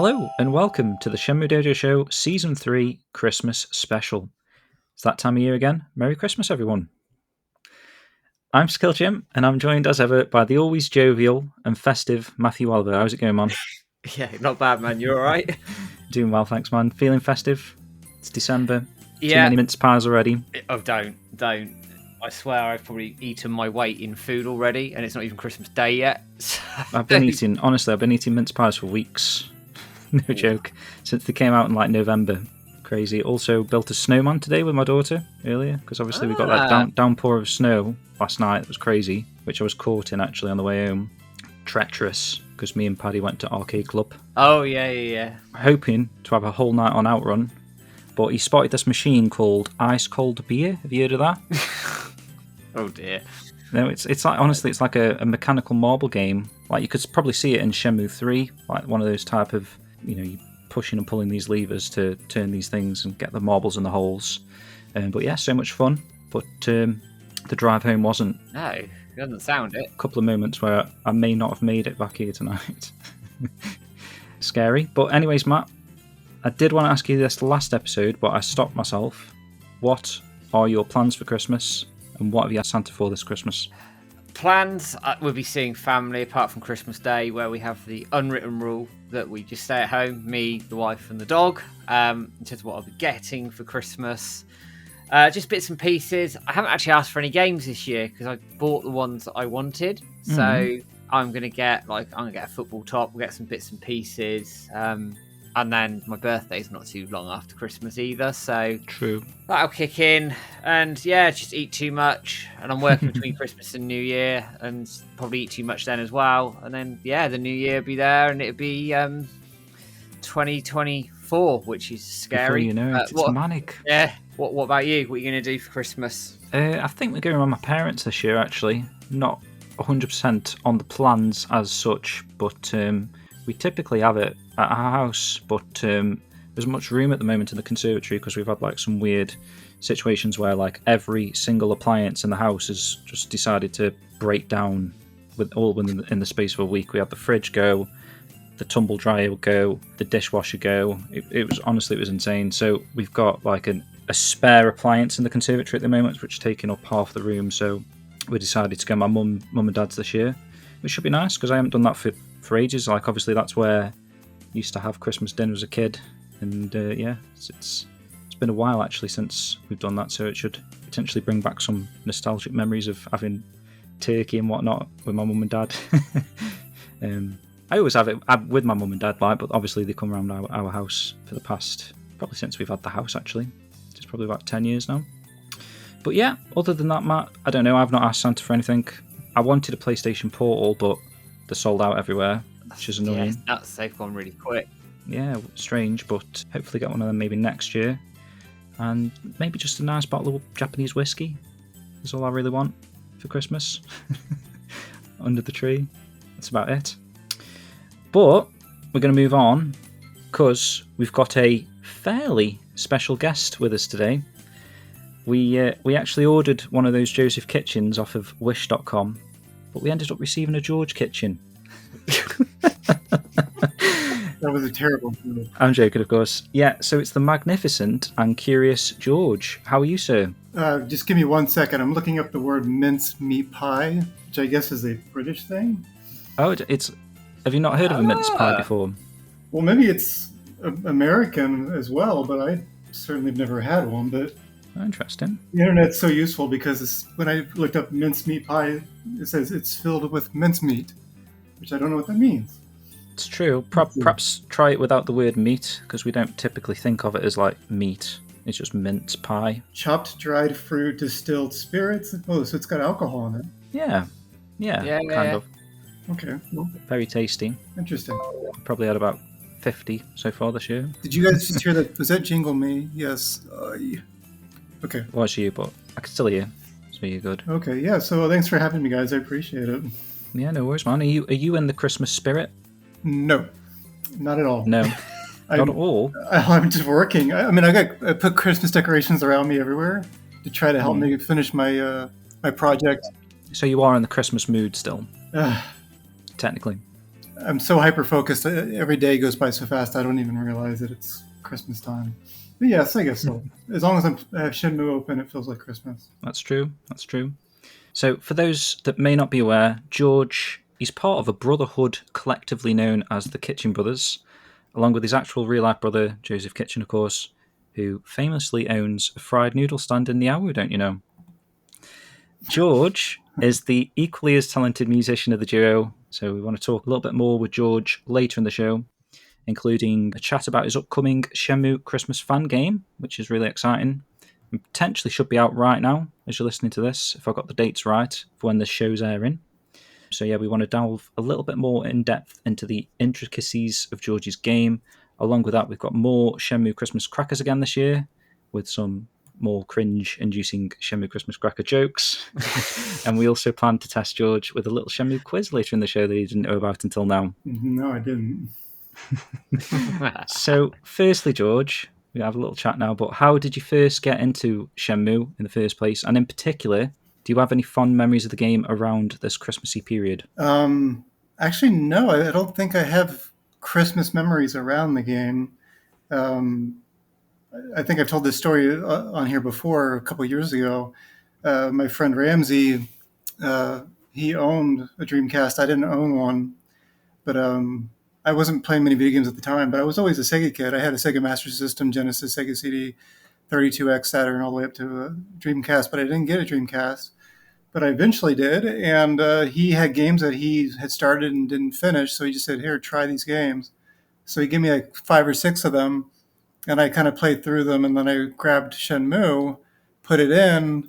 Hello and welcome to the Shenmue Dojo Show Season 3 Christmas Special. It's that time of year again. Merry Christmas, everyone. I'm Skill Jim, and I'm joined as ever by the always jovial and festive Matthew Oliver. How's it going, man? Yeah, not bad, man. You alright? Doing well, thanks, man. Feeling festive? It's December. Yeah. Too many mince pies already. Oh, don't. I swear I've probably eaten my weight in food already, and it's not even Christmas Day yet. So... I've been eating mince pies for weeks. No joke. Since they came out in like November. Crazy. Also built a snowman today with my daughter earlier, because obviously we got that downpour of snow last night. It was crazy, which I was caught in actually on the way home. Treacherous, because me and Paddy went to Arcade Club. Oh, yeah. Hoping to have a whole night on Outrun, but he spotted this machine called Ice Cold Beer. Have you heard of that? Oh, dear. No, it's like, honestly, it's like a mechanical marble game. Like, you could probably see it in Shenmue 3, like one of those type of, you pushing and pulling these levers to turn these things and get the marbles in the holes. But yeah, so much fun. But the drive home wasn't. No, it doesn't sound it. A couple of moments where I may not have made it back here tonight. Scary. But anyways, Matt, I did want to ask you this last episode, but I stopped myself. What are your plans for Christmas, and what have you asked Santa for this Christmas? Plans, we'll be seeing family apart from Christmas Day, where we have the unwritten rule that we just stay at home, me, the wife and the dog, in terms of what I'll be getting for Christmas. Just bits and pieces. I haven't actually asked for any games this year because I bought the ones that I wanted. So I'm going to get a football top, we'll get some bits and pieces. And then my birthday's not too long after Christmas either, so true. That'll kick in. And yeah, just eat too much. And I'm working between Christmas and New Year, and probably eat too much then as well. And then yeah, the New Year will be there, and it'll be 2024, which is scary. Before you know it, it's manic. Yeah. What about you? What are you going to do for Christmas? I think we're going around my parents this year. Actually, not 100% on the plans as such, but we typically have it at our house, but there's much room at the moment in the conservatory because we've had like some weird situations where like every single appliance in the house has just decided to break down in the space of a week. We had the fridge go, the tumble dryer go, the dishwasher go. It was insane. So we've got like a spare appliance in the conservatory at the moment, which is taking up half the room. So we decided to go my mum and dad's this year, which should be nice because I haven't done that for ages. Like obviously that's where I used to have Christmas dinner as a kid, and it's been a while actually since we've done that, so it should potentially bring back some nostalgic memories of having turkey and whatnot with my mum and dad. I always have it with my mum and dad, but obviously they come around our house for the past, probably since we've had the house actually. It's probably about 10 years now. But yeah, other than that, Matt, I don't know, I've not asked Santa for anything. I wanted a PlayStation Portal, but they're sold out everywhere, which is annoying. Yeah, they've gone really quick. Yeah, strange, but hopefully get one of them maybe next year. And maybe just a nice bottle of Japanese whiskey is all I really want for Christmas. Under the tree. That's about it. But we're going to move on because we've got a fairly special guest with us today. We actually ordered one of those Joseph Kitchens off of Wish.com, but we ended up receiving a George Kitchen. That was a terrible deal. I'm joking, of course. Yeah, so it's the magnificent and curious George. How are you, sir? Just give me 1 second. I'm looking up the word mince meat pie, which I guess is a British thing. Oh, it's. Have you not heard of a mince pie before? Well, maybe it's American as well, but I certainly have never had one. But interesting. The internet's so useful because when I looked up mince meat pie, it says it's filled with mincemeat, which I don't know what that means. It's true. Perhaps try it without the word meat, because we don't typically think of it as like meat. It's just mince pie. Chopped dried fruit, distilled spirits. Oh, so it's got alcohol in it. Yeah, kind of. Okay. Well, very tasty. Interesting. Probably had about 50 so far this year. Did you guys just hear that? Was that Jingle Me? Yes. Okay. Well, it's you, but I can still hear. So you're good. Okay, yeah. So thanks for having me, guys. I appreciate it. Yeah, no worries, man. Are you in the Christmas spirit? No, not at all. No, not at all. I'm just working. I put Christmas decorations around me everywhere to try to help me finish my my project. So you are in the Christmas mood still, technically. I'm so hyper focused. Every day goes by so fast. I don't even realize that it's Christmas time. But yes, I guess so. As long as I have Shenmue open, it feels like Christmas. That's true. So, for those that may not be aware, George is part of a brotherhood collectively known as the Kitchen Brothers, along with his actual real-life brother, Joseph Kitchen, of course, who famously owns a fried noodle stand in the Awu, don't you know? George is the equally as talented musician of the duo, so we want to talk a little bit more with George later in the show, including a chat about his upcoming Shenmue Christmas fan game, which is really exciting. And potentially should be out right now as you're listening to this, if I got the dates right for when this show's airing. So yeah, we want to delve a little bit more in depth into the intricacies of George's game. Along with that, we've got more Shenmue Christmas crackers again this year, with some more cringe-inducing Shenmue Christmas cracker jokes. And we also plan to test George with a little Shenmue quiz later in the show that he didn't know about until now. No, I didn't. So, firstly, George, we have a little chat now, but how did you first get into Shenmue in the first place? And in particular, do you have any fond memories of the game around this Christmassy period? Actually, no. I don't think I have Christmas memories around the game. I think I've told this story on here before a couple of years ago. My friend Ramsey, he owned a Dreamcast. I didn't own one, but I wasn't playing many video games at the time, but I was always a Sega kid. I had a Sega Master System, Genesis, Sega CD, 32X, Saturn, all the way up to a Dreamcast, but I didn't get a Dreamcast. But I eventually did, and he had games that he had started and didn't finish, so he just said, here, try these games. So he gave me like 5 or 6 of them, and I kind of played through them, and then I grabbed Shenmue, put it in,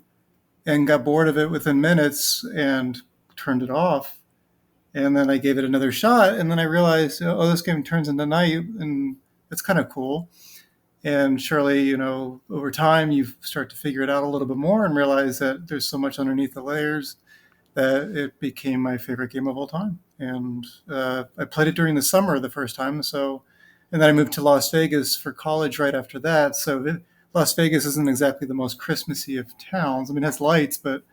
and got bored of it within minutes and turned it off. And then I gave it another shot, and then I realized, oh, this game turns into night, and it's kind of cool. And surely, over time, you start to figure it out a little bit more and realize that there's so much underneath the layers that it became my favorite game of all time. And I played it during the summer the first time, and then I moved to Las Vegas for college right after that. So Las Vegas isn't exactly the most Christmassy of towns. I mean, it has lights, but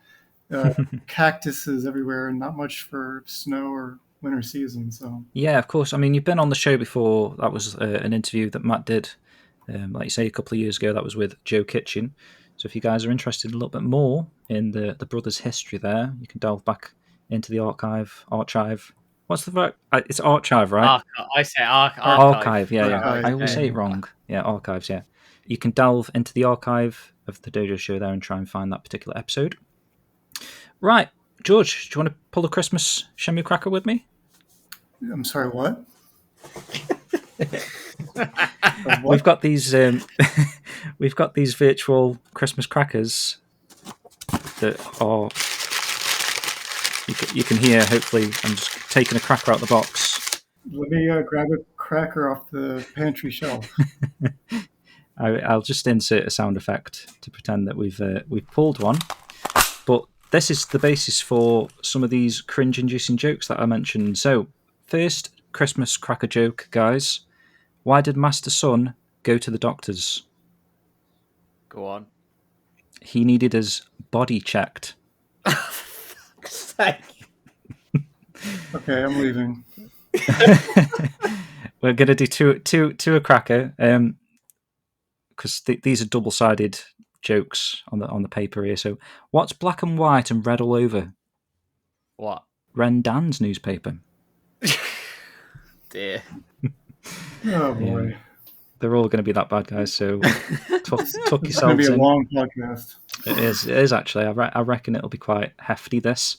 cactuses everywhere and not much for snow or winter season. So yeah, of course. I mean, you've been on the show before. That was an interview that Matt did, like you say, a couple of years ago. That was with Joe Kitchen. So if you guys are interested in a little bit more in the brothers' history there, you can delve back into the archive. What's the right? It's archive, right? I say archive. Archive, yeah. Archive, I always say it wrong. Yeah, archives, yeah. You can delve into the archive of the Dojo Show there and try and find that particular episode. Right, George, do you want to pull a Christmas Shenmue cracker with me? I'm sorry, what? We've got these virtual Christmas crackers that are you can hear. Hopefully, I'm just taking a cracker out the box. Let me grab a cracker off the pantry shelf. I'll just insert a sound effect to pretend that we've pulled one. But this is the basis for some of these cringe-inducing jokes that I mentioned. So, first Christmas cracker joke, guys. Why did Master Son go to the doctors? Go on. He needed his body checked. Okay, I'm leaving. We're going to do two a cracker, because these are double-sided jokes on the paper here. So, what's black and white and red all over? What? Ren Dan's newspaper. Dear. Oh boy. Yeah. They're all going to be that bad, guys. So tuck It's going to yourselves be a in. long podcast. It is actually. I reckon it'll be quite hefty, this.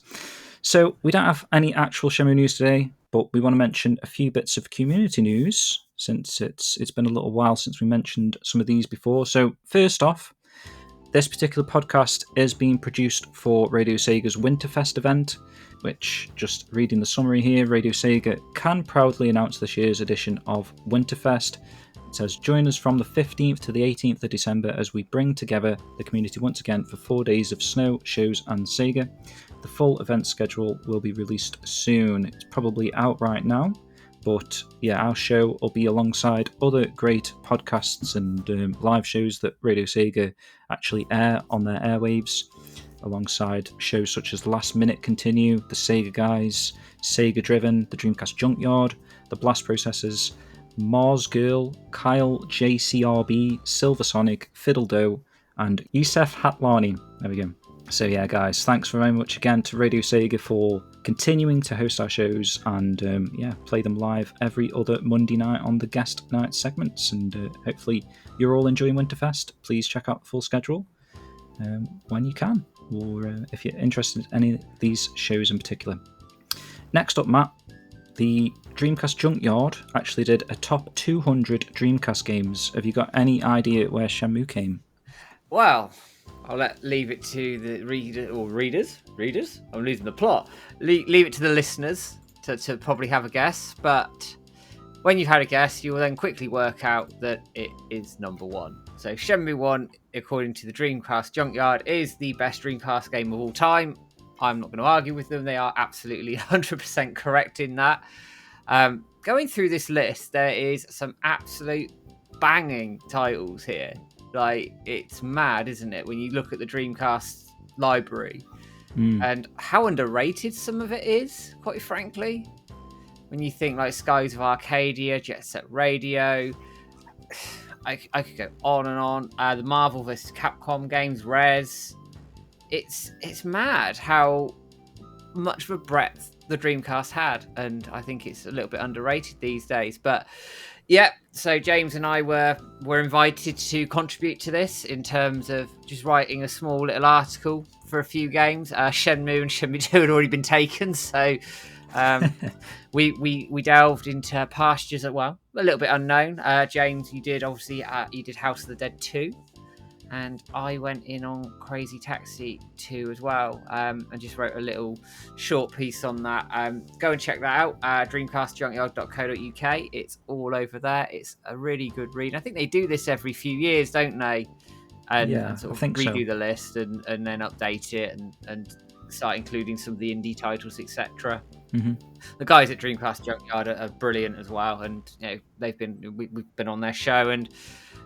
So we don't have any actual Shenmue news today, but we want to mention a few bits of community news since it's been a little while since we mentioned some of these before. So first off, this particular podcast is being produced for Radio Sega's WinterFest event, which, just reading the summary here, Radio Sega can proudly announce this year's edition of WinterFest. It says, join us from the 15th to the 18th of December as we bring together the community once again for 4 days of snow, shows and Sega. The full event schedule will be released soon. It's probably out right now, but yeah, our show will be alongside other great podcasts and live shows that Radio Sega actually air on their airwaves. alongside shows such as Last Minute Continue, The Sega Guys, Sega Driven, The Dreamcast Junkyard, The Blast Processors, Mars Girl, Kyle JCRB, Silver Sonic, Fiddledoe, and Yusef Hatlani. There we go. So yeah, guys, thanks very much again to Radio Sega for continuing to host our shows and play them live every other Monday night on the guest night segments. And hopefully you're all enjoying WinterFest. Please check out the full schedule when you can, or if you're interested in any of these shows in particular. Next up, Matt, the Dreamcast Junkyard actually did a top 200 Dreamcast games. Have you got any idea where Shenmue came? Well, I'll leave it to the readers. I'm losing the plot. Leave it to the listeners to probably have a guess. But when you've had a guess, you will then quickly work out that it is number 1. So Shenmue 1, according to the Dreamcast Junkyard, is the best Dreamcast game of all time. I'm not going to argue with them. They are absolutely 100% correct in that. Going through this list, there is some absolute banging titles here. Like, it's mad, isn't it, when you look at the Dreamcast library and how underrated some of it is, quite frankly. When you think like Skies of Arcadia, Jet Set Radio, I could go on and on. The Marvel vs. Capcom games, Res. It's mad how much of a breadth the Dreamcast had, and I think it's a little bit underrated these days. But yeah, so James and I were invited to contribute to this in terms of just writing a small little article for a few games. Shenmue and Shenmue 2 had already been taken, so we delved into pastures a little bit unknown. James, you did House of the Dead 2, and I went in on Crazy Taxi 2 as well, and just wrote a little short piece on that. Go and check that out, dreamcastjunkyard.co.uk. It's all over there. It's a really good read. I think they do this every few years, don't they? And sort of redo the list and then update it and start including some of the indie titles, etc. Mm-hmm. The guys at Dreamcast Junkyard are brilliant as well, and we've been on their show, and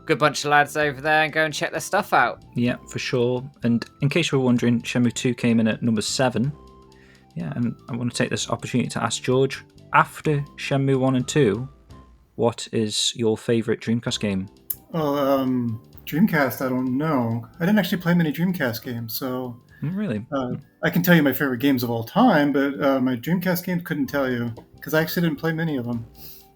good bunch of lads over there, and go and check their stuff out. Yeah, for sure. And in case you were wondering, Shenmue 2 came in at number 7. Yeah, and I want to take this opportunity to ask George, after Shenmue 1 and 2, what is your favourite Dreamcast game? Well, Dreamcast, I don't know. I didn't actually play many Dreamcast games, so... Really? I can tell you my favorite games of all time, but my Dreamcast games couldn't tell you, because I actually didn't play many of them.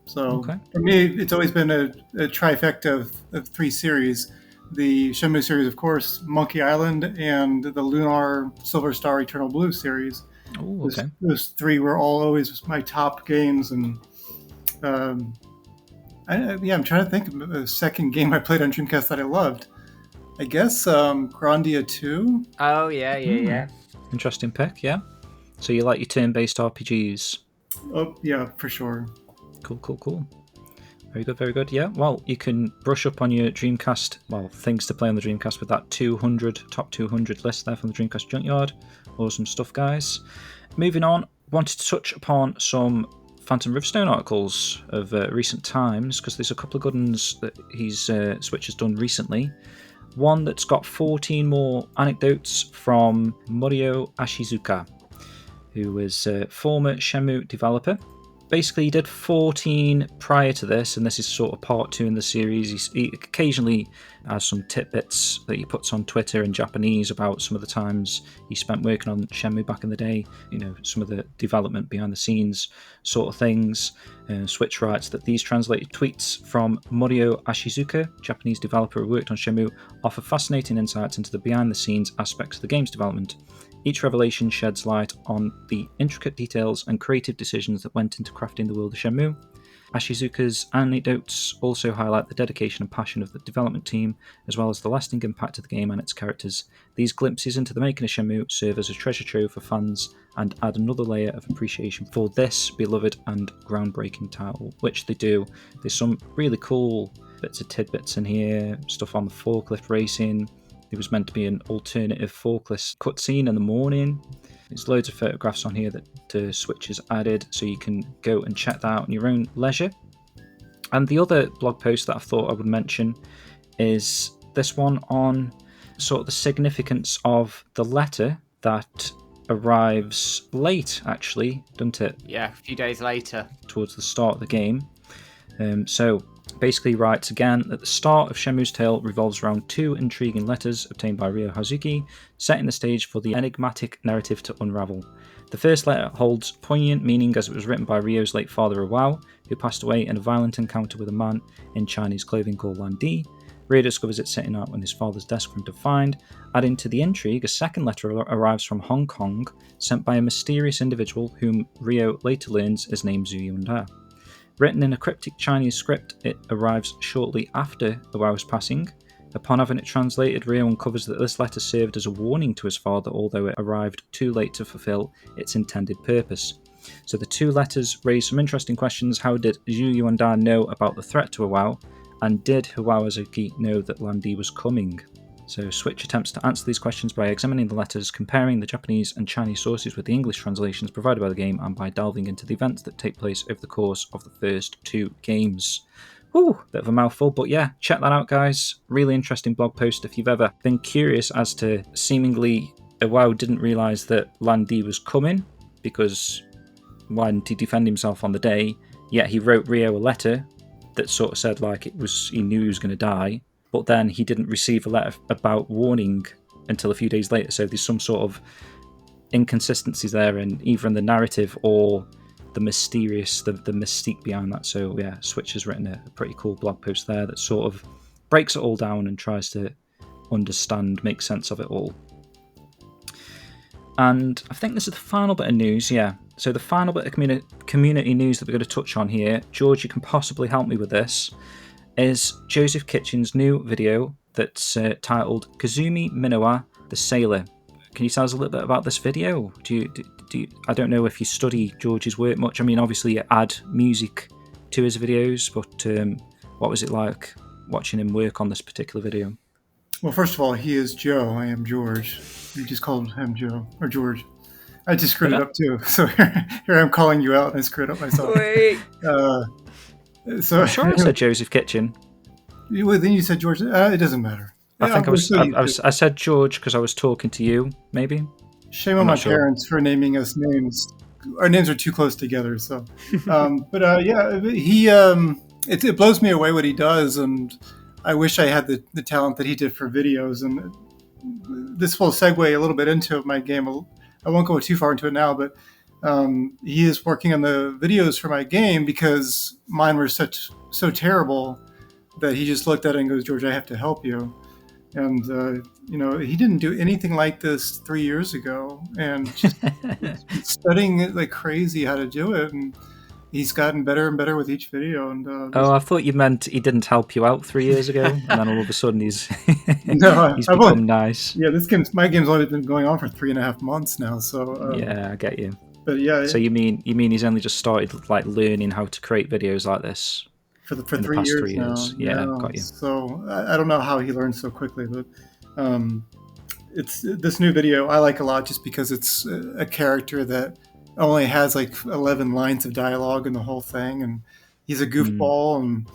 So for me, it's always been a trifecta of 3 series. The Shenmue series, of course, Monkey Island, and the Lunar Silver Star Eternal Blue series. Ooh, okay. Those 3 were always my top games. And I'm trying to think of the second game I played on Dreamcast that I loved. I guess Grandia 2. Oh, yeah. Interesting pick, yeah. So you like your turn-based RPGs? Oh, yeah, for sure. Cool. Very good. Yeah, well, you can brush up on your Dreamcast, things to play on the Dreamcast with that top 200 list there from the Dreamcast Junkyard. Awesome stuff, guys. Moving on, wanted to touch upon some Phantom Riverstone articles of recent times, because there's a couple of good ones that Switch has done recently. One that's got 14 more anecdotes from Morio Ashizuka, who was a former Shenmue developer. Basically, he did 14 prior to this, and this is sort of part 2 in the series. He occasionally has some tidbits that he puts on Twitter in Japanese about some of the times he spent working on Shenmue back in the day, some of the development behind the scenes sort of things. Switch writes that these translated tweets from Morio Ashizuka, Japanese developer who worked on Shenmue, offer fascinating insights into the behind-the-scenes aspects of the game's development. Each revelation sheds light on the intricate details and creative decisions that went into crafting the world of Shenmue. Ashizuka's anecdotes also highlight the dedication and passion of the development team, as well as the lasting impact of the game and its characters. These glimpses into the making of Shenmue serve as a treasure trove for fans and add another layer of appreciation for this beloved and groundbreaking title, which they do. There's some really cool bits of tidbits in here, stuff on the forklift racing. It was meant to be an alternative forklift cutscene in the morning. There's loads of photographs on here that Switch has added, so you can go and check that out in your own leisure. And the other blog post that I thought I would mention is this one on sort of the significance of the letter that arrives late, actually, doesn't it? Yeah, a few days later. Towards the start of the game. So basically writes again that the start of Shenmue's tale revolves around two intriguing letters obtained by Ryo Hazuki, setting the stage for the enigmatic narrative to unravel. The first letter holds poignant meaning as it was written by Ryo's late father Iwao, who passed away in a violent encounter with a man in Chinese clothing called Lan Di. Ryo discovers it sitting out on his father's desk for him to find. Adding to the intrigue, a second letter arrives from Hong Kong, sent by a mysterious individual whom Ryo later learns is named Zhu Yuanda. Written in a cryptic Chinese script, it arrives shortly after Iwao's passing. Upon having it translated, Ryo uncovers that this letter served as a warning to his father, although it arrived too late to fulfill its intended purpose. So the two letters raise some interesting questions. How did Zhu Yuanda know about the threat to Iwao? And did Iwao Hazuki know that Lan Di was coming? So Switch attempts to answer these questions by examining the letters, comparing the Japanese and Chinese sources with the English translations provided by the game, and by delving into the events that take place over the course of the first two games. Whew, bit of a mouthful, but yeah, check that out, guys. Really interesting blog post if you've ever been curious as to seemingly Iwao didn't realise that Lan Di was coming, because why didn't he defend himself on the day? Yet he wrote Ryo a letter that sort of said like he knew he was going to die, but then he didn't receive a letter about warning until a few days later. So there's some sort of inconsistencies there, in either in the narrative or the mysterious, the mystique behind that. So yeah, Switch has written a pretty cool blog post there that sort of breaks it all down and tries to understand, make sense of it all. And I think this is the final bit of news, yeah. So the final bit of community news that we're going to touch on here, George, you can possibly help me with this, is Joseph Kitchen's new video that's titled Kazumi Minowa, the Sailor. Can you tell us a little bit about this video? Do you, I don't know if you study George's work much. I mean, obviously you add music to his videos, but what was it like watching him work on this particular video? Well, first of all, he is Joe. I am George. You just called him Joe or George. I just screwed it up too. So here I'm calling you out, and I screwed up myself. Wait. So I'm sure I said Joseph Kitchen. Then you said George. It doesn't matter. I think I said George because I was talking to you, maybe. Shame on my parents for naming us names. Our names are too close together. So, yeah, he. It blows me away what he does, and I wish I had the talent that he did for videos. And this will segue a little bit into my game. I won't go too far into it now, but he is working on the videos for my game because mine were so terrible that he just looked at it and goes, "George, I have to help you." And he didn't do anything like this 3 years ago, and just studying it like crazy how to do it. And he's gotten better and better with each video. And I thought you meant he didn't help you out 3 years ago, and then all of a sudden he's he's become nice. Yeah, my game's only been going on for 3.5 months now. So yeah, I get you. But yeah. So you mean he's only just started like learning how to create videos like this for 3 years now? Yeah, got you. So I don't know how he learned so quickly, but it's this new video I like a lot just because it's a character that only has like 11 lines of dialogue in the whole thing, and he's a goofball. And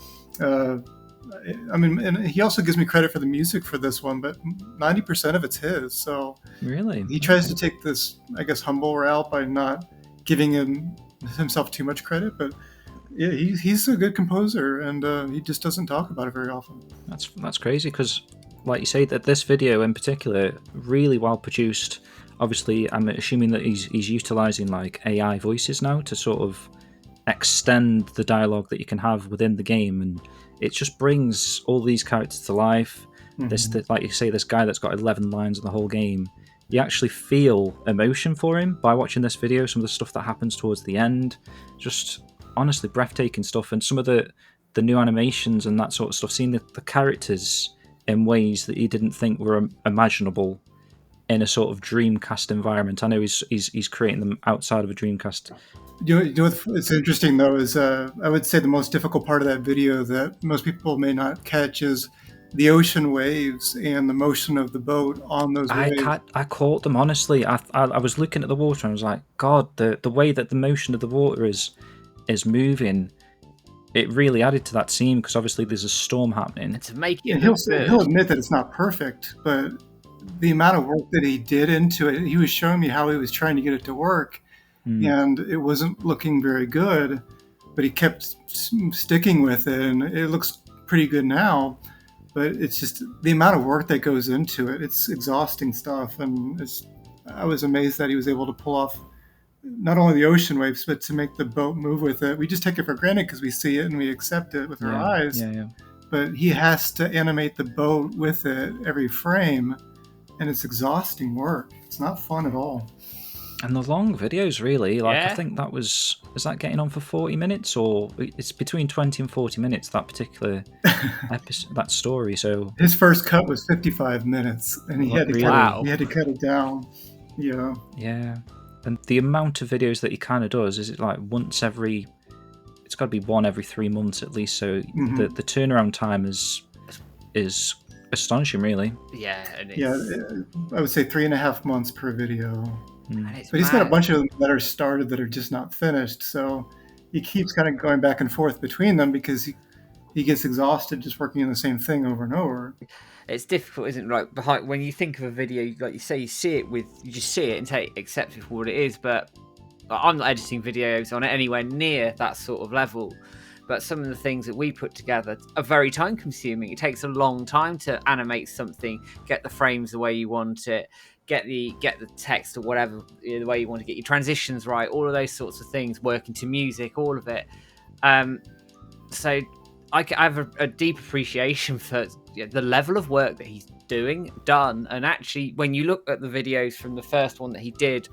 and he also gives me credit for the music for this one, but 90% of it's his. So really, he tries to take this, I guess, humble route by not giving himself too much credit. But yeah, he's a good composer, and he just doesn't talk about it very often. That's crazy because, like you say, that this video in particular, really well produced. Obviously, I'm assuming that he's utilizing like AI voices now to sort of extend the dialogue that you can have within the game, and it just brings all these characters to life. Mm-hmm. Like you say, this guy that's got 11 lines in the whole game, you actually feel emotion for him by watching this video. Some of the stuff that happens towards the end, just honestly breathtaking stuff, and some of the new animations and that sort of stuff, seeing the characters in ways that you didn't think were imaginable in a sort of Dreamcast environment. I know he's creating them outside of a Dreamcast. You know what's interesting though is I would say the most difficult part of that video that most people may not catch is the ocean waves and the motion of the boat on those waves. I caught them, honestly. I was looking at the water and I was like, God, the way that the motion of the water is moving, it really added to that scene because obviously there's a storm happening. And to make it he'll admit that it's not perfect, but the amount of work that he did into it. He was showing me how he was trying to get it to work, and it wasn't looking very good, but he kept sticking with it, and it looks pretty good now. But it's just the amount of work that goes into it. It's exhausting stuff, and I was amazed that he was able to pull off not only the ocean waves, but to make the boat move with it. We just take it for granted because we see it and we accept it with our eyes. Yeah. But he has to animate the boat with it every frame, and it's exhausting work. It's not fun at all. And the long videos, really. Like, Yeah. I think is that getting on for 40 minutes? Or it's between 20 and 40 minutes, that particular episode, that story. So his first cut was 55 minutes, and he had to cut it down. Yeah. Yeah. And the amount of videos that he kind of does, is it like once every... It's got to be one every 3 months at least. So the turnaround time is astonishing, really. Yeah. I would say 3.5 months per video. But he's got a bunch of them that are started that are just not finished. So he keeps kind of going back and forth between them because he gets exhausted just working on the same thing over and over. It's difficult, isn't it? Like when you think of a video, like you say, you just see it and accept it for what it is. But I'm not editing videos on it anywhere near that sort of level. But some of the things that we put together are very time consuming. It takes a long time to animate something, get the frames the way you want it, get the text or whatever the way you want to get your transitions right, all of those sorts of things, working to music, all of it. So I have a deep appreciation for the level of work that he's done. And actually, when you look at the videos from the first one that he did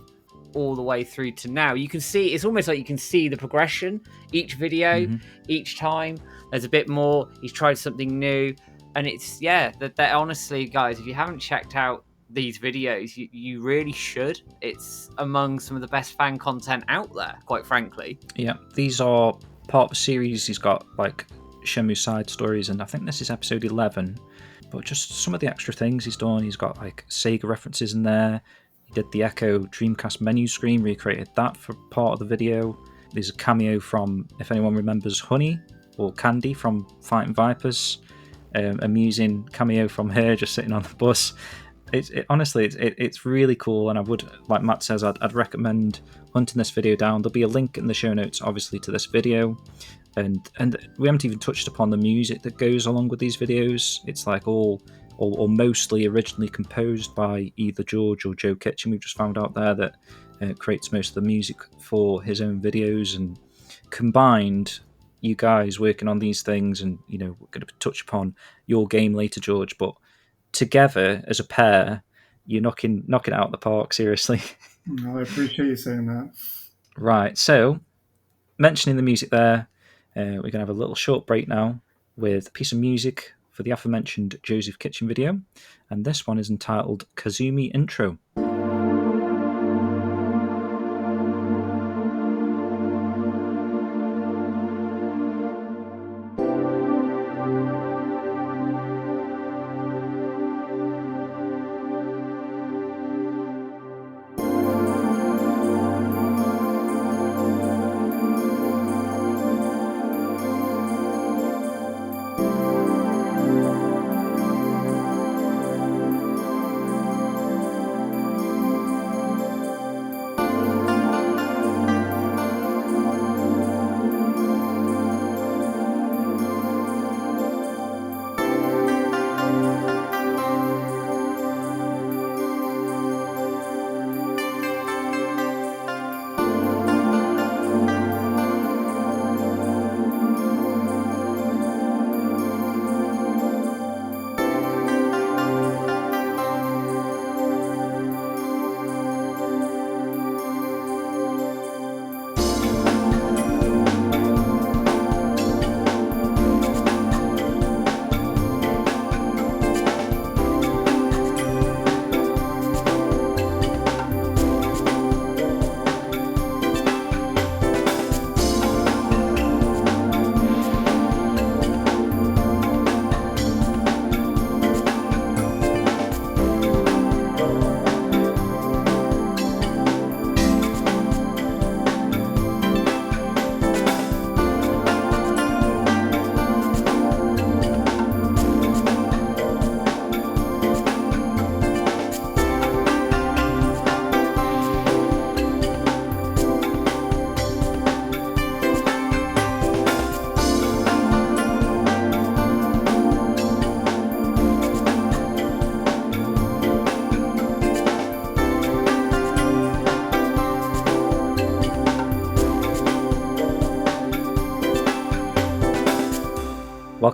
all the way through to now, you can see, it's almost like you can see the progression each video, each time there's a bit more, he's tried something new. And it's that honestly, guys, if you haven't checked out these videos, you really should. It's among some of the best fan content out there, quite frankly. Yeah, these are part of a series. He's got like Shenmue side stories, and I think this is episode 11. But just some of the extra things he's done. He's got like Sega references in there. He did the Echo Dreamcast menu screen, recreated that for part of the video. There's a cameo from, if anyone remembers, Honey or Candy from Fighting Vipers. Amusing cameo from her just sitting on the bus. Honestly, it's really cool, and I would, like Matt says, I'd recommend hunting this video down. There'll be a link in the show notes, obviously, to this video. And we haven't even touched upon the music that goes along with these videos. It's like all or mostly originally composed by either George or Joe Kitchen. We've just found out there that creates most of the music for his own videos. And combined, you guys working on these things, and we're going to touch upon your game later, George, but together as a pair, you're knocking it out of the park, seriously. Well, I appreciate you saying that. Right, so mentioning the music there, we're going to have a little short break now with a piece of music for the aforementioned Joseph Kitchen video, and this one is entitled KAZUMI Intro.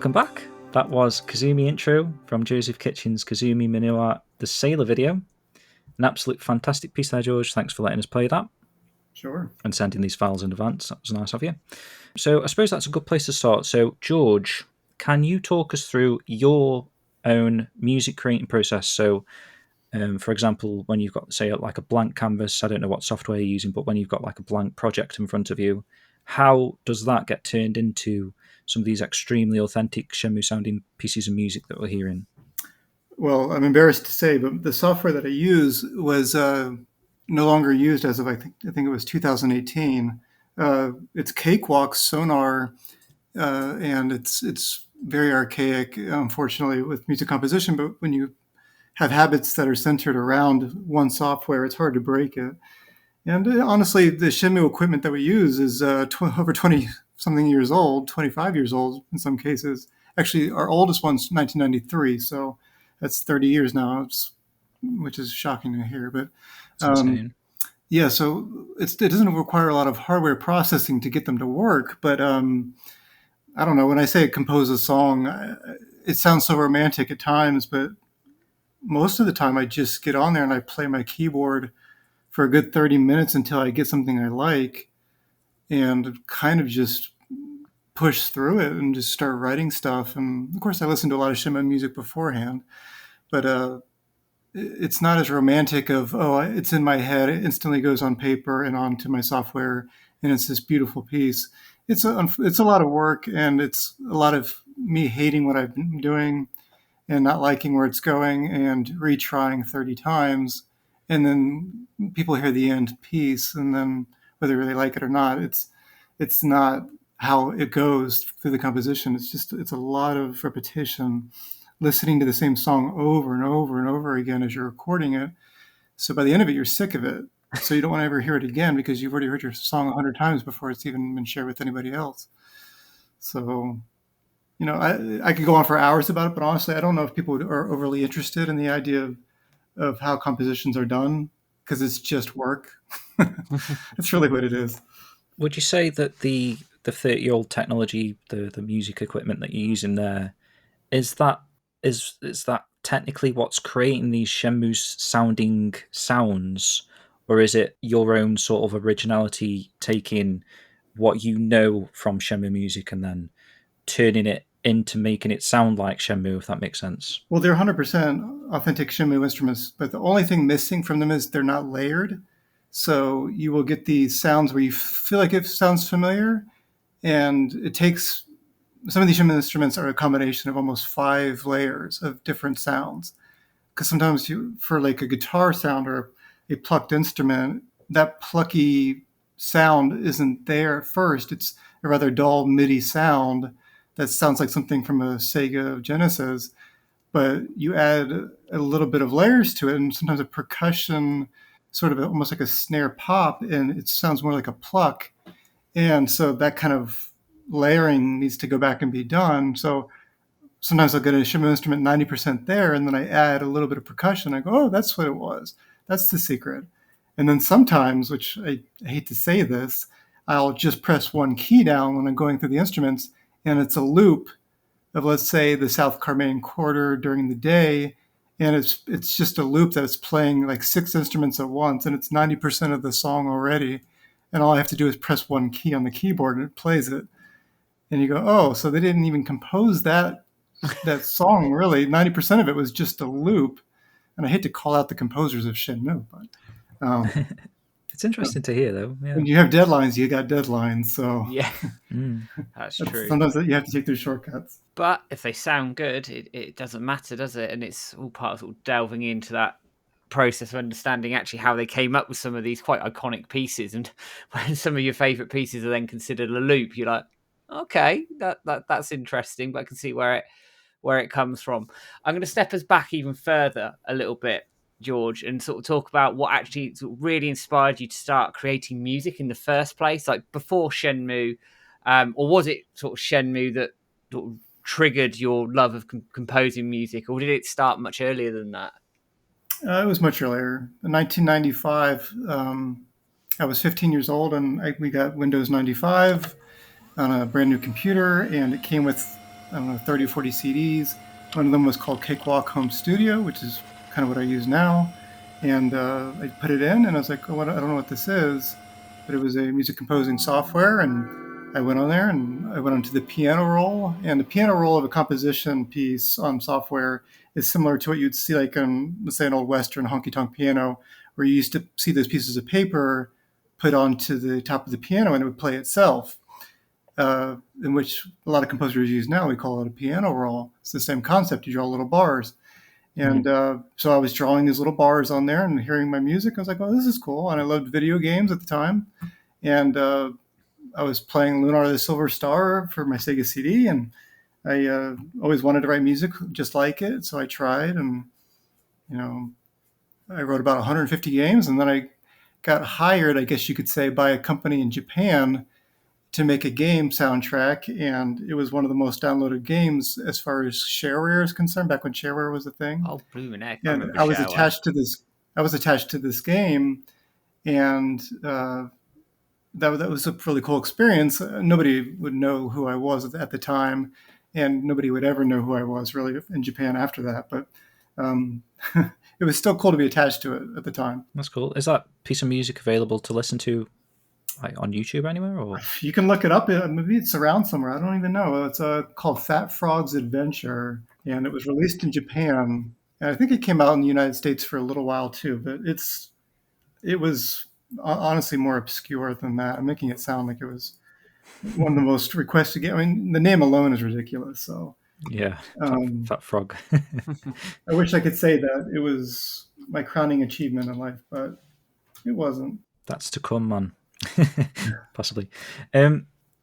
Welcome back. That was Kazumi intro from Joseph Kitchen's Kazumi Minua, the Sailor video. An absolute fantastic piece there, George. Thanks for letting us play that. Sure. And sending these files in advance. That was nice of you. So I suppose that's a good place to start. So, George, can you talk us through your own music creating process? So, for example, when you've got, say, like a blank canvas, I don't know what software you're using, but when you've got like a blank project in front of you, how does that get turned into some of these extremely authentic Shenmue sounding pieces of music that we're hearing? Well, I'm embarrassed to say, but the software that I use was no longer used as of I think it was 2018. It's Cakewalk Sonar, and it's very archaic, unfortunately, with music composition. But when you have habits that are centered around one software, it's hard to break it. And honestly, the Shenmue equipment that we use is over 20-something years old, 25 years old in some cases. Actually, our oldest one's 1993, so that's 30 years now, which is shocking to hear. But yeah, so it doesn't require a lot of hardware processing to get them to work. But I don't know, when I say compose a song, it sounds so romantic at times, but most of the time I just get on there and I play my keyboard for a good 30 minutes until I get something I like, and kind of just push through it and just start writing stuff. And of course I listen to a lot of Shenmue music beforehand, but it's not as romantic of, oh, it's in my head, it instantly goes on paper and onto my software, and it's this beautiful piece. It's a lot of work, and it's a lot of me hating what I've been doing and not liking where it's going and retrying 30 times. And then people hear the end piece, and then whether they like it or not, it's not how it goes through the composition. It's a lot of repetition, listening to the same song over and over and over again as you're recording it. So by the end of it, you're sick of it. So you don't want to ever hear it again because you've already heard your song 100 times before it's even been shared with anybody else. So, I could go on for hours about it, but honestly, I don't know if people are overly interested in the idea of how compositions are done, because it's just work. That's really what it is. Would you say that the 30-year-old technology, the music equipment that you're using there, is that technically what's creating these Shenmue sounding sounds, or is it your own sort of originality, taking what you know from Shenmue music and then turning it into making it sound like Shenmue, if that makes sense? Well, they're 100% authentic Shenmue instruments, but the only thing missing from them is they're not layered. So you will get these sounds where you feel like it sounds familiar, and it takes, some of these Shenmue instruments are a combination of almost 5 layers of different sounds. Because sometimes for like a guitar sound or a plucked instrument, that plucky sound isn't there at first. It's a rather dull MIDI sound that sounds like something from a Sega Genesis, but you add a little bit of layers to it, and sometimes a percussion, sort of almost like a snare pop, and it sounds more like a pluck. And so that kind of layering needs to go back and be done. So sometimes I'll get a Shenmue instrument 90% there, and then I add a little bit of percussion. I go, oh, that's what it was. That's the secret. And then sometimes, which I hate to say this, I'll just press one key down when I'm going through the instruments, and it's a loop of, let's say, the South Carmanian Quarter during the day, and it's just a loop that's playing like 6 instruments at once, and it's 90% of the song already, and all I have to do is press one key on the keyboard, and it plays it. And you go, oh, so they didn't even compose that song, really. 90% of it was just a loop. And I hate to call out the composers of Shenmue, but it's interesting to hear, though. Yeah. When you have deadlines, you got deadlines. So yeah, that's true. Sometimes you have to take those shortcuts. But if they sound good, it doesn't matter, does it? And it's all part of, sort of delving into that process of understanding actually how they came up with some of these quite iconic pieces. And when some of your favourite pieces are then considered a loop, you're like, okay, that's interesting, but I can see where it comes from. I'm going to step us back even further a little bit, George, and sort of talk about what actually sort of really inspired you to start creating music in the first place, like before Shenmue, or was it sort of Shenmue that sort of triggered your love of composing music, or did it start much earlier than that? It was much earlier. In 1995, I was 15 years old, and we got Windows 95 on a brand new computer, and it came with I don't know, 30 or 40 CDs. One of them was called Cakewalk Home Studio, which is kind of what I use now. And I put it in, and I was like, oh, I don't know what this is, but it was a music composing software. And I went on there, and I went onto the piano roll. And the piano roll of a composition piece on software is similar to what you'd see like on, let's say, an old Western honky-tonk piano, where you used to see those pieces of paper put onto the top of the piano, and it would play itself. In which a lot of composers use now. We call it a piano roll. It's the same concept. You draw little bars. And so I was drawing these little bars on there and hearing my music. I was like, oh, this is cool. And I loved video games at the time. And I was playing Lunar the Silver Star for my Sega CD. And I always wanted to write music just like it. So I tried. And, I wrote about 150 games. And then I got hired, I guess you could say, by a company in Japan to make a game soundtrack, and it was one of the most downloaded games as far as shareware is concerned. Back when shareware was a thing. Oh, blooming heck! And I was attached to this. I was attached to this game, and that was a really cool experience. Nobody would know who I was at the time, and nobody would ever know who I was really in Japan after that. But it was still cool to be attached to it at the time. That's cool. Is that piece of music available to listen to? Like on YouTube anywhere, or you can look it up. Maybe it's around somewhere. I don't even know. It's called Fat Frog's Adventure, and it was released in Japan. And I think it came out in the United States for a little while too. But it was honestly more obscure than that. I'm making it sound like it was one of the most requested games. I mean, the name alone is ridiculous. So yeah, Fat Frog. I wish I could say that it was my crowning achievement in life, but it wasn't. That's to come, man. Possibly.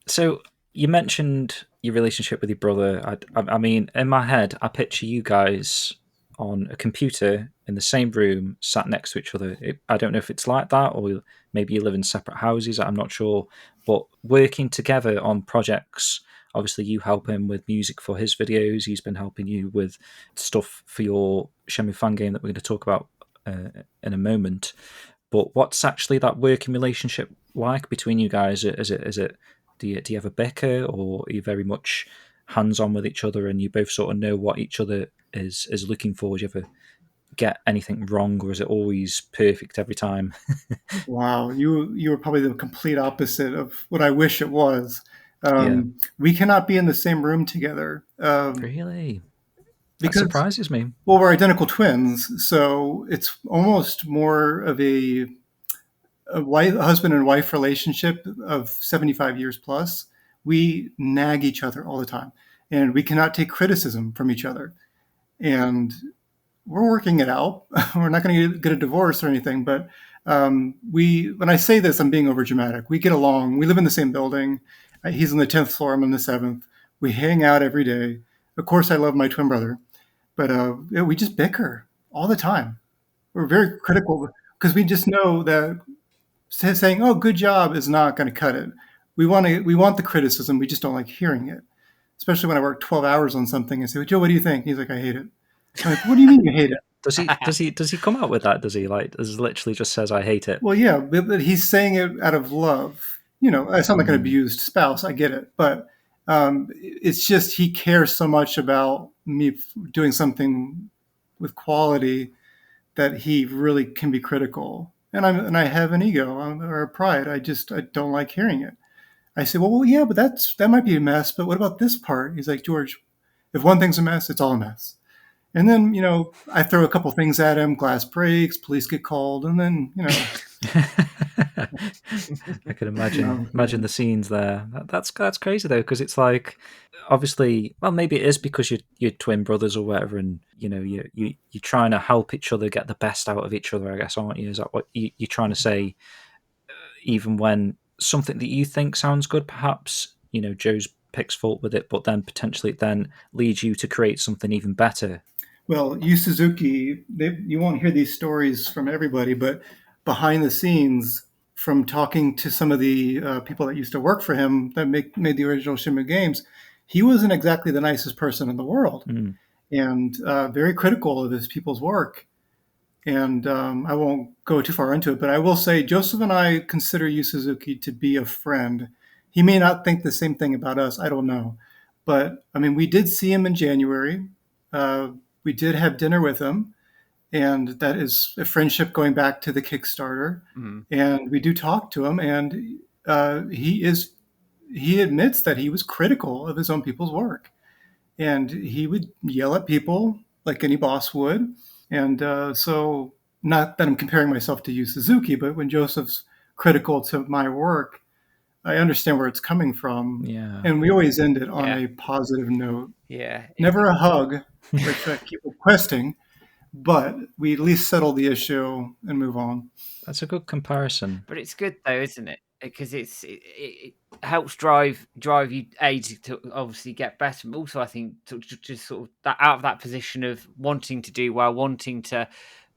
So you mentioned your relationship with your brother. I mean, in my head, I picture you guys on a computer in the same room, sat next to each other. I don't know if it's like that, or maybe you live in separate houses. I'm not sure, but working together on projects. Obviously, you help him with music for his videos. He's been helping you with stuff for your Shenmue fan game that we're going to talk about in a moment. But what's actually that working relationship like between you guys? Is it do you have a bicker, or are you very much hands on with each other and you both sort of know what each other is looking for? Do you ever get anything wrong, or is it always perfect every time? Wow, you were probably the complete opposite of what I wish it was. We cannot be in the same room together. Really? That surprises me. Well, we're identical twins, so it's almost more of a husband and wife relationship of 75 years plus. We nag each other all the time, and we cannot take criticism from each other. And we're working it out. We're not going to get a divorce or anything, but when I say this, I'm being overdramatic. We get along. We live in the same building. He's on the 10th floor. I'm on the 7th. We hang out every day. Of course, I love my twin brother. But we just bicker all the time. We're very critical because we just know that saying, "Oh, good job," is not going to cut it. We want the criticism. We just don't like hearing it, especially when I work 12 hours on something and say, "Joe, what do you think?" He's like, "I hate it." I'm like, "What do you mean you hate it?" Does he come out with that? Does he literally just says, "I hate it"? Well, yeah, but he's saying it out of love. I sound like an abused spouse. I get it, but it's just he cares so much about me doing something with quality that he really can be critical. And I have an ego or a pride. I don't like hearing it. I say, well, yeah, but that might be a mess. But what about this part? He's like, George, if one thing's a mess, it's all a mess. And then, I throw a couple things at him, glass breaks, police get called, and then, I can imagine the scenes there. That's crazy though, because it's like, obviously, well, maybe it is because you're twin brothers or whatever, and you're trying to help each other get the best out of each other, I guess, aren't you? Is that what you're trying to say? Even when something that you think sounds good, perhaps Joe's picks fault with it, but then potentially it then leads you to create something even better. Well, Yu Suzuki, you won't hear these stories from everybody, but behind the scenes, from talking to some of the people that used to work for him that made the original Shenmue games, he wasn't exactly the nicest person in the world, and very critical of his people's work. And I won't go too far into it, but I will say Joseph and I consider Yu Suzuki to be a friend. He may not think the same thing about us, I don't know, But I mean, we did see him in January. We did have dinner with him, and that is a friendship going back to the Kickstarter. Mhm. And we do talk to him, and he admits that he was critical of his own people's work, and he would yell at people like any boss would. And so, not that I'm comparing myself to Yu Suzuki, but when Joseph's critical to my work, I understand where it's coming from. Yeah. And we always end it on Yeah. a positive note. Yeah. Never a hug, which I keep requesting, but we at least settle the issue and move on. That's a good comparison. But it's good though, isn't it? Because it helps drive you to obviously get better, but also I think to just sort of that out of that position of wanting to do well, wanting to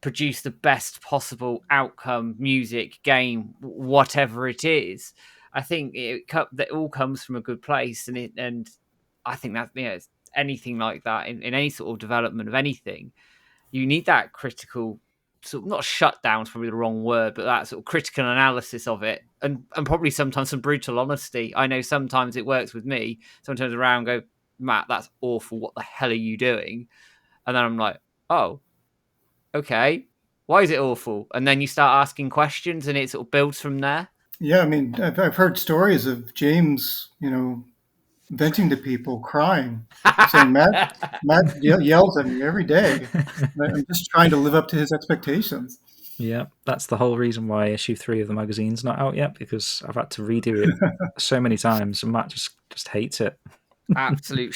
produce the best possible outcome, music, game, whatever it is. I think that all comes from a good place, and I think that it's anything like that in any sort of development of anything, you need that critical sort of, not shutdown is probably the wrong word, but that sort of critical analysis of it, and probably sometimes some brutal honesty. I know sometimes it works with me. Sometimes around go, Matt, that's awful. What the hell are you doing? And then I'm like, oh, okay. Why is it awful? And then you start asking questions, and it sort of builds from there. Yeah, I mean, I've heard stories of James, venting to people, crying, saying, Matt yells at me every day. I'm just trying to live up to his expectations. Yeah, that's the whole reason why issue 3 of the magazine's not out yet, because I've had to redo it so many times, and Matt just hates it. Absolute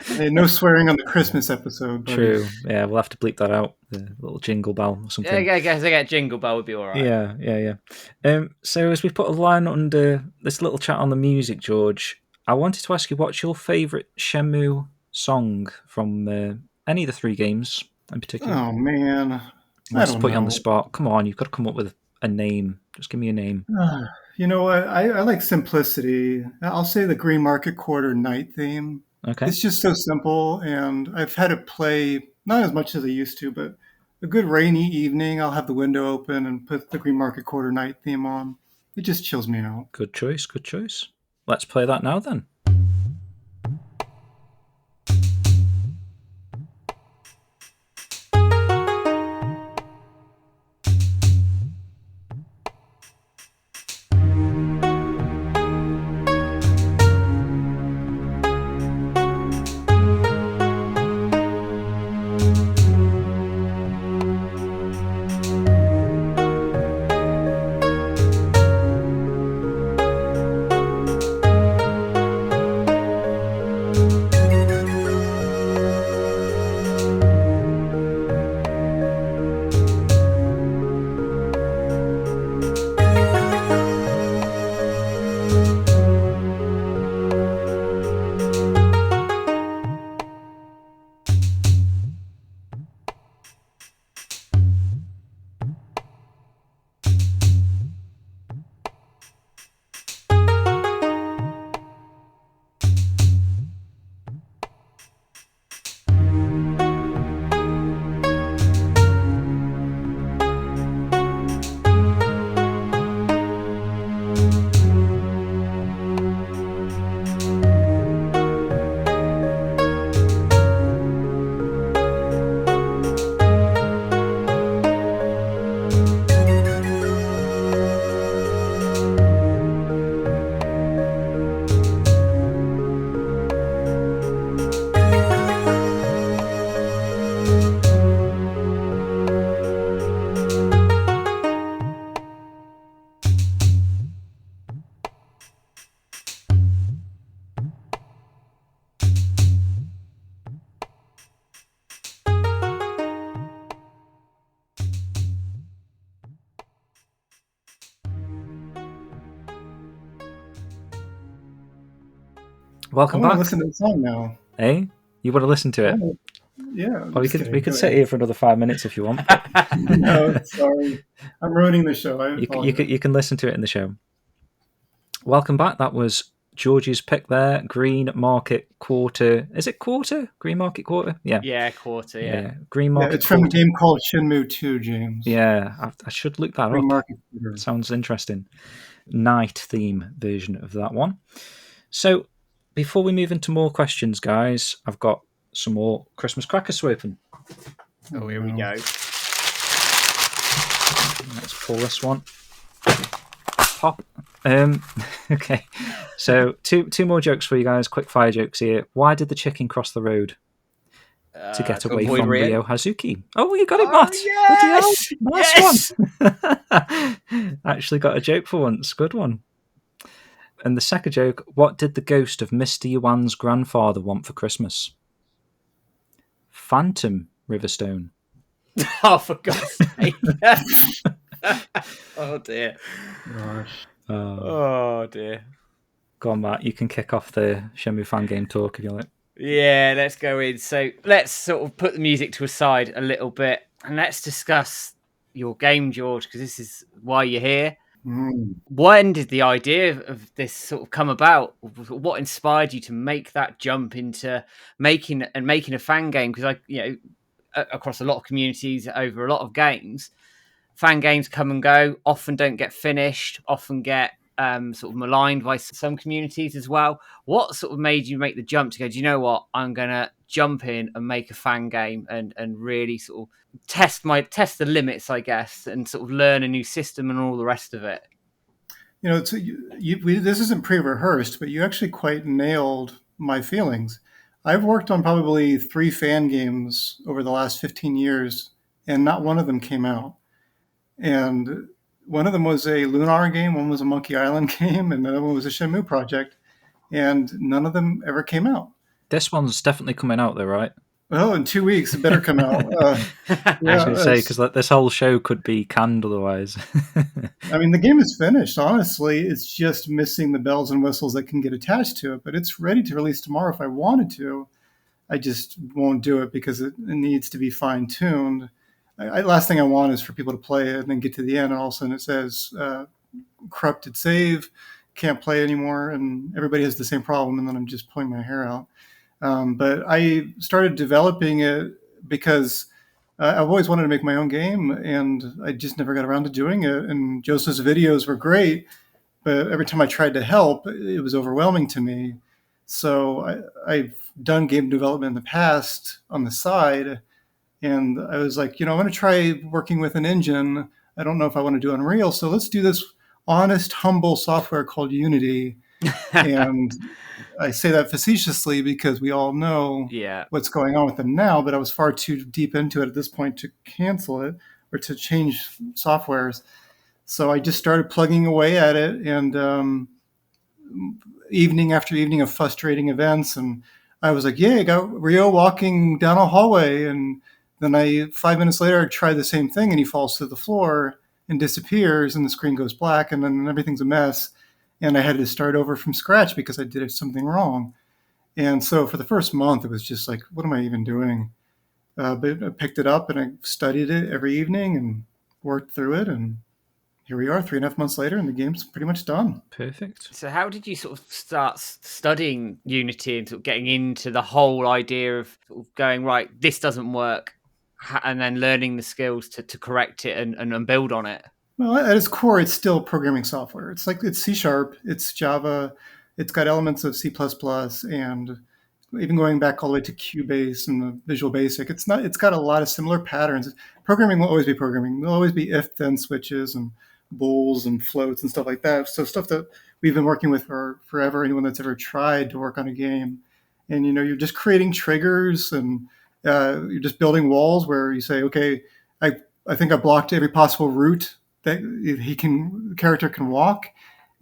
Hey, no swearing on the Christmas episode. Buddy. True. Yeah, we'll have to bleep that out. The little jingle bell or something. Yeah, I guess jingle bell would be all right. Yeah. So as we put a line under this little chat on the music, George, I wanted to ask you, what's your favourite Shenmue song from any of the 3 games in particular? Oh, man. Let's put you on the spot. Come on, you've got to come up with a name. Just give me a name. You know what? I like simplicity. I'll say the Green Market Quarter night theme. Okay. It's just so simple, and I've had it play not as much as I used to, but a good rainy evening, I'll have the window open and put the Green Market Quarter night theme on. It just chills me out. Good choice. Let's play that now then. Welcome back. I want to listen to the song now. Hey, you want to listen to it? Yeah. Well, we could sit here for another 5 minutes if you want. No, sorry, I'm ruining the show. You can listen to it in the show. Welcome back. That was George's pick there. Green Market Quarter. Is it Quarter? Green Market Quarter? Yeah. Yeah, Quarter. Yeah. Green Market. It's from a game called Shenmue 2, James. Yeah, I should look that Green up. Market Quarter. Sounds interesting. Night theme version of that one. So before we move into more questions, guys, I've got some more Christmas crackers to open. Oh, here we go. Let's pull this one. Pop. Okay. So two more jokes for you guys. Quick fire jokes here. Why did the chicken cross the road? To get away avoid from Rio. Rio Hazuki. Oh, you got it, Oh, Matt. yes! Bloody hell. Nice one. Actually got a joke for once. Good one. And the second joke, what did the ghost of Mr. Yuan's grandfather want for Christmas? Phantom Riverstone. Oh, for God's sake. Oh, dear. Gosh. Oh, dear. Go on, Matt. You can kick off the Shenmue fan game talk if you like. Yeah, let's go in. So let's sort of put the music to a side a little bit and let's discuss your game, George, because this is why you're here. When did the idea of this sort of come about? What inspired you to make that jump into making a fan game? Because across a lot of communities over a lot of games, fan games come and go, often don't get finished, often get sort of maligned by some communities as well. What sort of made you make the jump to go, do you know what, I'm going to jump in and make a fan game and really sort of test the limits, I guess, and sort of learn a new system and all the rest of it? You know, this isn't pre-rehearsed, but you actually quite nailed my feelings. I've worked on probably 3 fan games over the last 15 years, and not one of them came out. And one of them was a Lunar game, one was a Monkey Island game, and another one was a Shenmue project. And none of them ever came out. This one's definitely coming out, though, right? Well, in 2 weeks, it better come out. I was going to say, because this whole show could be canned otherwise. I mean, the game is finished, honestly. It's just missing the bells and whistles that can get attached to it. But it's ready to release tomorrow if I wanted to. I just won't do it because it needs to be fine-tuned. Last thing I want is for people to play it and then get to the end and all of a sudden it says corrupted save, can't play anymore, and everybody has the same problem, and then I'm just pulling my hair out. But I started developing it because I've always wanted to make my own game, and I just never got around to doing it. And Joseph's videos were great, but every time I tried to help, it was overwhelming to me. So I've done game development in the past on the side, and I was like, I want to try working with an engine. I don't know if I want to do Unreal, so let's do this honest, humble software called Unity. And I say that facetiously because we all know what's going on with them now, but I was far too deep into it at this point to cancel it or to change softwares. So I just started plugging away at it, and evening after evening of frustrating events, and I was like, I got Rio walking down a hallway, and then 5 minutes later I try the same thing, and he falls to the floor and disappears, and the screen goes black, and then everything's a mess. And I had to start over from scratch because I did something wrong. And so for the first month, it was just like, what am I even doing? But I picked it up and I studied it every evening and worked through it. And here we are 3.5 months later, and the game's pretty much done. Perfect. So how did you sort of start studying Unity and sort of getting into the whole idea of sort of going, right, this doesn't work, and then learning the skills to correct it and build on it? Well, at its core, it's still programming software. It's C#, it's Java, it's got elements of C++, and even going back all the way to QBase and the Visual Basic. It's got a lot of similar patterns. Programming will always be programming. There'll always be if-then switches and bools and floats and stuff like that. So stuff that we've been working with for forever, anyone that's ever tried to work on a game. And, you're just creating triggers, and you're just building walls where you say, okay, I think I blocked every possible route that the character can walk,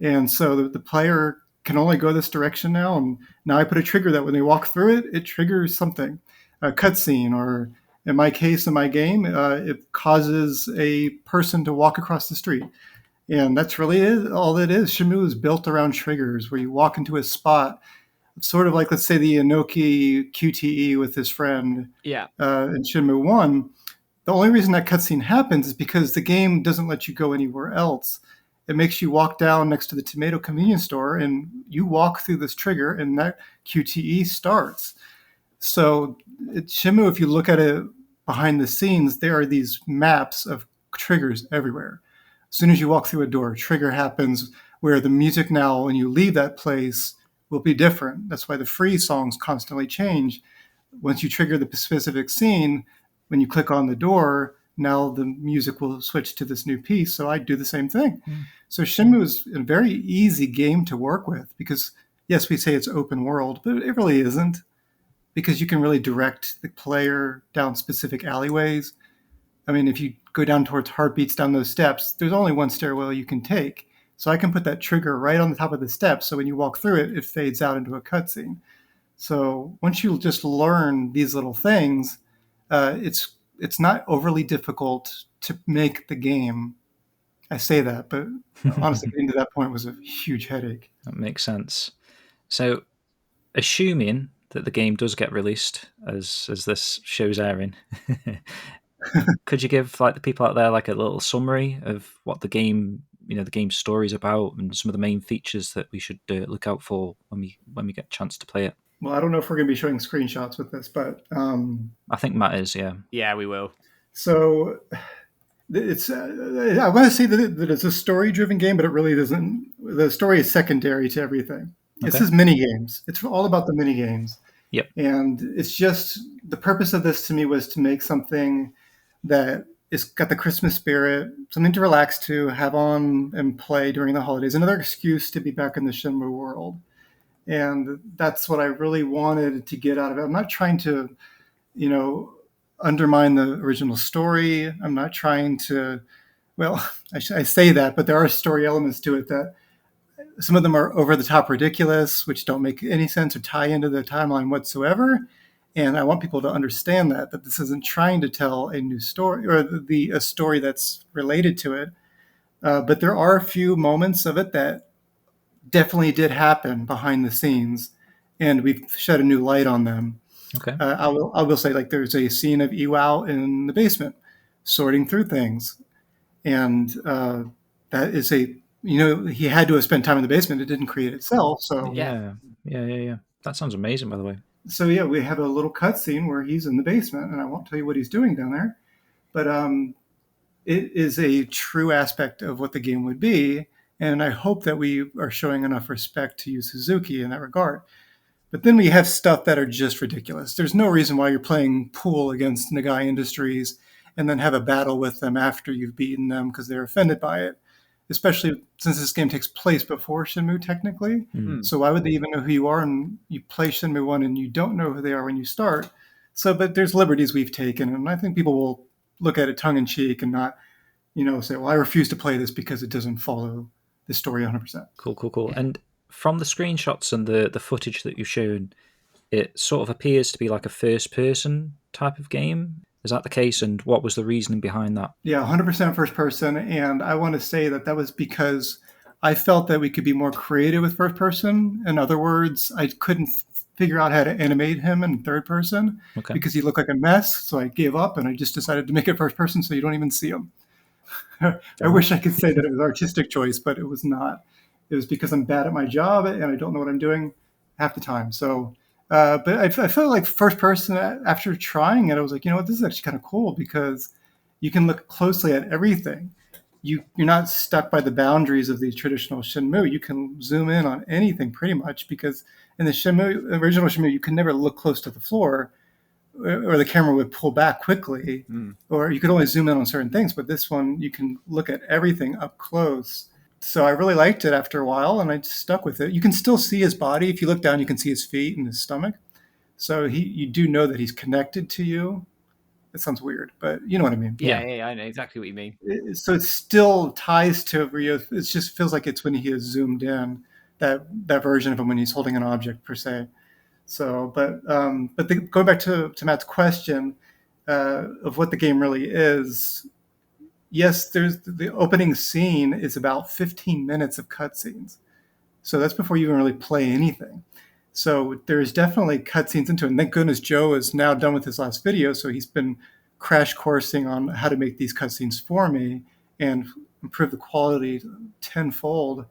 and so the player can only go this direction now. And now I put a trigger that when they walk through it, it triggers something, a cutscene, or in my case, in my game, it causes a person to walk across the street. And that's really all it is. Shenmue is built around triggers where you walk into a spot, sort of like, let's say, the Inoki QTE with his friend in Shenmue 1. The only reason that cutscene happens is because the game doesn't let you go anywhere else. It makes you walk down next to the tomato convenience store, and you walk through this trigger, and that QTE starts. So Shenmue, if you look at it behind the scenes, there are these maps of triggers everywhere. As soon as you walk through a door, a trigger happens where the music now, when you leave that place, will be different. That's why the free songs constantly change. Once you trigger the specific scene, when you click on the door, now the music will switch to this new piece. So I do the same thing. So Shenmue is a very easy game to work with because, yes, we say it's open world, but it really isn't, because you can really direct the player down specific alleyways. I mean, if you go down towards Heartbeats down those steps, there's only one stairwell you can take. So I can put that trigger right on the top of the steps. So when you walk through it, it fades out into a cutscene. So once you just learn these little things, it's not overly difficult to make the game. I say that, but honestly, getting to that point was a huge headache. That makes sense. So, assuming that the game does get released as this show's airing, could you give like the people out there like a little summary of what the game, the game's story is about, and some of the main features that we should look out for when we get a chance to play it? Well, I don't know if we're going to be showing screenshots with this, but I think Matt is, yeah. Yeah, we will. So it's I want to say that it's a story-driven game, but it really doesn't. The story is secondary to everything. Okay. This is mini games. It's all about the mini games. Yep. And it's just the purpose of this to me was to make something that is got the Christmas spirit, something to relax to, have on and play during the holidays. Another excuse to be back in the Shenmue world. And that's what I really wanted to get out of it. I'm not trying to, undermine the original story. I'm not trying to, I say that, but there are story elements to it that some of them are over the top ridiculous, which don't make any sense or tie into the timeline whatsoever. And I want people to understand that this isn't trying to tell a new story or a story that's related to it. But there are a few moments of it that definitely did happen behind the scenes, and we've shed a new light on them. Okay. I will say, like, there's a scene of Iwao in the basement sorting through things, and that is he had to have spent time in the basement. It didn't create itself. So yeah. That sounds amazing, by the way. So yeah, we have a little cutscene where he's in the basement, and I won't tell you what he's doing down there, but it is a true aspect of what the game would be. And I hope that we are showing enough respect to Yu Suzuki in that regard. But then we have stuff that are just ridiculous. There's no reason why you're playing pool against Nagai Industries and then have a battle with them after you've beaten them because they're offended by it, especially since this game takes place before Shenmue, technically. Mm-hmm. So why would they even know who you are? And you play Shenmue 1 and you don't know who they are when you start. So, but there's liberties we've taken, and I think people will look at it tongue-in-cheek and not, say, well, I refuse to play this because it doesn't follow the story 100%. Cool. Yeah. And from the screenshots and the footage that you've shown, it sort of appears to be like a first-person type of game. Is that the case? And what was the reasoning behind that? Yeah, 100% first-person. And I want to say that was because I felt that we could be more creative with first-person. In other words, I couldn't figure out how to animate him in third-person because he looked like a mess. So I gave up and I just decided to make it first-person so you don't even see him. I wish I could say that it was an artistic choice, but it was not. It was because I'm bad at my job and I don't know what I'm doing half the time. So, but I felt like first person after trying it, I was like, this is actually kind of cool because you can look closely at everything. You're not stuck by the boundaries of the traditional Shenmue. You can zoom in on anything pretty much because in the original Shenmue, you can never look close to the floor, or the camera would pull back quickly, or you could only zoom in on certain things. But this one, you can look at everything up close. So I really liked it after a while, and I just stuck with it. You can still see his body. If you look down, you can see his feet and his stomach. So you do know that he's connected to you. It sounds weird, but you know what I mean. Yeah, I know exactly what you mean. So it still ties to Rio. It just feels like it's when he is zoomed in, that version of him when he's holding an object per se. So, but going back to Matt's question of what the game really is, yes, there's the opening scene is about 15 minutes of cutscenes. So that's before you even really play anything. So there's definitely cutscenes into it. And thank goodness Joe is now done with his last video. So he's been crash coursing on how to make these cutscenes for me and improve the quality tenfold.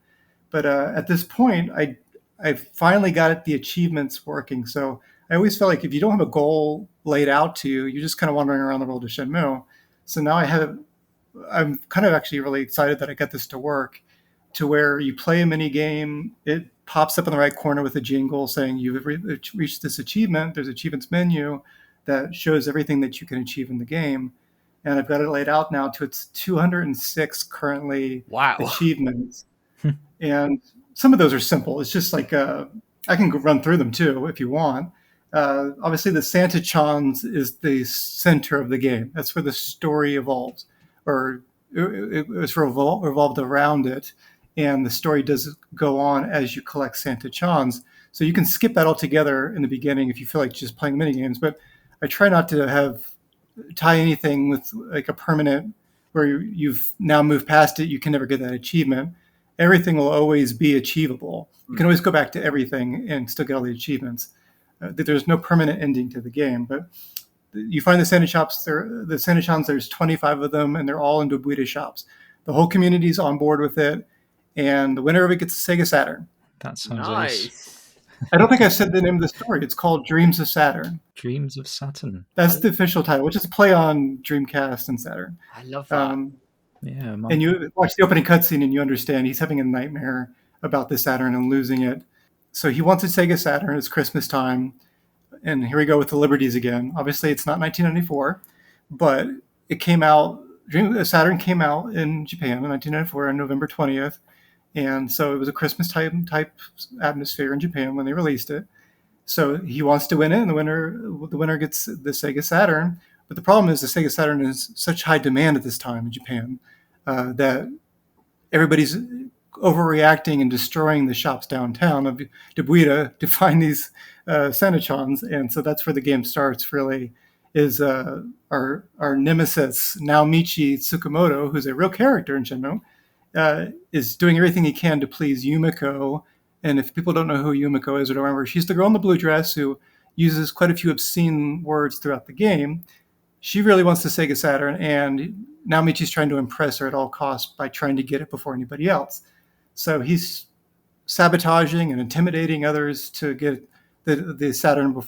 But at this point, I finally got the achievements working. So I always felt like if you don't have a goal laid out to you, you're just kind of wandering around the world of Shenmue. So now I'm kind of actually really excited that I got this to work to where you play a mini game. It pops up in the right corner with a jingle saying you've reached this achievement. There's achievements menu that shows everything that you can achieve in the game. And I've got it laid out now to its 206 currently achievements. And some of those are simple. It's just like, I can run through them too if you want. Obviously, the Santa Chons is the center of the game. That's where the story evolves, or it was revolved around it. And the story does go on as you collect Santa Chons. So you can skip that altogether in the beginning if you feel like just playing mini games. But I try not to tie anything with like a permanent where you've now moved past it. You can never get that achievement. Everything will always be achievable. You can always go back to everything and still get all the achievements. There's no permanent ending to the game. But you find the Santa Shops. The Santa Chons, there's 25 of them, and they're all in Dobuita shops. The whole community's on board with it. And the winner of it gets a Sega Saturn. That sounds nice. I don't think I said the name of the story. It's called Dreams of Saturn. Dreams of Saturn. That's the official title, which is a play on Dreamcast and Saturn. I love that. Yeah, and you watch the opening cutscene and you understand he's having a nightmare about the Saturn and losing it. So he wants a Sega Saturn. It's Christmas time. And here we go with the liberties again. Obviously, it's not 1994, but it came out. Saturn came out in Japan in 1994 on November 20th. And so it was a Christmas type atmosphere in Japan when they released it. So he wants to win it, and the winner gets the Sega Saturn. But the problem is the Sega Saturn is such high demand at this time in Japan that everybody's overreacting and destroying the shops downtown of Dobuita to find these Santa-chans. And so that's where the game starts, really, is our nemesis, Naomichi Tsukamoto, who's a real character in Shenmue, is doing everything he can to please Yumiko. And if people don't know who Yumiko is or don't remember, she's the girl in the blue dress who uses quite a few obscene words throughout the game. She really wants the Sega Saturn, and Naomichi's trying to impress her at all costs by trying to get it before anybody else. So he's sabotaging and intimidating others to get the Saturn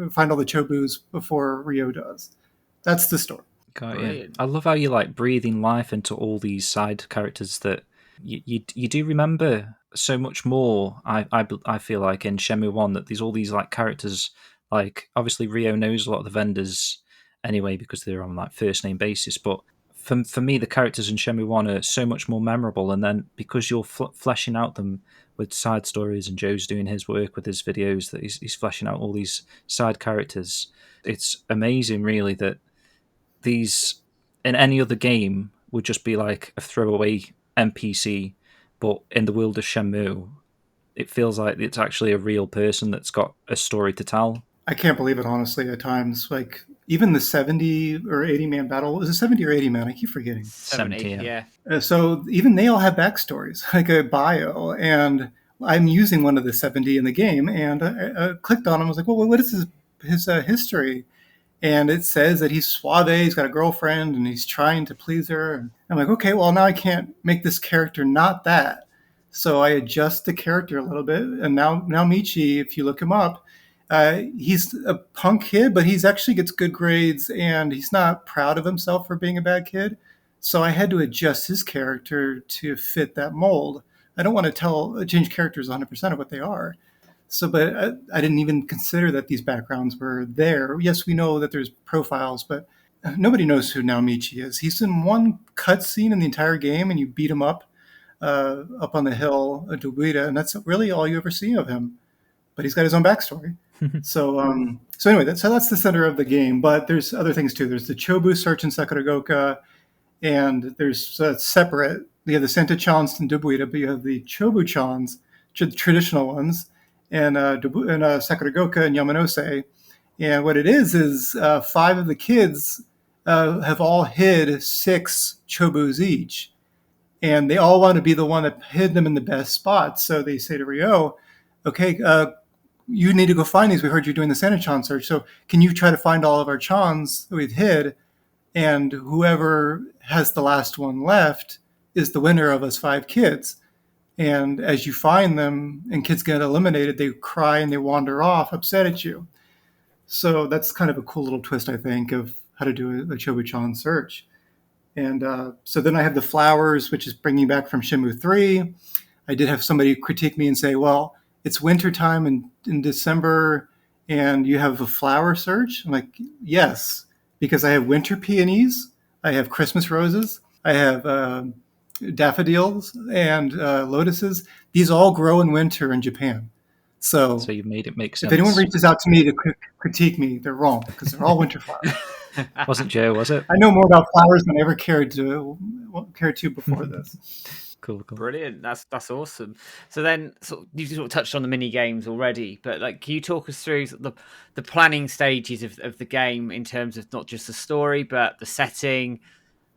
find all the Chobus before Ryo does. That's the story. Got you. I love how you're like breathing life into all these side characters that you do remember so much more. I feel like in Shenmue 1 that there's all these like characters. Like obviously Ryo knows a lot of the vendors anyway because they're on like first name basis. But for me, the characters in Shenmue 1 are so much more memorable. And then because you're fleshing out them with side stories, and Joe's doing his work with his videos, that he's fleshing out all these side characters. It's amazing, really, that these in any other game would just be like a throwaway NPC, but in the world of Shenmue, it feels like it's actually a real person that's got a story to tell. I can't believe it, honestly, at times. Like, even the 70 or 80 man battle, is it 70 or 80 man? I keep forgetting. 70, yeah. So even they all have backstories, like a bio. And I'm using one of the 70 in the game, and I clicked on him. I was like, well, what is his history? And it says that he's suave, he's got a girlfriend, and he's trying to please her. And I'm like, okay, well, now I can't make this character not that. So I adjust the character a little bit. And now Michi, if you look him up, he's a punk kid, but he's actually gets good grades, and he's not proud of himself for being a bad kid. So I had to adjust his character to fit that mold. I don't want to change characters 100% of what they are. So, but I didn't even consider that these backgrounds were there. Yes, we know that there's profiles, but nobody knows who Naomichi is. He's in one cutscene in the entire game, and you beat him up on the hill at Dobuita, and that's really all you ever see of him. But he's got his own backstory. So anyway, that's the center of the game. But there's other things too. There's the Chobu search in Sakuragoka, and there's separate. You have the Santa-chans in Dobuita, but you have the Chobu-chans, traditional ones, and Sakuragoka and Yamanose. And what it is 5 of the kids have all hid 6 Chobus each. And they all want to be the one that hid them in the best spots. So they say to Ryo, okay, you need to go find these. We heard you're doing the Santa-chan search. So can you try to find all of our chans that we've hid? And whoever has the last one left is the winner of us 5 kids. And as you find them and kids get eliminated, they cry and they wander off upset at you. So that's kind of a cool little twist, I think, of how to do a Chobu-chan search. And so then I have the flowers, which is bringing back from Shenmue 3. I did have somebody critique me and say, well, it's wintertime in December and you have a flower search? I'm like, yes, because I have winter peonies, I have Christmas roses, I have daffodils and lotuses. These all grow in winter in Japan. So So you made it make if anyone sense. reaches out to me to critique me, they're wrong because they're all winter flowers. Wasn't Joe, was it? I know more about flowers than I ever cared to before this. Cool. Brilliant. That's awesome. So then, you sort of touched on the mini games already, but like, can you talk us through the planning stages of the game in terms of not just the story, but the setting,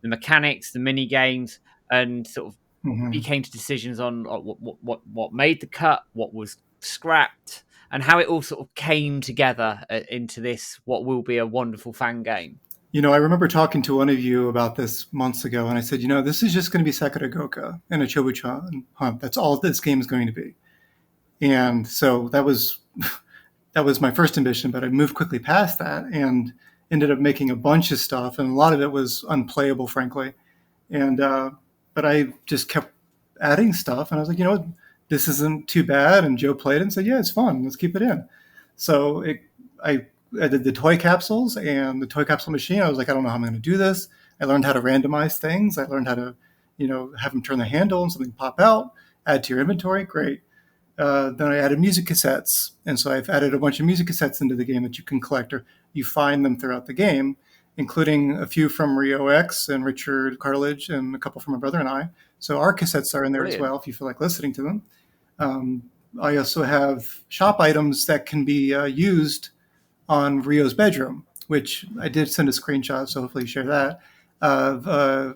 the mechanics, the mini games, and sort of you came to decisions on what made the cut, what was scrapped, and how it all sort of came together into this what will be a wonderful fan game. You know, I remember talking to one of you about this months ago, and I said, this is just going to be Sakura Goka and a Chobuchan hunt. That's all this game is going to be. And so that was my first ambition, but I moved quickly past that and ended up making a bunch of stuff, and a lot of it was unplayable, frankly. And but I just kept adding stuff, and I was like, this isn't too bad. And Joe played it and said, yeah, it's fun. Let's keep it in. So I did the toy capsules and the toy capsule machine. I was like, I don't know how I'm going to do this. I learned how to randomize things. I learned how to, have them turn the handle and something pop out, add to your inventory. Great. Then I added music cassettes. And so I've added a bunch of music cassettes into the game that you can collect, or you find them throughout the game, including a few from Rio X and Richard Cartlidge and a couple from my brother and I. So our cassettes are in there as well if you feel like listening to them. I also have shop items that can be used on Rio's bedroom, which I did send a screenshot, so hopefully you share that.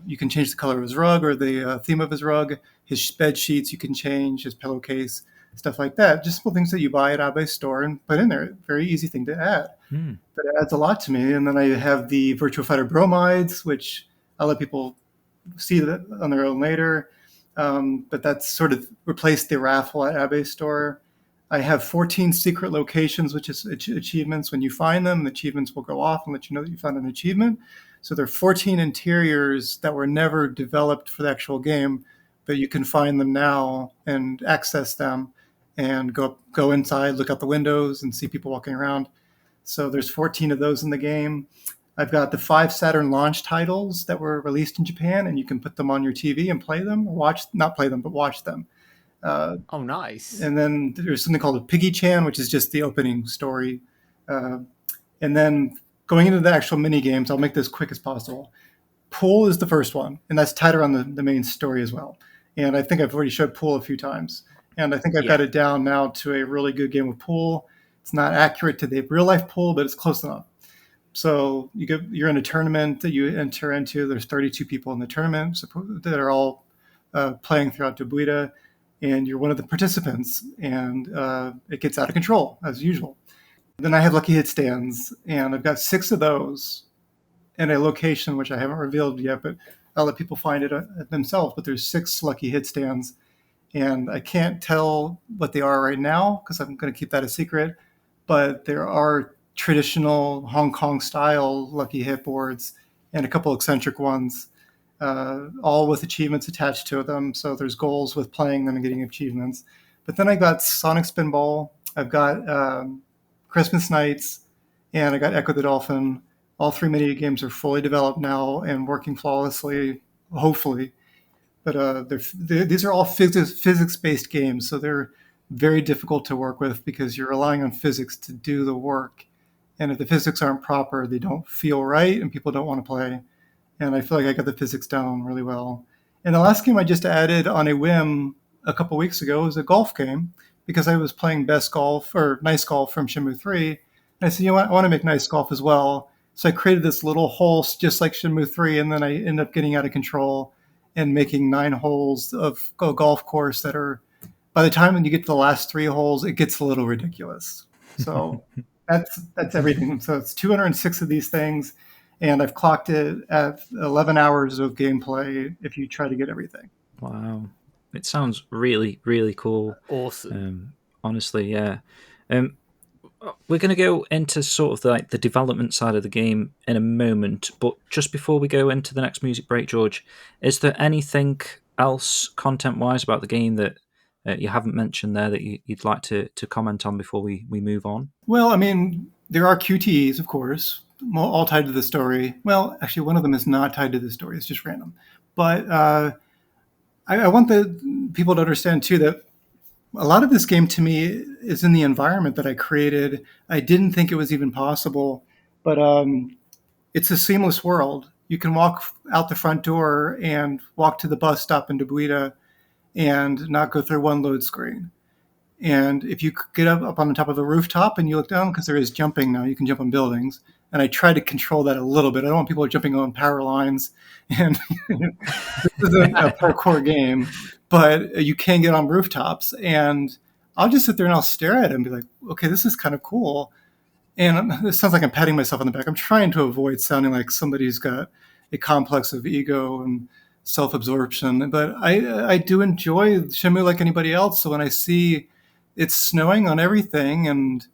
You can change the color of his rug or the theme of his rug, his bed sheets you can change, his pillowcase, stuff like that. Just simple things that you buy at Abe's store and put in there. Very easy thing to add. But it adds a lot to me. And then I have the Virtua Fighter bromides, which I'll let people see that on their own later. But that's sort of replaced the raffle at Abe's store. I have 14 secret locations, which is achievements. When you find them, the achievements will go off and let you know that you found an achievement. So there are 14 interiors that were never developed for the actual game, but you can find them now and access them and go inside, look out the windows and see people walking around. So there's 14 of those in the game. I've got the 5 Saturn launch titles that were released in Japan, and you can put them on your TV and play them, or not play them, but watch them. Oh, nice. And then there's something called a Piggy-chan, which is just the opening story. And then going into the actual mini games, I'll make this quick as possible. Pool is the first one, and that's tied around the main story as well. And I think I've already showed Pool a few times. And I think I've got it down now to a really good game of Pool. It's not accurate to the real-life Pool, but it's close enough. So you're in a tournament that you enter into. There's 32 people in the tournament that are all playing throughout Dobuita. And you're one of the participants, and it gets out of control, as usual. Then I have lucky hit stands, and I've got 6 of those in a location which I haven't revealed yet, but I'll let people find it themselves. But there's 6 lucky hit stands, and I can't tell what they are right now because I'm going to keep that a secret. But there are traditional Hong Kong-style lucky hit boards and a couple eccentric ones, all with achievements attached to them. So there's goals with playing them and getting achievements. But then I got Sonic Spinball, I've got Christmas Nights, and I got Echo the Dolphin. All 3 mini games are fully developed now and working flawlessly, hopefully. But these are all physics-based games, so they're very difficult to work with because you're relying on physics to do the work. And if the physics aren't proper, they don't feel right and people don't want to play. And I feel like I got the physics down really well. And the last game I just added on a whim a couple weeks ago was a golf game because I was playing Best Golf or Nice Golf from Shenmue 3. And I said, I want to make Nice Golf as well. So I created this little hole just like Shenmue 3, and then I ended up getting out of control and making 9 holes of a golf course that are, by the time when you get to the last 3 holes, it gets a little ridiculous. So that's everything. So it's 206 of these things. And I've clocked it at 11 hours of gameplay if you try to get everything. Wow. It sounds really, really cool. Awesome. Honestly, yeah. We're going to go into sort of like the development side of the game in a moment. But just before we go into the next music break, George, is there anything else content-wise about the game that you haven't mentioned there that you'd like to comment on before we move on? Well, I mean, there are QTEs, of course, all tied to the story. Well, actually, one of them is not tied to the story. It's just random. But I want the people to understand, too, that a lot of this game to me is in the environment that I created. I didn't think it was even possible, but it's a seamless world. You can walk out the front door and walk to the bus stop in Debuita and not go through one load screen. And if you get up on the top of a rooftop and you look down, because there is jumping now, you can jump on buildings. And I try to control that a little bit. I don't want people jumping on power lines. And this isn't a parkour game, but you can get on rooftops. And I'll just sit there and I'll stare at it and be like, okay, this is kind of cool. And it sounds like I'm patting myself on the back. I'm trying to avoid sounding like somebody who's got a complex of ego and self-absorption. But I do enjoy Shenmue like anybody else. So when I see it's snowing on everything and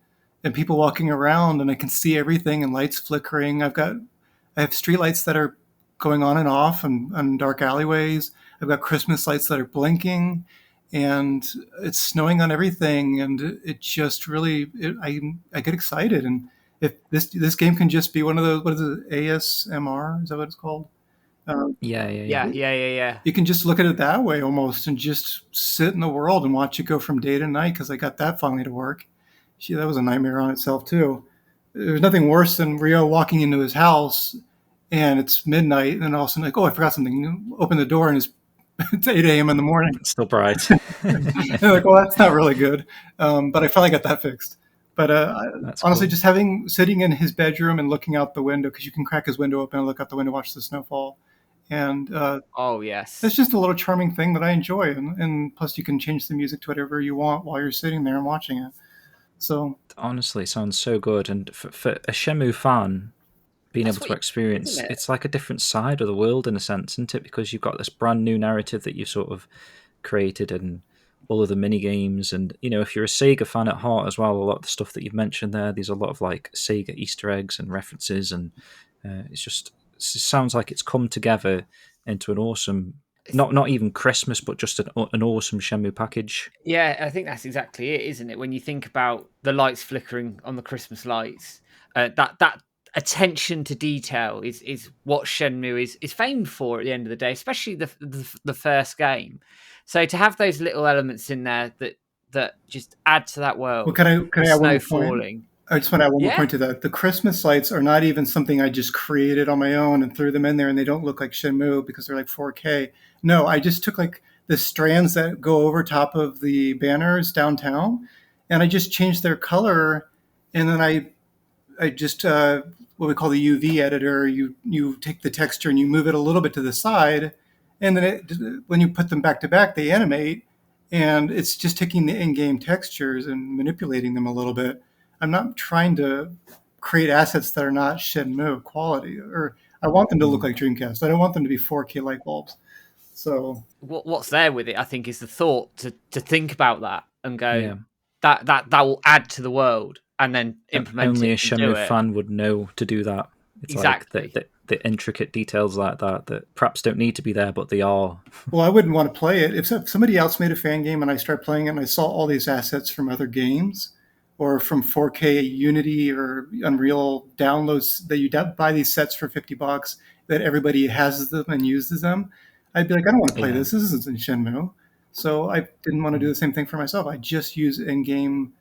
people walking around and I can see everything and lights flickering, I have street lights that are going on and off and dark alleyways. I've got Christmas lights that are blinking. And it's snowing on everything, and it just really, I get excited. And if this game can just be one of those, what is it, ASMR? Is that what it's called? Yeah. You can just look at it that way almost, and just sit in the world and watch it go from day to night. Because I got that finally to work. Gee, that was a nightmare on itself too. There's nothing worse than Rio walking into his house, and it's midnight, and all of a sudden like, oh, I forgot something. You open the door and it's 8 a.m. in the morning. It's still bright. And like, well, that's not really good. But I finally got that fixed. But honestly, cool. just sitting in his bedroom and looking out the window, because you can crack his window open and look out the window, watch the snowfall. And oh, yes. It's just a little charming thing that I enjoy. And plus, you can change the music to whatever you want while you're sitting there and watching it. So honestly, it sounds so good. And for a Shenmue fan, being able to experience it's like a different side of the world in a sense, isn't it? Because you've got this brand new narrative that you've sort of created and all of the mini games. And if you're a Sega fan at heart as well, a lot of the stuff that you've mentioned there's a lot of like Sega Easter eggs and references, and it sounds like it's come together into an awesome, not even Christmas, but just an awesome Shenmue package. Yeah, I think that's exactly it, isn't it? When you think about the lights flickering on the Christmas lights, that attention to detail is what Shenmue is famed for at the end of the day, especially the first game. So to have those little elements in there that just add to that world. Well, can I add one falling? I just want to add one more point to that. The Christmas lights are not even something I just created on my own and threw them in there, and they don't look like Shenmue because they're like 4K. No, I just took like the strands that go over top of the banners downtown, and I just changed their color, and then I just what we call the UV editor. You take the texture and you move it a little bit to the side, and then when you put them back to back, they animate, and it's just taking the in-game textures and manipulating them a little bit. I'm not trying to create assets that are not Shenmue quality, or I want them to look like Dreamcast. I don't want them to be 4K light bulbs. So what's there with it, I think, is the thought to think about that and go that will add to the world. And then implement only it. A Shenmue fan would know to do that. It's exactly. Like the intricate details like that perhaps don't need to be there, but they are. Well, I wouldn't want to play it. If somebody else made a fan game and I started playing it and I saw all these assets from other games or from 4K Unity or Unreal downloads that you buy these sets for $50 that everybody has them and uses them, I'd be like, I don't want to play this. This isn't Shenmue. So I didn't want to do the same thing for myself. I just use in-game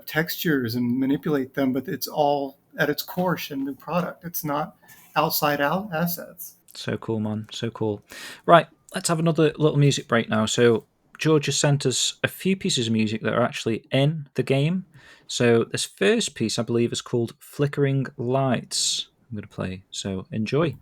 textures and manipulate them, but it's all at its core Shenmue product. It's not outside out assets. So cool, man. So cool. Right, let's have another little music break now. So George has sent us a few pieces of music that are actually in the game. So this first piece, I believe, is called Flickering Lights. I'm going to play, so enjoy.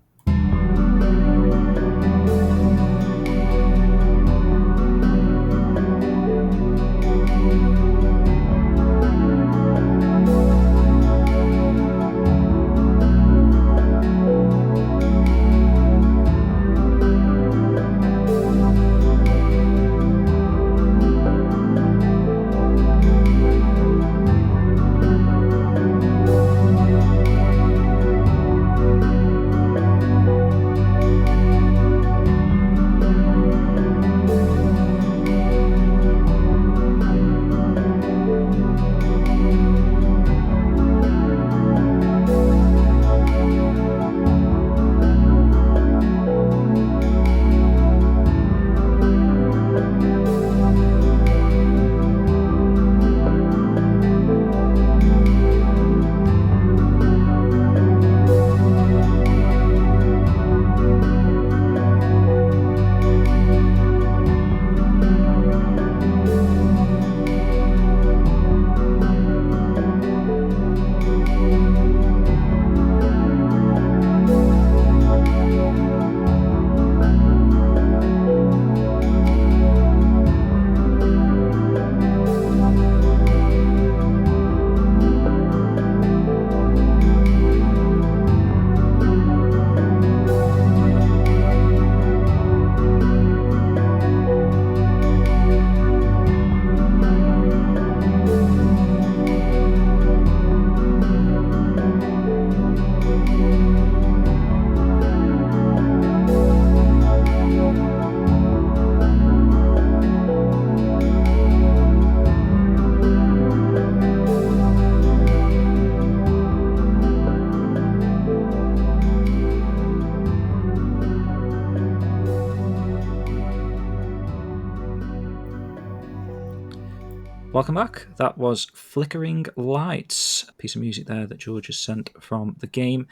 Welcome back. That was Flickering Lights, a piece of music there that George has sent from the game.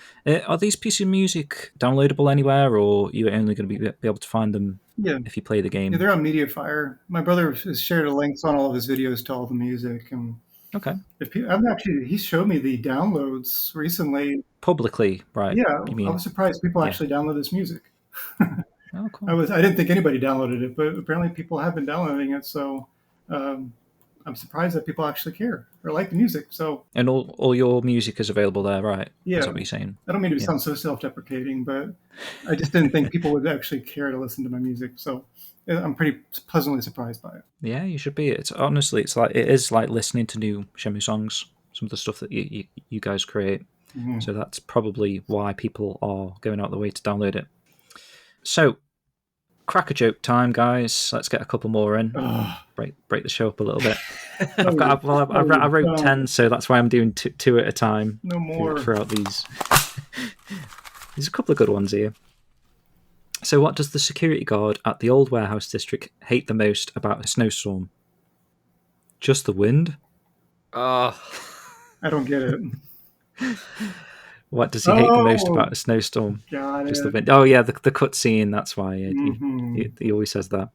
Are these pieces of music downloadable anywhere, or are you only going to be able to find them if you play the game? Yeah, they're on MediaFire. My brother has shared links on all of his videos to all the music, and Okay. he showed me the downloads recently. Publicly, right? Yeah, You mean? I was surprised people Yeah. actually download this music. Oh, cool. I didn't think anybody downloaded it, but apparently people have been downloading it. So I'm surprised that people actually care or like the music. So And all your music is available there, right? yeah, Is that what you're saying? I don't mean to sound so self-deprecating, but I just didn't think people would actually care to listen to my music. So I'm pretty pleasantly surprised by it. Yeah, you should be. It's honestly, it is like listening to new Shenmue songs. Some of the stuff that you guys create. Mm-hmm. So that's probably why people are going out the way to download it. So, crack a joke time, guys. Let's get a couple more in. Break the show up a little bit. I wrote 10, so that's why I'm doing two at a time. No more throughout these. There's a couple of good ones here. So, what does the security guard at the old warehouse district hate the most about a snowstorm? Just the wind? Oh, I don't get it. What does he hate the most about a snowstorm? Just the wind. Oh yeah, the cutscene. That's why he always says that.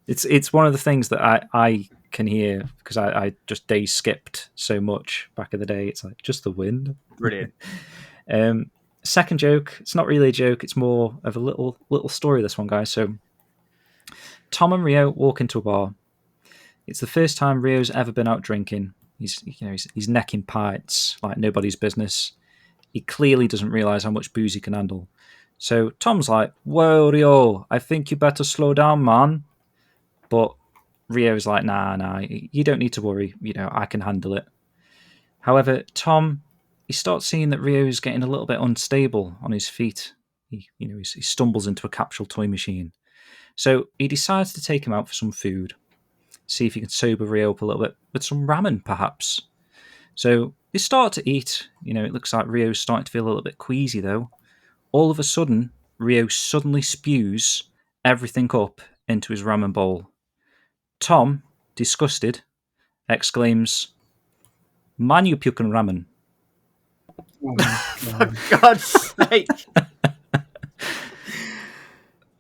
It's one of the things that I can hear because I just day skipped so much back in the day. It's like just the wind. brilliant. Second joke. It's not really a joke. It's more of a little story. This one, guys. So Tom and Rio walk into a bar. It's the first time Rio's ever been out drinking. He's necking pints like nobody's business. He clearly doesn't realise how much booze he can handle. So Tom's like, "Whoa, Rio, I think you better slow down, man." But Rio's like, nah, you don't need to worry. I can handle it. However, Tom, he starts seeing that Rio's getting a little bit unstable on his feet. He stumbles into a capsule toy machine. So he decides to take him out for some food. See if he can sober Rio up a little bit with some ramen, perhaps. So they start to eat. It looks like Rio's starting to feel a little bit queasy, though. All of a sudden, Rio suddenly spews everything up into his ramen bowl. Tom, disgusted, exclaims, "Man, you puking ramen." For God's sake.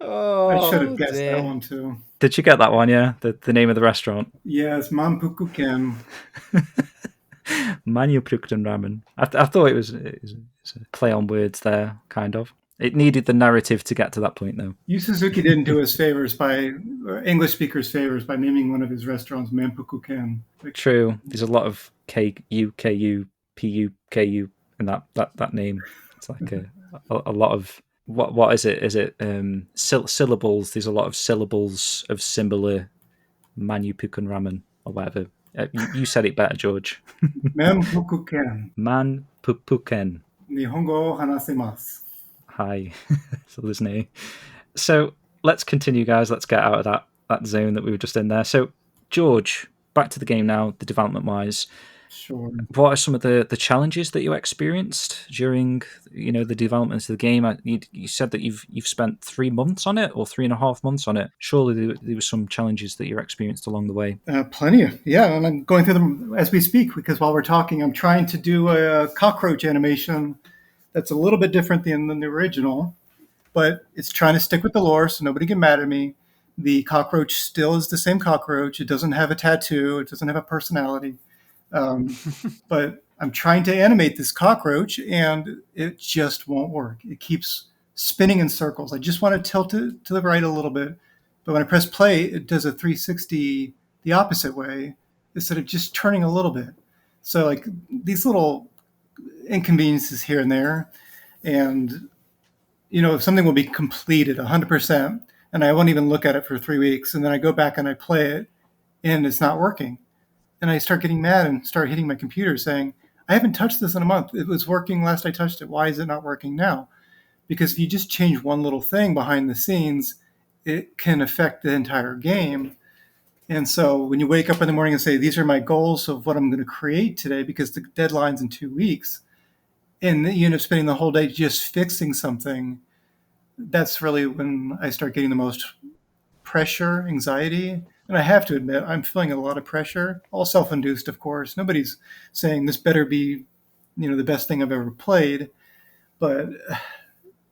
I should have guessed that one too. Did you get that one, yeah? The name of the restaurant? Yes, Mampukuken. Manu Prukden Ramen. I thought it was a play on words there, kind of. It needed the narrative to get to that point, though. Yu Suzuki didn't do us favors English speakers favors by naming one of his restaurants Mampukuken. True. There's a lot of KU, PU, KU in that name. It's like a lot of what is it? Is it syllables? There's a lot of syllables of similar Manupukun Ramen or whatever. You said it better, George. Mampukuken. Manpupuken. Nihongo hanasemasu. Hi. So there's no. So let's continue, guys. Let's get out of that zone that we were just in there. So, George, back to the game now, the development-wise. Sure. What are some of the challenges that you experienced during the development of the game? You said that you've spent 3 months on it or 3.5 months on it. Surely there were some challenges that you experienced along the way. Plenty, yeah. And I'm going through them as we speak because while we're talking, I'm trying to do a cockroach animation that's a little bit different than the original, but it's trying to stick with the lore, so nobody get mad at me. The cockroach still is the same cockroach. It doesn't have a tattoo. It doesn't have a personality. But I'm trying to animate this cockroach, and it just won't work. It keeps spinning in circles. I just want to tilt it to the right a little bit, but when I press play, it does a 360 the opposite way instead of just turning a little bit. So like these little inconveniences here and there, and if something will be completed 100%, and I won't even look at it for 3 weeks, and then I go back and I play it, and it's not working. And I start getting mad and start hitting my computer saying, I haven't touched this in a month. It was working last I touched it. Why is it not working now? Because if you just change one little thing behind the scenes, it can affect the entire game. And so when you wake up in the morning and say, these are my goals of what I'm going to create today, because the deadline's in 2 weeks, and you end up spending the whole day just fixing something, that's really when I start getting the most pressure, anxiety. And I have to admit, I'm feeling a lot of pressure, all self-induced, of course. Nobody's saying this better be, the best thing I've ever played, but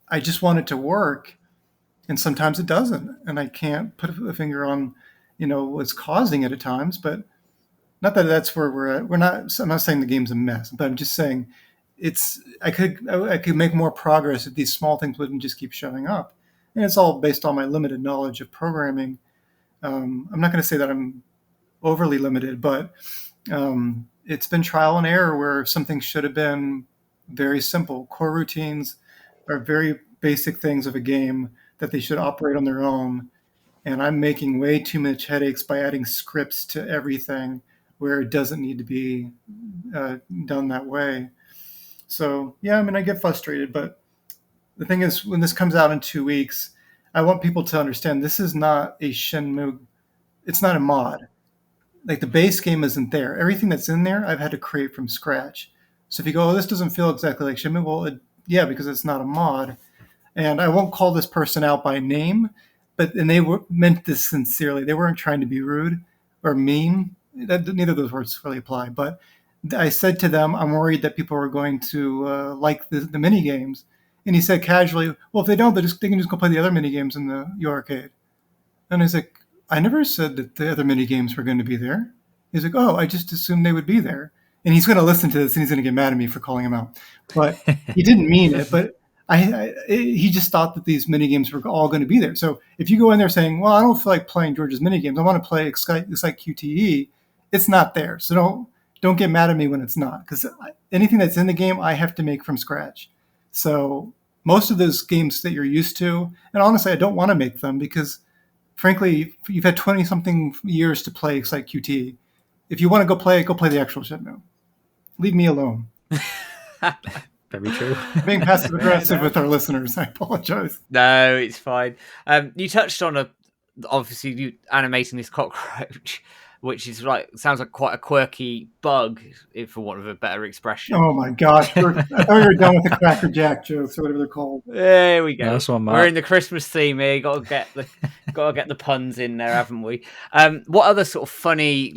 I just want it to work. And sometimes it doesn't. And I can't put a finger on, what's causing it at times, but not that that's where we're at. I'm not saying the game's a mess, but I'm just saying I could make more progress if these small things wouldn't just keep showing up. And it's all based on my limited knowledge of programming. I'm not going to say that I'm overly limited, but it's been trial and error where something should have been very simple. Core routines are very basic things of a game that they should operate on their own. And I'm making way too much headaches by adding scripts to everything where it doesn't need to be done that way. So, yeah, I get frustrated, but the thing is, when this comes out in 2 weeks, I want people to understand this is not a Shenmue. It's not a mod. Like, the base game isn't there. Everything that's in there, I've had to create from scratch. So if you go, this doesn't feel exactly like Shenmue, well, yeah, because it's not a mod. And I won't call this person out by name, and they meant this sincerely. They weren't trying to be rude or mean. Neither of those words really apply. But I said to them, I'm worried that people are going to like the mini games. And he said casually, well, if they don't, they can just go play the other mini games in the arcade. And I was like, I never said that the other mini games were going to be there. He's like, oh, I just assumed they would be there. And he's going to listen to this and he's going to get mad at me for calling him out. But he didn't mean it. But he just thought that these mini games were all going to be there. So if you go in there saying, well, I don't feel like playing George's mini games, I want to play Excite QTE, it's not there. So don't get mad at me when it's not, because anything that's in the game, I have to make from scratch. So most of those games that you're used to, and honestly, I don't want to make them because, frankly, you've had 20-something years to play Excite QTE. If you want to go play the actual Shenmue. Leave me alone. Very true. Being passive aggressive with our listeners, I apologize. No, it's fine. You touched on obviously you animating this cockroach, which is sounds like quite a quirky bug, for want of a better expression. Oh my gosh, I thought we were done with the Cracker Jack jokes or whatever they're called. There we go. Yeah, that's one, Mark. We're in the Christmas theme here. Got to get the puns in there, haven't we? What other sort of funny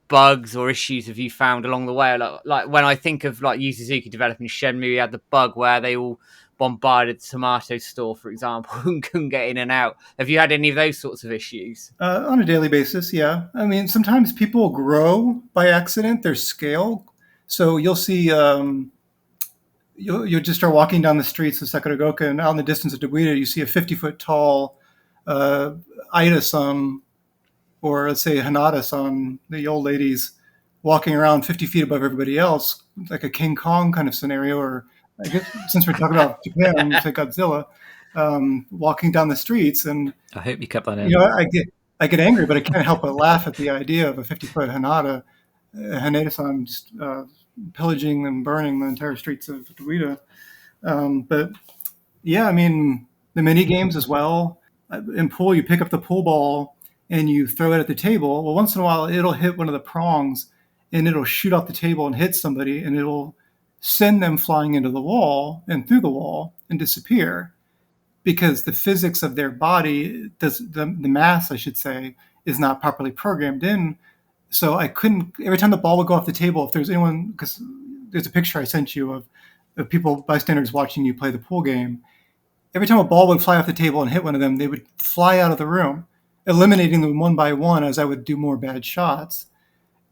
bugs or issues have you found along the way? Like when I think of Yu Suzuki developing Shenmue, he had the bug where they all bombarded the tomato store, for example, and couldn't get in and out. Have you had any of those sorts of issues? On a daily basis, yeah. Sometimes people grow by accident, their scale. So you'll see, you'll just start walking down the streets of Sakuragoka, and out in the distance of Dobuita, you see a 50-foot tall Ida-san, or let's say Hanada-san, the old ladies, walking around 50 feet above everybody else, like a King Kong kind of scenario, or I guess since we're talking about Japan, we'll say Godzilla, walking down the streets. And I hope you kept that in. I get angry, but I can't help but laugh at the idea of a 50-foot Hanada-san just pillaging and burning the entire streets of Dobuita. But yeah, the mini games as well. In pool, you pick up the pool ball and you throw it at the table. Well, once in a while, it'll hit one of the prongs and it'll shoot off the table and hit somebody, and it'll send them flying into the wall and through the wall and disappear, because the physics of their body, the mass, I should say, is not properly programmed in. So I couldn't, every time the ball would go off the table, if there's anyone, because there's a picture I sent you of people, bystanders watching you play the pool game, every time a ball would fly off the table and hit one of them, they would fly out of the room, eliminating them one by one as I would do more bad shots.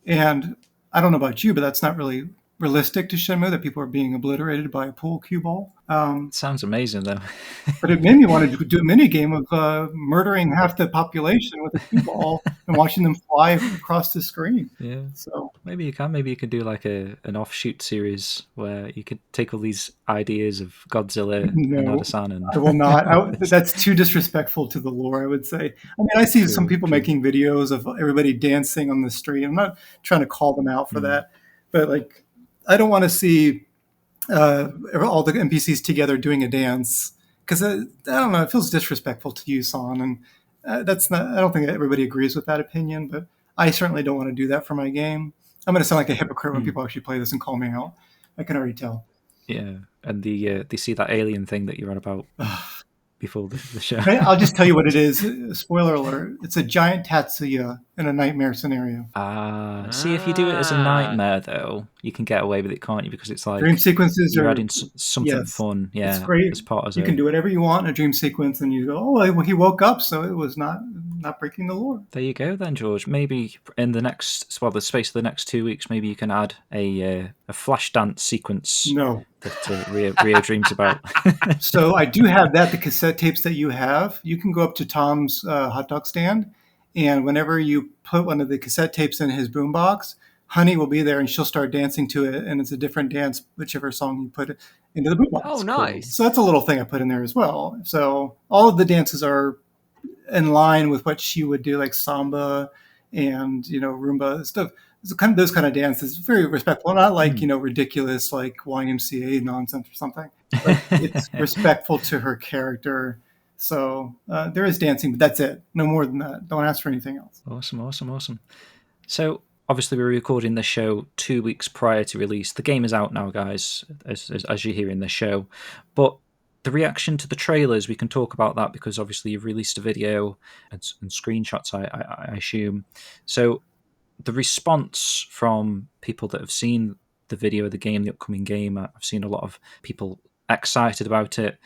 And I don't know about you, but that's not really realistic to Shenmue, that people are being obliterated by a pool cue ball. Sounds amazing, though. But it made me want to do a mini game of murdering half the population with a cue ball and watching them fly across the screen. Yeah. So maybe you could do like an offshoot series where you could take all these ideas of Godzilla and Oda-san. And... I will not. That's too disrespectful to the lore, I would say. I see some people making videos of everybody dancing on the street. I'm not trying to call them out for that, but I don't want to see all the NPCs together doing a dance, because I don't know, it feels disrespectful to you, Son, and that's not. I don't think everybody agrees with that opinion, but I certainly don't want to do that for my game. I'm going to sound like a hypocrite when people actually play this and call me out. I can already tell. Yeah, and they see that alien thing that you're on about. before the show. I'll just tell you what it is. Spoiler alert. It's a giant Tatsuya in a nightmare scenario. See, if you do it as a nightmare, though, you can get away with it, can't you? Because it's like dream sequences you're are adding something fun. Yeah, it's great. As part of you can do whatever you want in a dream sequence, and you go, "Oh, he woke up, so it was not breaking the lore." There you go, then, George. Maybe in the space of the next 2 weeks, maybe you can add a flash dance sequence. No, that Rio dreams about. So I do have that. The cassette tapes that you have, you can go up to Tom's hot dog stand, and whenever you put one of the cassette tapes in his boombox, Honey will be there, and she'll start dancing to it, and it's a different dance, whichever song you put into the boombox. Oh, nice. So that's a little thing I put in there as well. So all of the dances are in line with what she would do, like samba and Roomba stuff. It's kind of those kind of dances, very respectful, not like ridiculous like YMCA nonsense or something. But it's respectful to her character. So there is dancing, but that's it. No more than that. Don't ask for anything else. Awesome. So obviously we're recording this show 2 weeks prior to release. The game is out now, guys, as you hear in the show. But the reaction to the trailers, we can talk about that because obviously you've released a video and screenshots, I assume. So the response from people that have seen the video of the game, the upcoming game, I've seen a lot of people excited about it.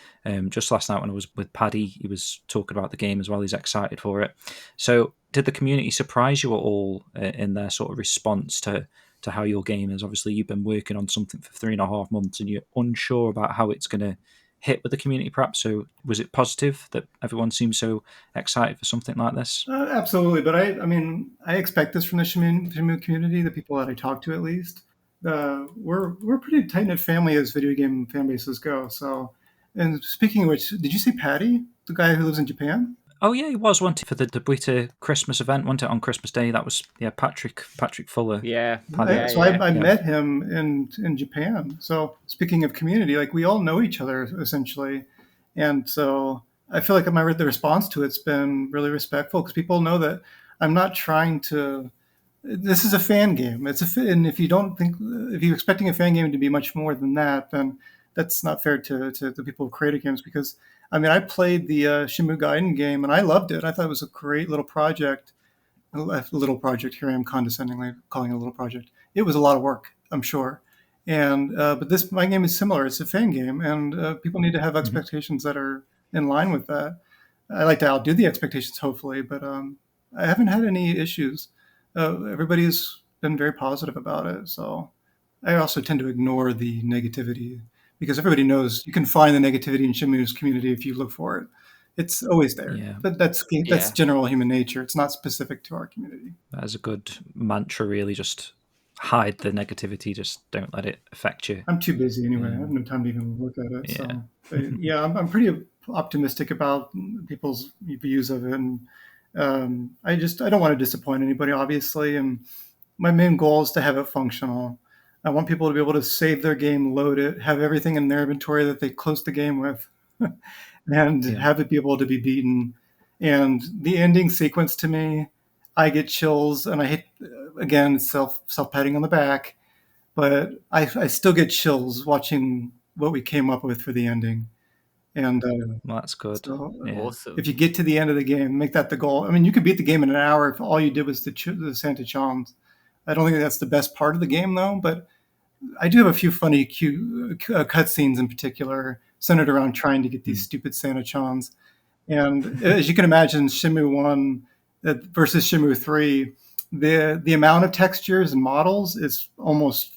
Just last night when I was with Paddy, he was talking about the game as well. He's excited for it. So did the community surprise you at all in their sort of response to how your game is? Obviously, you've been working on something for 3.5 months and you're unsure about how it's going to hit with the community, perhaps. So was it positive that everyone seems so excited for something like this? Absolutely. But I expect this from the Shenmue community, the people that I talk to at least. We're a pretty tight-knit family as video game fan bases go. So, and speaking of which, did you say Patty, the guy who lives in Japan? Oh yeah, he was wanted for the Buita Christmas event, wasn't it, on Christmas Day? That was Patrick Fuller. Yeah. I met him in Japan. So speaking of community, like we all know each other essentially, and so I feel like the response to it's been really respectful because people know that I'm not trying to. This is a fan game. And if you're expecting a fan game to be much more than that, then that's not fair to the people who created games. Because I played the Shenmue Gaiden game and I loved it. I thought it was a great little project. A little project. Here I am condescendingly calling it a little project. It was a lot of work, I'm sure. And but my game is similar. It's a fan game, and people need to have expectations that are in line with that. I like to outdo the expectations, hopefully, but I haven't had any issues. Everybody's been very positive about it. So I also tend to ignore the negativity because everybody knows you can find the negativity in Shenmue's community if you look for it. It's always there. Yeah. But that's general human nature. It's not specific to our community. That is a good mantra, really. Just hide the negativity. Just don't let it affect you. I'm too busy anyway. I have no time to even look at it. Yeah. So, I'm pretty optimistic about people's views of it. And I don't want to disappoint anybody, obviously. And my main goal is to have it functional. I want people to be able to save their game, load it, have everything in their inventory that they close the game with, and have it be able to be beaten. And the ending sequence, to me, I get chills, and I hate, again, self-patting on the back, but I still get chills watching what we came up with for the ending. And well, that's good. So, awesome. If you get to the end of the game, make that the goal. You could beat the game in an hour if all you did was the Santa Chons. I don't think that's the best part of the game, though, but I do have a few funny cute cutscenes in particular centered around trying to get these stupid Santa Chons. And as you can imagine, Shenmue 1 versus Shenmue 3, the amount of textures and models is almost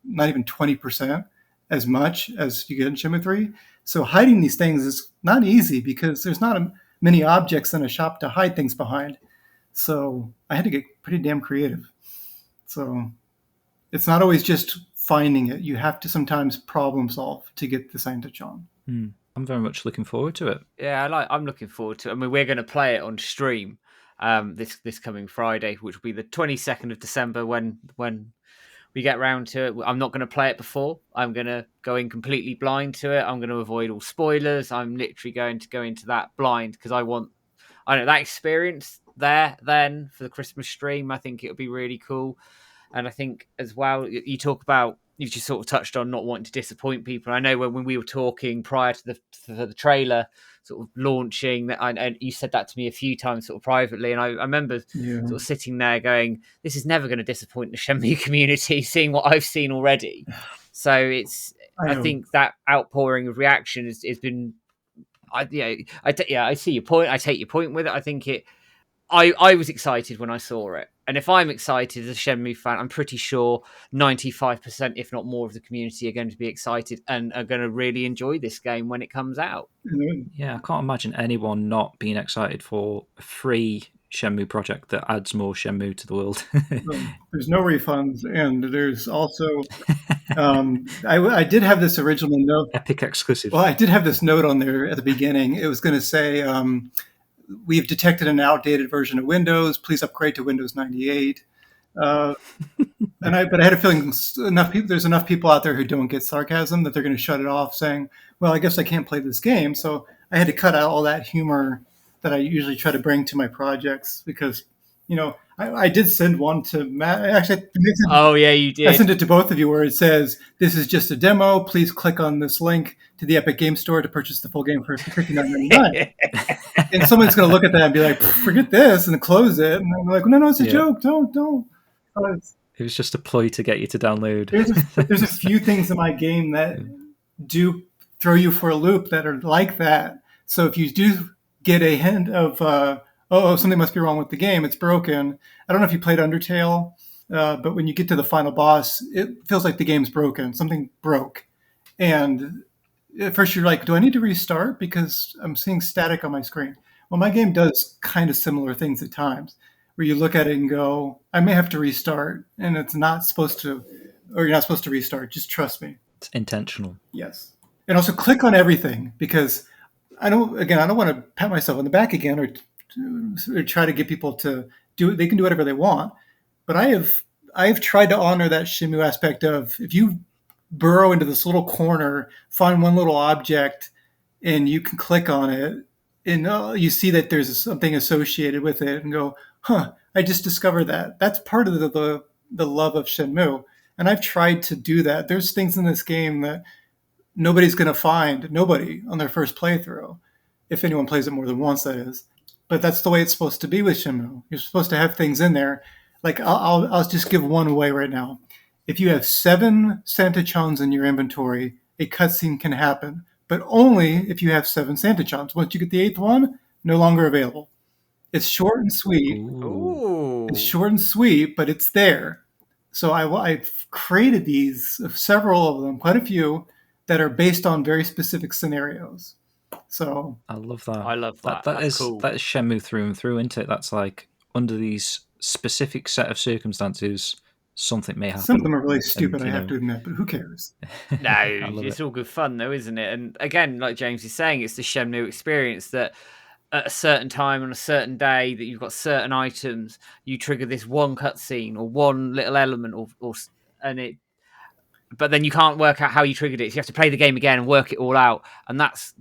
not even 20% as much as you get in Shenmue 3. So hiding these things is not easy because there's not many objects in a shop to hide things behind. So I had to get pretty damn creative. So it's not always just finding it. You have to sometimes problem solve to get the Santa-chan. I'm very much looking forward to it. Yeah, I'm looking forward to it. We're going to play it on stream this coming Friday, which will be the 22nd of December when we get round to it. I'm not going to play it before. I'm going to go in completely blind to it. I'm going to avoid all spoilers. I'm literally going to go into that blind because I know that experience there then for the Christmas stream. I think it'll be really cool. And I think as well, you talk about you've just sort of touched on not wanting to disappoint people. I know when we were talking prior to the trailer sort of launching, and you said that to me a few times sort of privately, and I remember sort of sitting there going, this is never going to disappoint the Shenmue community, seeing what I've seen already. So I think that outpouring of reaction has been, I see your point. I take your point with it. I think I was excited when I saw it. And if I'm excited as a Shenmue fan, I'm pretty sure 95%, if not more, of the community are going to be excited and are going to really enjoy this game when it comes out. Yeah, I can't imagine anyone not being excited for a free Shenmue project that adds more Shenmue to the world. There's no refunds, and there's also I did have this original note. Epic exclusive. Well, I did have this note on there at the beginning. It was going to say, we've detected an outdated version of Windows. Please upgrade to Windows 98. But I had a feeling there's enough people out there who don't get sarcasm that they're going to shut it off, saying, "Well, I guess I can't play this game." So I had to cut out all that humor that I usually try to bring to my projects because, I did send one to Matt. Actually, you did. I sent it to both of you where it says, "This is just a demo. Please click on this link to the Epic Game Store to purchase the full game for $59.99." And someone's going to look at that and be like, "Forget this," and close it. And I'm like, "No, it's a joke. Don't." It was just a ploy to get you to download. There's a few things in my game that do throw you for a loop that are like that. So if you do get a hint of, something must be wrong with the game, it's broken. I don't know if you played Undertale, but when you get to the final boss, it feels like the game's broken. Something broke. And at first you're like, do I need to restart? Because I'm seeing static on my screen. Well, my game does kind of similar things at times, where you look at it and go, I may have to restart, and it's not supposed to, or you're not supposed to restart. Just trust me. It's intentional. Yes. And also click on everything, because I don't want to pat myself on the back again or try to get people to do it. They can do whatever they want. But I've tried to honor that Shenmue aspect of, if you burrow into this little corner, find one little object, and you can click on it, and you see that there's something associated with it, and go, I just discovered that. That's part of the love of Shenmue. And I've tried to do that. There's things in this game that nobody's going to find, nobody, on their first playthrough. If anyone plays it more than once, that is. But that's the way it's supposed to be with Shenmue. You're supposed to have things in there. Like, I'll just give one away right now. If you have 7 Santa-chans in your inventory, a cutscene can happen. But only if you have 7 Santa-chans. Once you get the 8th one, no longer available. It's short and sweet. Ooh. It's short and sweet, but it's there. So I've created these, several of them, quite a few, that are based on very specific scenarios. So I love that. I love that. That is cool. That is Shenmue through and through, isn't it? That's like, under these specific set of circumstances, something may happen. Some of them are really stupid, I have to admit, but who cares? No, it's all good fun though, isn't it? And again, like James is saying, it's the Shenmue experience that at a certain time on a certain day that you've got certain items, you trigger this one cutscene or one little element, but then you can't work out how you triggered it. So you have to play the game again and work it all out, and that's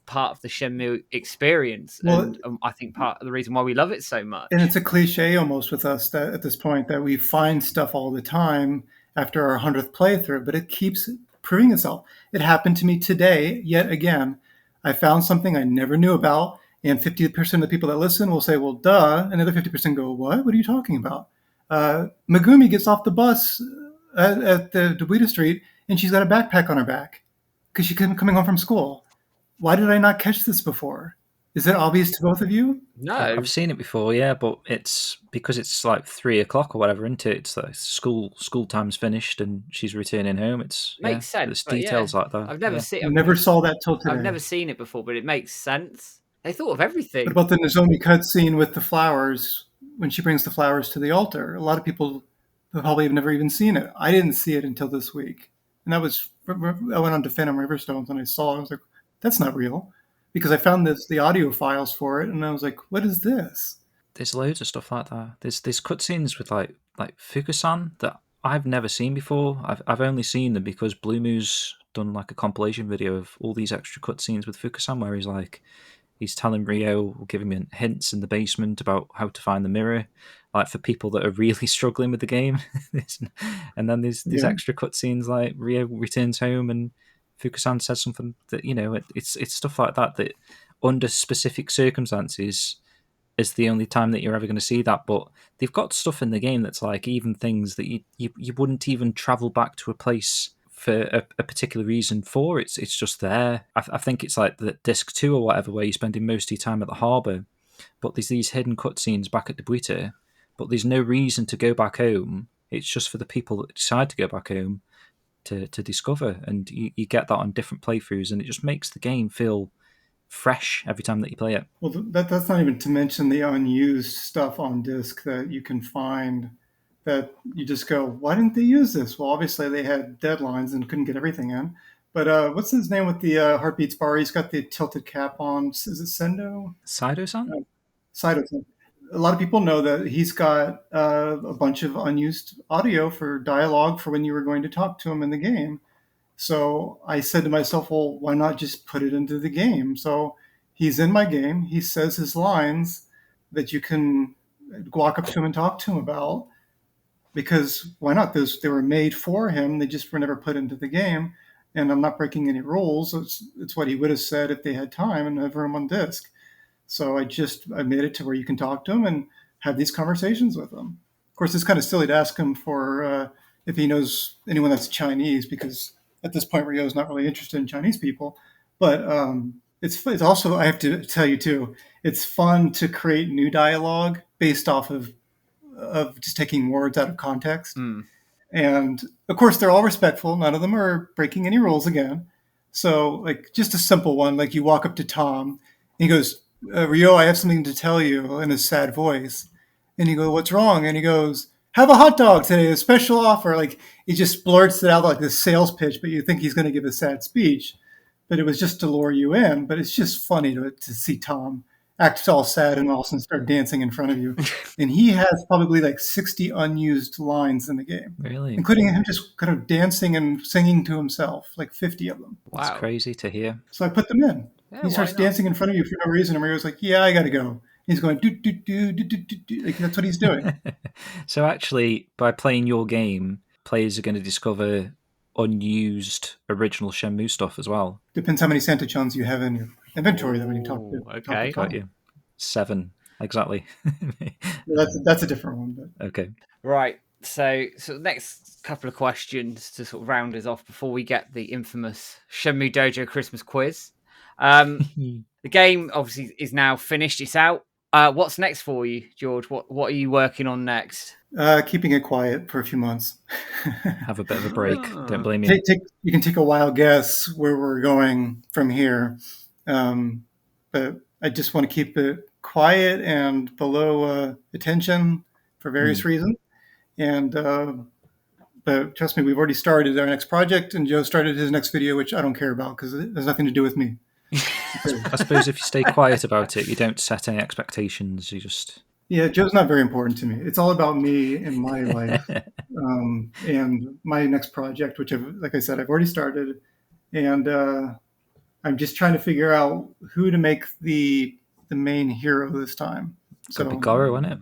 part of the Shenmue experience. Well, and I think part of the reason why we love it so much. And it's a cliche almost with us that at this point that we find stuff all the time after our 100th playthrough, but it keeps proving itself. It happened to me today, yet again. I found something I never knew about. And 50% of the people that listen will say, well, duh. Another 50% go, what? What are you talking about? Megumi gets off the bus at the Dewita Street, and she's got a backpack on her back because she's coming home from school. Why did I not catch this before? Is it obvious to both of you? No. I've seen it before, yeah, but it's because it's like 3 o'clock or whatever, isn't it? It's like school time's finished and she's returning home. Makes sense. There's details like that. I've never seen. I never saw that till today. I've never seen it before, but it makes sense. They thought of everything. What about the Nozomi cutscene with the flowers when she brings the flowers to the altar? A lot of people probably have never even seen it. I didn't see it until this week. And I went on to Phantom Riverstones and I saw it. I was like, that's not real. Because I found the audio files for it and I was like, what is this? There's loads of stuff like that. There's cutscenes with like Fukusan that I've never seen before. I've only seen them because Blue Moo's done like a compilation video of all these extra cutscenes with Fukusan where he's telling Rio, or giving me hints in the basement about how to find the mirror. like for people that are really struggling with the game. And then there's Yeah. extra cutscenes like Ryo returns home and Fukusan says something that, you know, it's stuff like that that under specific circumstances is the only time that you're ever going to see that. But they've got stuff in the game that's like even things that you wouldn't even travel back to a place for a particular reason for. It's just there. I think it's like the disc 2 or whatever, where you're spending most of your time at the harbour, but there's these hidden cutscenes back at Debuita, but there's no reason to go back home. It's just for the people that decide to go back home to discover, and you get that on different playthroughs, and it just makes the game feel fresh every time that you play it. Well, that's not even to mention the unused stuff on disk that you can find that you just go, why didn't they use this? Well, obviously they had deadlines and couldn't get everything in. But what's his name with the Heartbeats bar? He's got the tilted cap on. Is it Sendo? Saito-san? Saito-san. A lot of people know that he's got a bunch of unused audio for dialogue for when you were going to talk to him in the game. So I said to myself, well, why not just put it into the game? So he's in my game. He says his lines that you can walk up to him and talk to him about, because why not? They were made for him. They just were never put into the game. And I'm not breaking any rules. It's what he would have said if they had time and have room on disk. So I made it to where you can talk to him and have these conversations with him. Of course, it's kind of silly to ask him for if he knows anyone that's Chinese, because at this point, Ryo's not really interested in Chinese people. But it's also, I have to tell you too, it's fun to create new dialogue based off of just taking words out of context. And of course, they're all respectful. None of them are breaking any rules again. So like just a simple one, like you walk up to Tom and he goes, Ryo, I have something to tell you, in a sad voice. And you go, what's wrong? And he goes, have a hot dog today, a special offer. Like he just blurts it out like this sales pitch, but you think he's going to give a sad speech. But it was just to lure you in. But it's just funny to see Tom act all sad and all of a sudden start dancing in front of you. And he has probably like 60 unused lines in the game. Really? Including him just kind of dancing and singing to himself, like 50 of them. Wow. That's crazy to hear. So I put them in. Yeah, he starts dancing in front of you for no reason. And Mario's like, yeah, I got to go. He's going, do, do, do, do, do, do, do. Like, that's what he's doing. So actually, by playing your game, players are going to discover unused original Shenmue stuff as well. Depends how many Santachons you have in your inventory that when you talk to. Okay. Got you. 7, exactly. That's a different one. But. Okay. Right. So next couple of questions to sort of round us off before we get the infamous Shenmue Dojo Christmas quiz. The game obviously is now finished. It's out. What's next for you, George? What are you working on next? Keeping it quiet for a few months. Have a bit of a break. Don't blame you. You can take a wild guess where we're going from here. But I just want to keep it quiet and below attention for various reasons. And but trust me, we've already started our next project, and Joe started his next video, which I don't care about because it has nothing to do with me. I suppose if you stay quiet about it, you don't set any expectations. You just... Yeah, Joe's not very important to me. It's all about me and my life and my next project, which, like I said, I've already started. And I'm just trying to figure out who to make the main hero this time. Could be Goro, isn't it?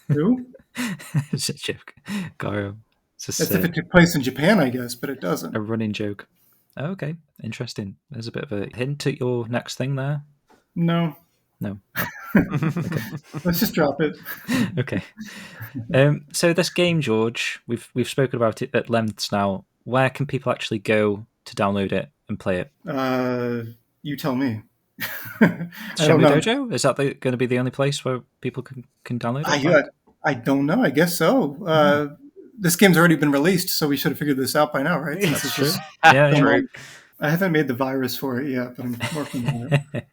Who? It's a joke. Goro. That's if it took place in Japan, I guess, but it doesn't. A running joke. Oh, okay, interesting. There's a bit of a hint at your next thing there. No. Oh, okay. Let's just drop it. Okay. So this game, George, we've spoken about it at lengths now. Where can people actually go to download it and play it? You tell me. Shenmue Dojo? Is that going to be the only place where people can download it? I don't know. I guess so. This game's already been released, so we should have figured this out by now, right? That's true. Yeah. I haven't made the virus for it yet, but I'm working on it.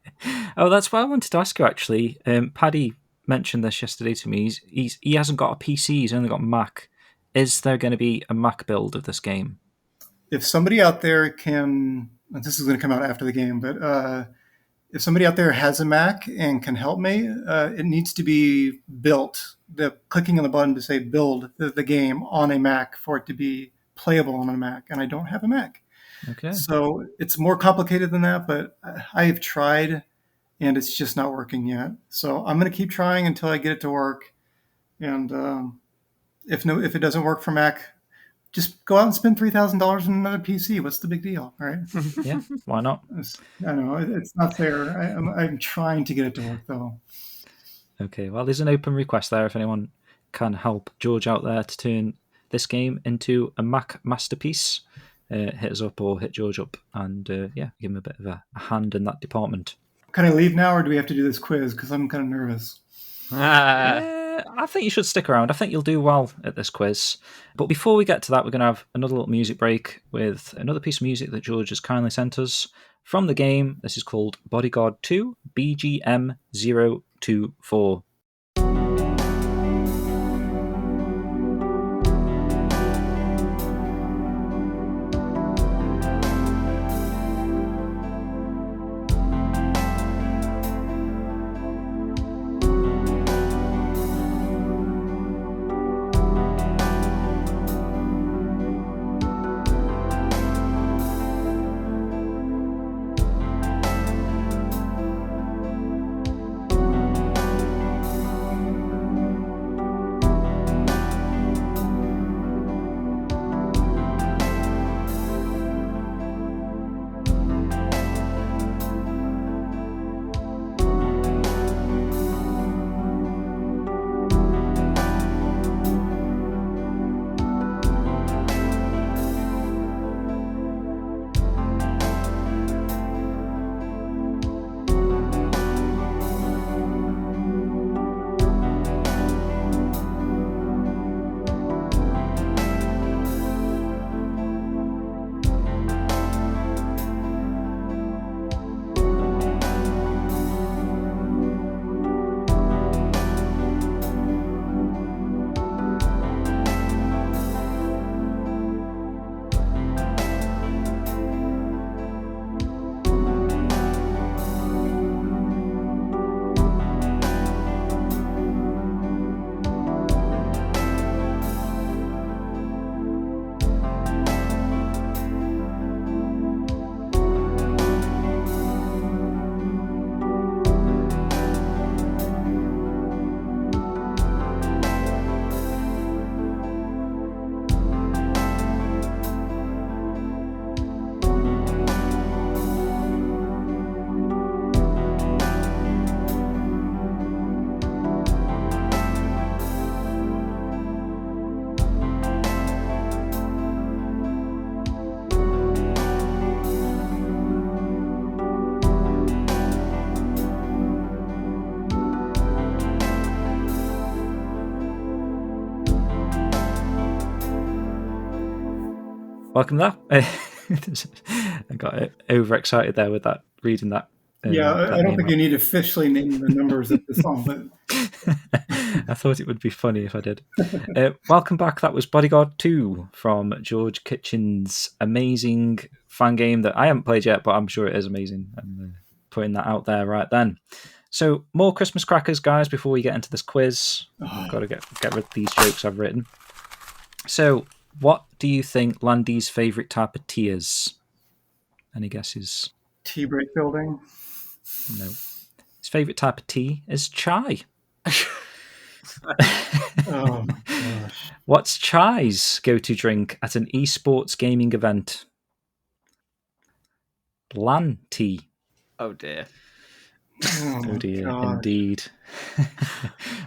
Oh, that's what I wanted to ask you, actually. Paddy mentioned this yesterday to me. He hasn't got a PC, he's only got a Mac. Is there going to be a Mac build of this game? If somebody out there can... This is going to come out after the game, but if somebody out there has a Mac and can help me, it needs to be built. Clicking on the button to say build the game on a Mac for it to be playable on a Mac, and I don't have a Mac. Okay. So it's more complicated than that, but I have tried, and it's just not working yet. So I'm going to keep trying until I get it to work. And if it doesn't work for Mac, just go out and spend $3,000 on another PC. What's the big deal, right? Yeah, why not? I know it's not fair. I'm trying to get it to work though. Okay, well, there's an open request there if anyone can help George out there to turn this game into a Mac masterpiece. Hit us up or hit George up and give him a bit of a hand in that department. Can I leave now, or do we have to do this quiz? Because I'm kind of nervous. I think you should stick around. I think you'll do well at this quiz. But before we get to that, we're going to have another little music break with another piece of music that George has kindly sent us from the game. This is called Bodyguard 2 BGM 024. Welcome there. I got overexcited there with that, reading that. I don't think you need to officially name the numbers of the song, but I thought it would be funny if I did. Welcome back. That was Bodyguard 2 from George Kitchen's amazing fan game that I haven't played yet, but I'm sure it is amazing. I'm putting that out there right then. So more Christmas crackers, guys, before we get into this quiz. I've got to get rid of these jokes I've written. So what do you think Landy's favourite type of tea is? Any guesses? tea break building. No. His favourite type of tea is chai. Oh my gosh. What's Chai's go-to drink at an esports gaming event? LAN tea. Oh dear. Oh dear, God. indeed.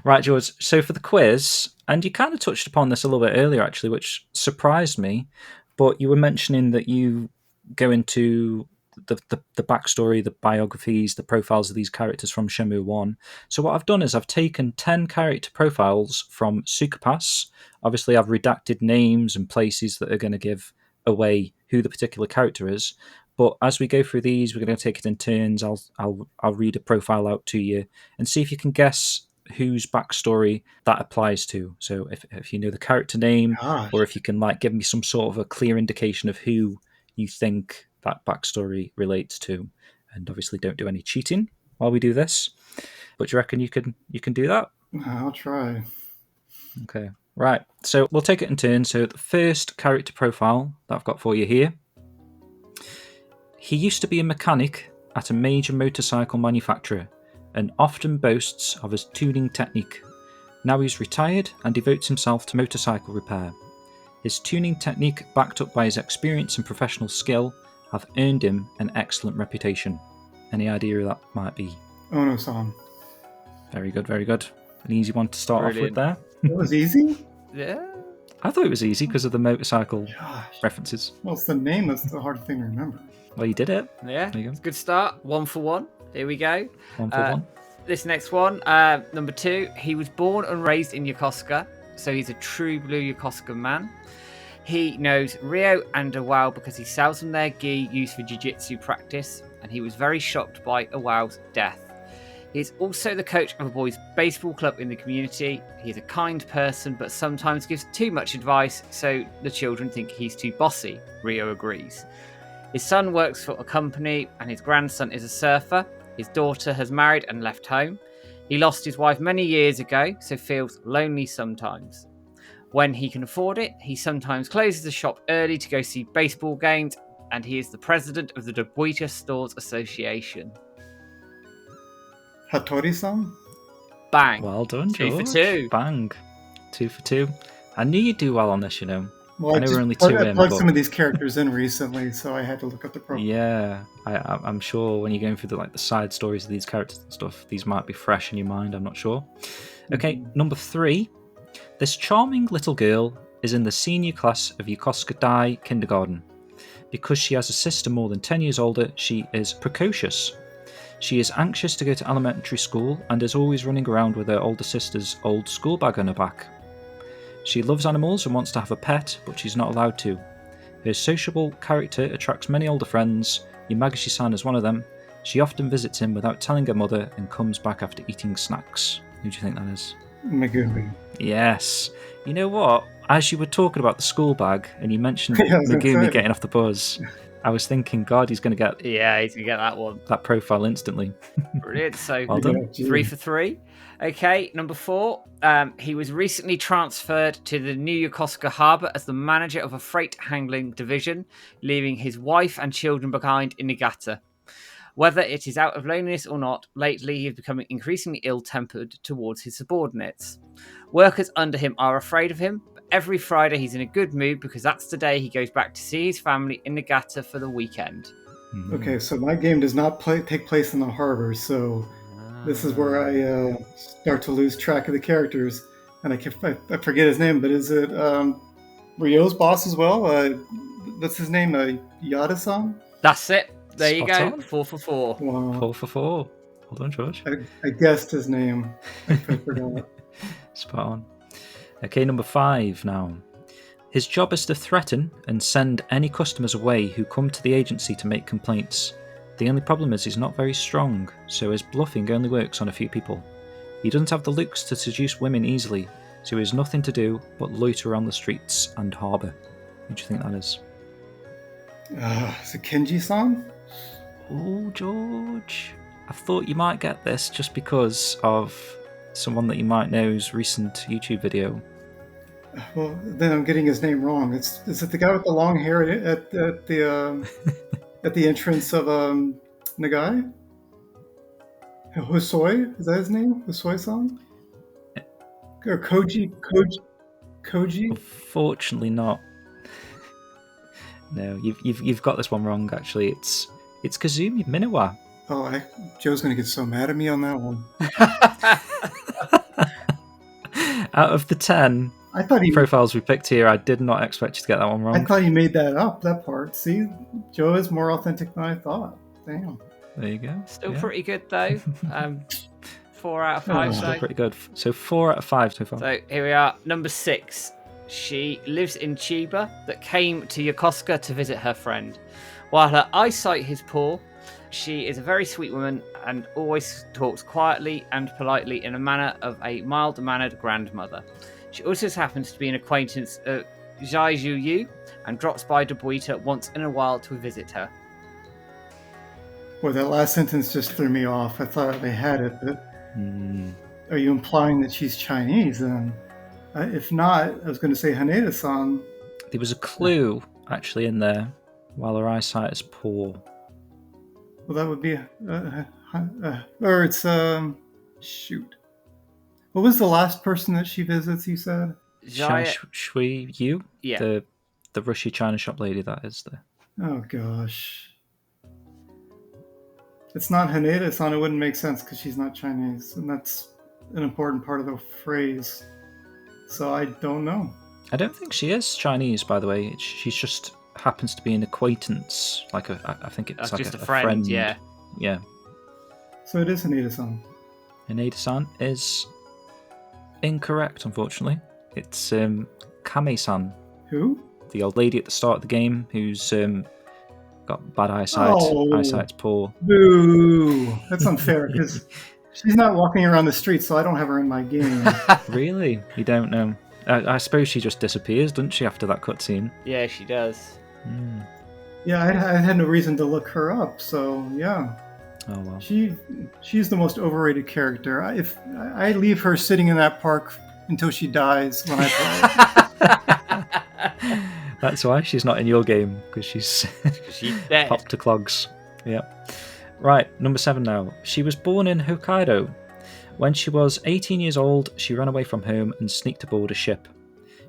Right, George, so for the quiz, and you kind of touched upon this a little bit earlier actually, which surprised me, but you were mentioning that you go into the backstory, the biographies, the profiles of these characters from Shenmue 1. So what I've done is I've taken 10 character profiles from Sukapass. Obviously, I've redacted names and places that are going to give away who the particular character is. But as we go through these, we're going to take it in turns. I'll read a profile out to you and see if you can guess whose backstory that applies to. So if you know the character name, Gosh. or if you can give me some sort of a clear indication of who you think that backstory relates to. And obviously don't do any cheating while we do this. But do you reckon you can do that? I'll try. Okay. Right. So we'll take it in turns. So the first character profile that I've got for you here. He used to be a mechanic at a major motorcycle manufacturer and often boasts of his tuning technique. Now he's retired and devotes himself to motorcycle repair. His tuning technique, backed up by his experience and professional skill, have earned him an excellent reputation. Any idea who that might be? Ono-san. Very good, very good. An easy one to start off with there. It was easy? Yeah. I thought it was easy because of the motorcycle Gosh. references. Well, it's the name that's the hard thing to remember. Well, you did it. Yeah, There you go. it's a good start. 1 for 1. Here we go. 1 for 1. This next one, number 2. He was born and raised in Yokosuka, so he's a true blue Yokosuka man. He knows Ryo and Awao because he sells them their gi used for jiu-jitsu practice, and he was very shocked by Awao's death. He is also the coach of a boys' baseball club in the community. He is a kind person, but sometimes gives too much advice, so the children think he's too bossy. Ryo agrees. His son works for a company, and his grandson is a surfer. His daughter has married and left home. He lost his wife many years ago, so feels lonely sometimes. When he can afford it, he sometimes closes the shop early to go see baseball games, and he is the president of the Dobuita Stores Association. Hattori-san? Bang. Well done, 2 George. for 2. Bang. 2 for 2. I knew you'd do well on this, you know. Well, I know we're only 2 I in, plugged but... some of these characters in recently, so I had to look up the profile. Yeah, I'm sure when you're going through the side stories of these characters and stuff, these might be fresh in your mind, I'm not sure. Okay, number 3. This charming little girl is in the senior class of Yokosuka Dai Kindergarten. Because she has a sister more than 10 years older, she is precocious. She is anxious to go to elementary school and is always running around with her older sister's old school bag on her back. She loves animals and wants to have a pet, but she's not allowed to. Her sociable character attracts many older friends. Yamagishi-san is one of them. She often visits him without telling her mother and comes back after eating snacks. Who do you think that is? Megumi. Yes. You know what? As you were talking about the school bag and you mentioned Yeah, I was gonna Megumi say. getting off the bus, I was thinking, God, he's going to get Yeah, he's going to get that one. that profile instantly. Brilliant. So Well done. Yeah, 3 for 3. Okay, number 4. He was recently transferred to the new Yokosuka Harbour as the manager of a freight handling division, leaving his wife and children behind in Niigata. Whether it is out of loneliness or not, lately he is becoming increasingly ill-tempered towards his subordinates. Workers under him are afraid of him, but every Friday he's in a good mood because that's the day he goes back to see his family in Niigata for the weekend. Okay, so my game does not take place in the harbor, so this is where I start to lose track of the characters, and I forget his name. But is it Ryo's boss as well? What's his name? Yada-san? That's it. There you Spot go. on. 4 for 4. Wow. 4 for 4. Well done, George. I guessed his name. I forgot. Spot on. Okay, number 5 now. His job is to threaten and send any customers away who come to the agency to make complaints. The only problem is he's not very strong, so his bluffing only works on a few people. He doesn't have the looks to seduce women easily, so he has nothing to do but loiter around the streets and harbour. What do you think that is? Is it Kenji-san? Oh, George. I thought you might get this just because of someone that you might know's recent YouTube video. Well, then I'm getting his name wrong. Is it the guy with the long hair at the at the entrance of Nagai? Hosoi? Is that his name? Hosoi-san? Or Koji? Unfortunately not. No, you've got this one wrong actually. It's Kazumi Minowa. Oh, Joe's gonna get so mad at me on that one. Out of the 10 I thought he profiles we picked here, I did not expect you to get that one wrong. I thought he made that up, that part. See, Joe is more authentic than I thought. Damn. There you go. Still Yeah. pretty good though. 4 out of 5. Oh. Still So. pretty good. So 4 out of 5 so far. So here we are, number 6. She lives in Chiba, but came to Yokosuka to visit her friend. While her eyesight is poor, she is a very sweet woman and always talks quietly and politely in a manner of a mild-mannered grandmother. She also happens to be an acquaintance of Jaiju Yu and drops by Dobuita once in a while to visit her. Boy, that last sentence just threw me off. I thought they had it, but are you implying that she's Chinese then? If not, I was going to say Haneda-san. There was a clue actually in there. While her eyesight is poor. Well, that would be, or it's shoot. What was the last person that she visits, you said? Jaya, Shui Yu? yeah. The Rushy China shop lady, that is the. Oh, gosh. It's not Haneda-san. It wouldn't make sense because she's not Chinese. And that's an important part of the phrase. So I don't know. I don't think she is Chinese, by the way. She's just happens to be an acquaintance. I think it's like just a a friend, yeah. Yeah. So it is Haneda-san. Haneda-san is incorrect, unfortunately. It's Kame-san, Who? the old lady at the start of the game who's got bad eyesight. Oh. Eyesight's poor. Boo! That's unfair because she's not walking around the street, so I don't have her in my game. Really? You don't know? I suppose she just disappears, doesn't she, after that cutscene? Yeah, she does. Yeah, I had no reason to look her up, so yeah. Oh, well. She's the most overrated character. If I leave her sitting in that park until she dies when I play. That's why she's not in your game, because she's dead. popped to clogs. Yep. Right, number 7 now. She was born in Hokkaido. When she was 18 years old, she ran away from home and sneaked aboard a ship.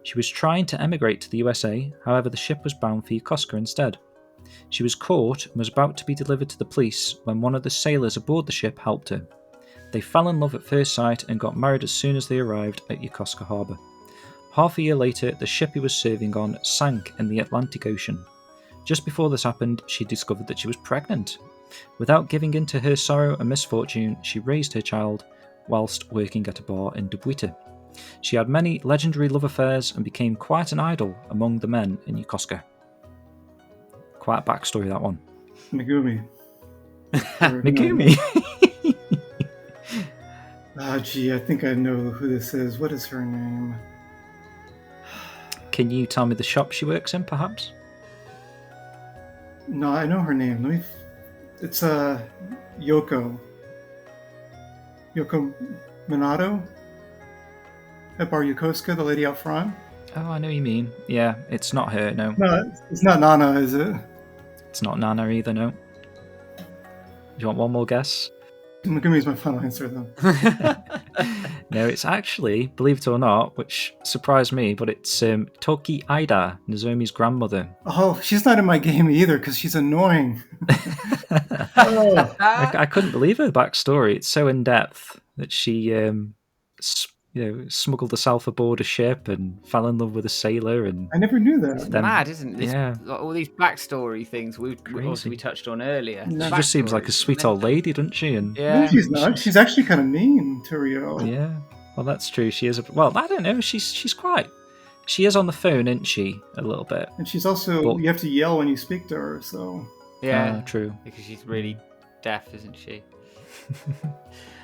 She was trying to emigrate to the USA, however the ship was bound for Yokosuka instead. She was caught and was about to be delivered to the police when one of the sailors aboard the ship helped her. They fell in love at first sight and got married as soon as they arrived at Yokosuka Harbour. Half a year later, the ship he was serving on sank in the Atlantic Ocean. Just before this happened, she discovered that she was pregnant. Without giving in to her sorrow and misfortune, she raised her child whilst working at a bar in Dobuita. She had many legendary love affairs and became quite an idol among the men in Yokosuka. Quite a backstory, that one. Megumi. Megumi? Gee, I think I know who this is. What is her name? Can you tell me the shop she works in, perhaps? No, I know her name. It's Yoko. Yoko Minato? At Bar Yokosuka, the lady out front? Oh, I know what you mean. Yeah, it's not her, no. No, it's not Nana, is it? It's not Nana either, no. Do you want one more guess? Megumi's my final answer, though. No, it's actually, believe it or not, which surprised me, but it's Toki Aida, Nozomi's grandmother. Oh, she's not in my game either because she's annoying. Oh. I couldn't believe her backstory. It's so in depth that she, smuggled herself aboard a ship and fell in love with a sailor. And I never knew that. It's mad, isn't it? Yeah. All these backstory things we touched on earlier. No. She just seems like a sweet old lady, doesn't she? And Yeah. No, she's not. She's actually kind of mean to Rio. yeah. Well, that's true. She is. Well, I don't know. She's quite. She is on the phone, isn't she? A little bit. And she's also, But- you have to yell when you speak to her, so. Yeah. True. Because she's really deaf, isn't she?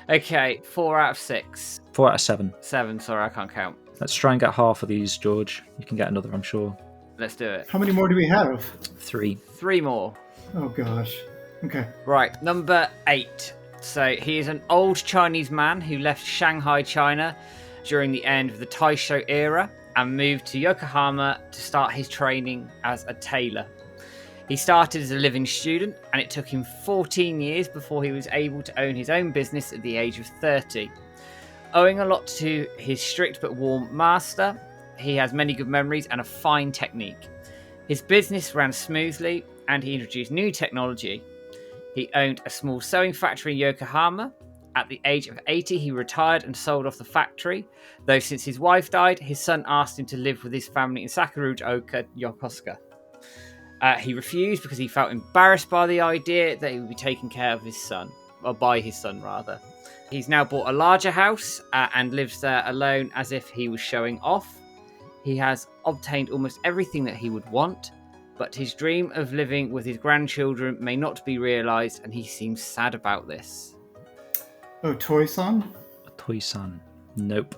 Okay, 4 out of 6. 4 out of 7. 7, sorry, I can't count. Let's try and get half of these, George. You can get another, I'm sure. Let's do it. How many more do we have? 3. 3 more. Oh, gosh. Okay. Right, number 8. So he is an old Chinese man who left Shanghai, China during the end of the Taisho era and moved to Yokohama to start his training as a tailor. He started as a living student, and it took him 14 years before he was able to own his own business at the age of 30. Owing a lot to his strict but warm master, he has many good memories and a fine technique. His business ran smoothly, and he introduced new technology. He owned a small sewing factory in Yokohama. At the age of 80, he retired and sold off the factory, though since his wife died, his son asked him to live with his family in Sakuruoka, Yokosuka. He refused because he felt embarrassed by the idea that he would be taking care of his son, or by his son rather. He's now bought a larger house and lives there alone as if he was showing off. He has obtained almost everything that he would want, but his dream of living with his grandchildren may not be realised, and he seems sad about this. Oh, Toy-san? Toy-san. Nope.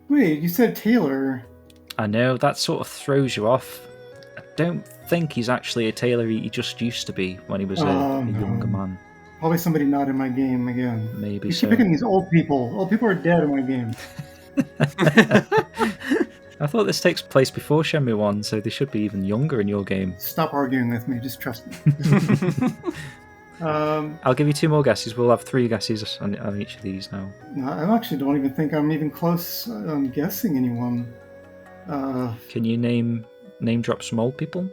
Wait, you said Taylor. I know, that sort of throws you off. I don't think he's actually a tailor. He just used to be when he was a younger man. Probably somebody not in my game again. Maybe You so. keep picking these old people. Old people are dead in my game. I thought this takes place before Shenmue 1, so they should be even younger in your game. Stop arguing with me. Just trust me. I'll give you 2 more guesses. We'll have 3 guesses on each of these now. No, I actually don't even think I'm even close on guessing anyone. Can you name drop some old people?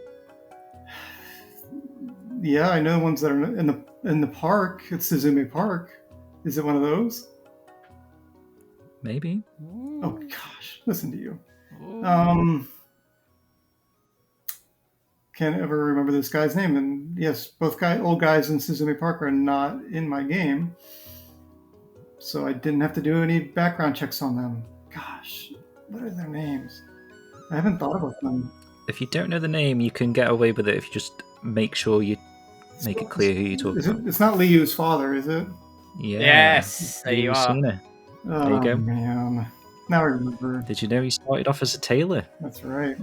Yeah, I know ones that are in the park. It's Suzume Park. Is it one of those? Maybe. Oh gosh, listen to you. Can't ever remember this guy's name. And yes, both old guys in Suzume Park are not in my game, so I didn't have to do any background checks on them. Gosh, what are their names? I haven't thought about them. If you don't know the name, you can get away with it if you just make sure you make it clear who you're talking about. It's not Liu's father, is it? Yeah. Yes, there you are. Oh, you go. Man. Now I remember. Did you know he started off as a tailor? That's right.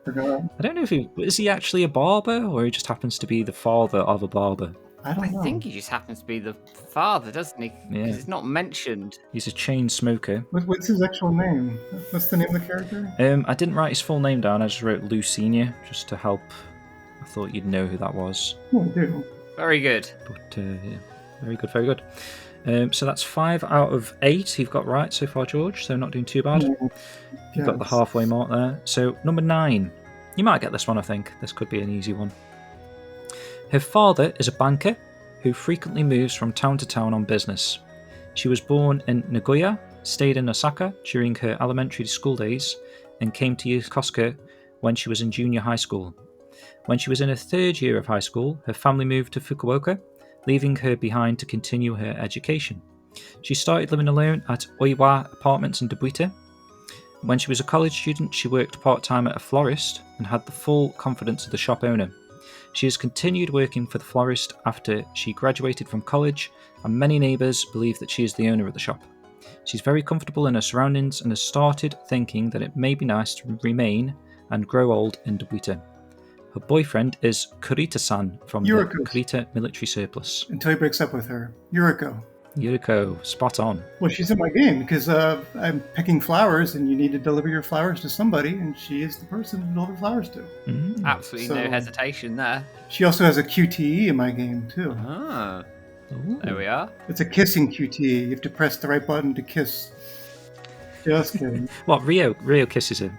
Forgot. I don't know if is he actually a barber or he just happens to be the father of a barber. I don't know. I think he just happens to be the father, doesn't he? Yeah. Because it's not mentioned. He's a chain smoker. What's his actual name? What's the name of the character? I didn't write his full name down. I just wrote Lou Senior just to help. I thought you'd know who that was. Oh, I do. Very good. But yeah, very good, very good. So that's 5 out of 8 you've got right so far, George. So not doing too bad. You've got the halfway mark there. So number 9. You might get this one, I think. This could be an easy one. Her father is a banker who frequently moves from town to town on business. She was born in Nagoya, stayed in Osaka during her elementary school days, and came to Yokosuka when she was in junior high school. When she was in her 3rd year of high school, her family moved to Fukuoka, leaving her behind to continue her education. She started living alone at Oiwa Apartments in Dobuita. When she was a college student, she worked part-time at a florist and had the full confidence of the shop owner. She has continued working for the florist after she graduated from college, and many neighbours believe that she is the owner of the shop. She's very comfortable in her surroundings and has started thinking that it may be nice to remain and grow old in Dobuita. Her boyfriend is Kurita-san from the Kurita military surplus. Until he breaks up with her. Yuriko, spot on. Well, she's in my game because I'm picking flowers and you need to deliver your flowers to somebody, and she is the person to deliver flowers to. Absolutely no hesitation there. She also has a QTE in my game, too. Ah, there we are. It's a kissing QTE. You have to press the right button to kiss. Just kidding. What, Rio kisses him?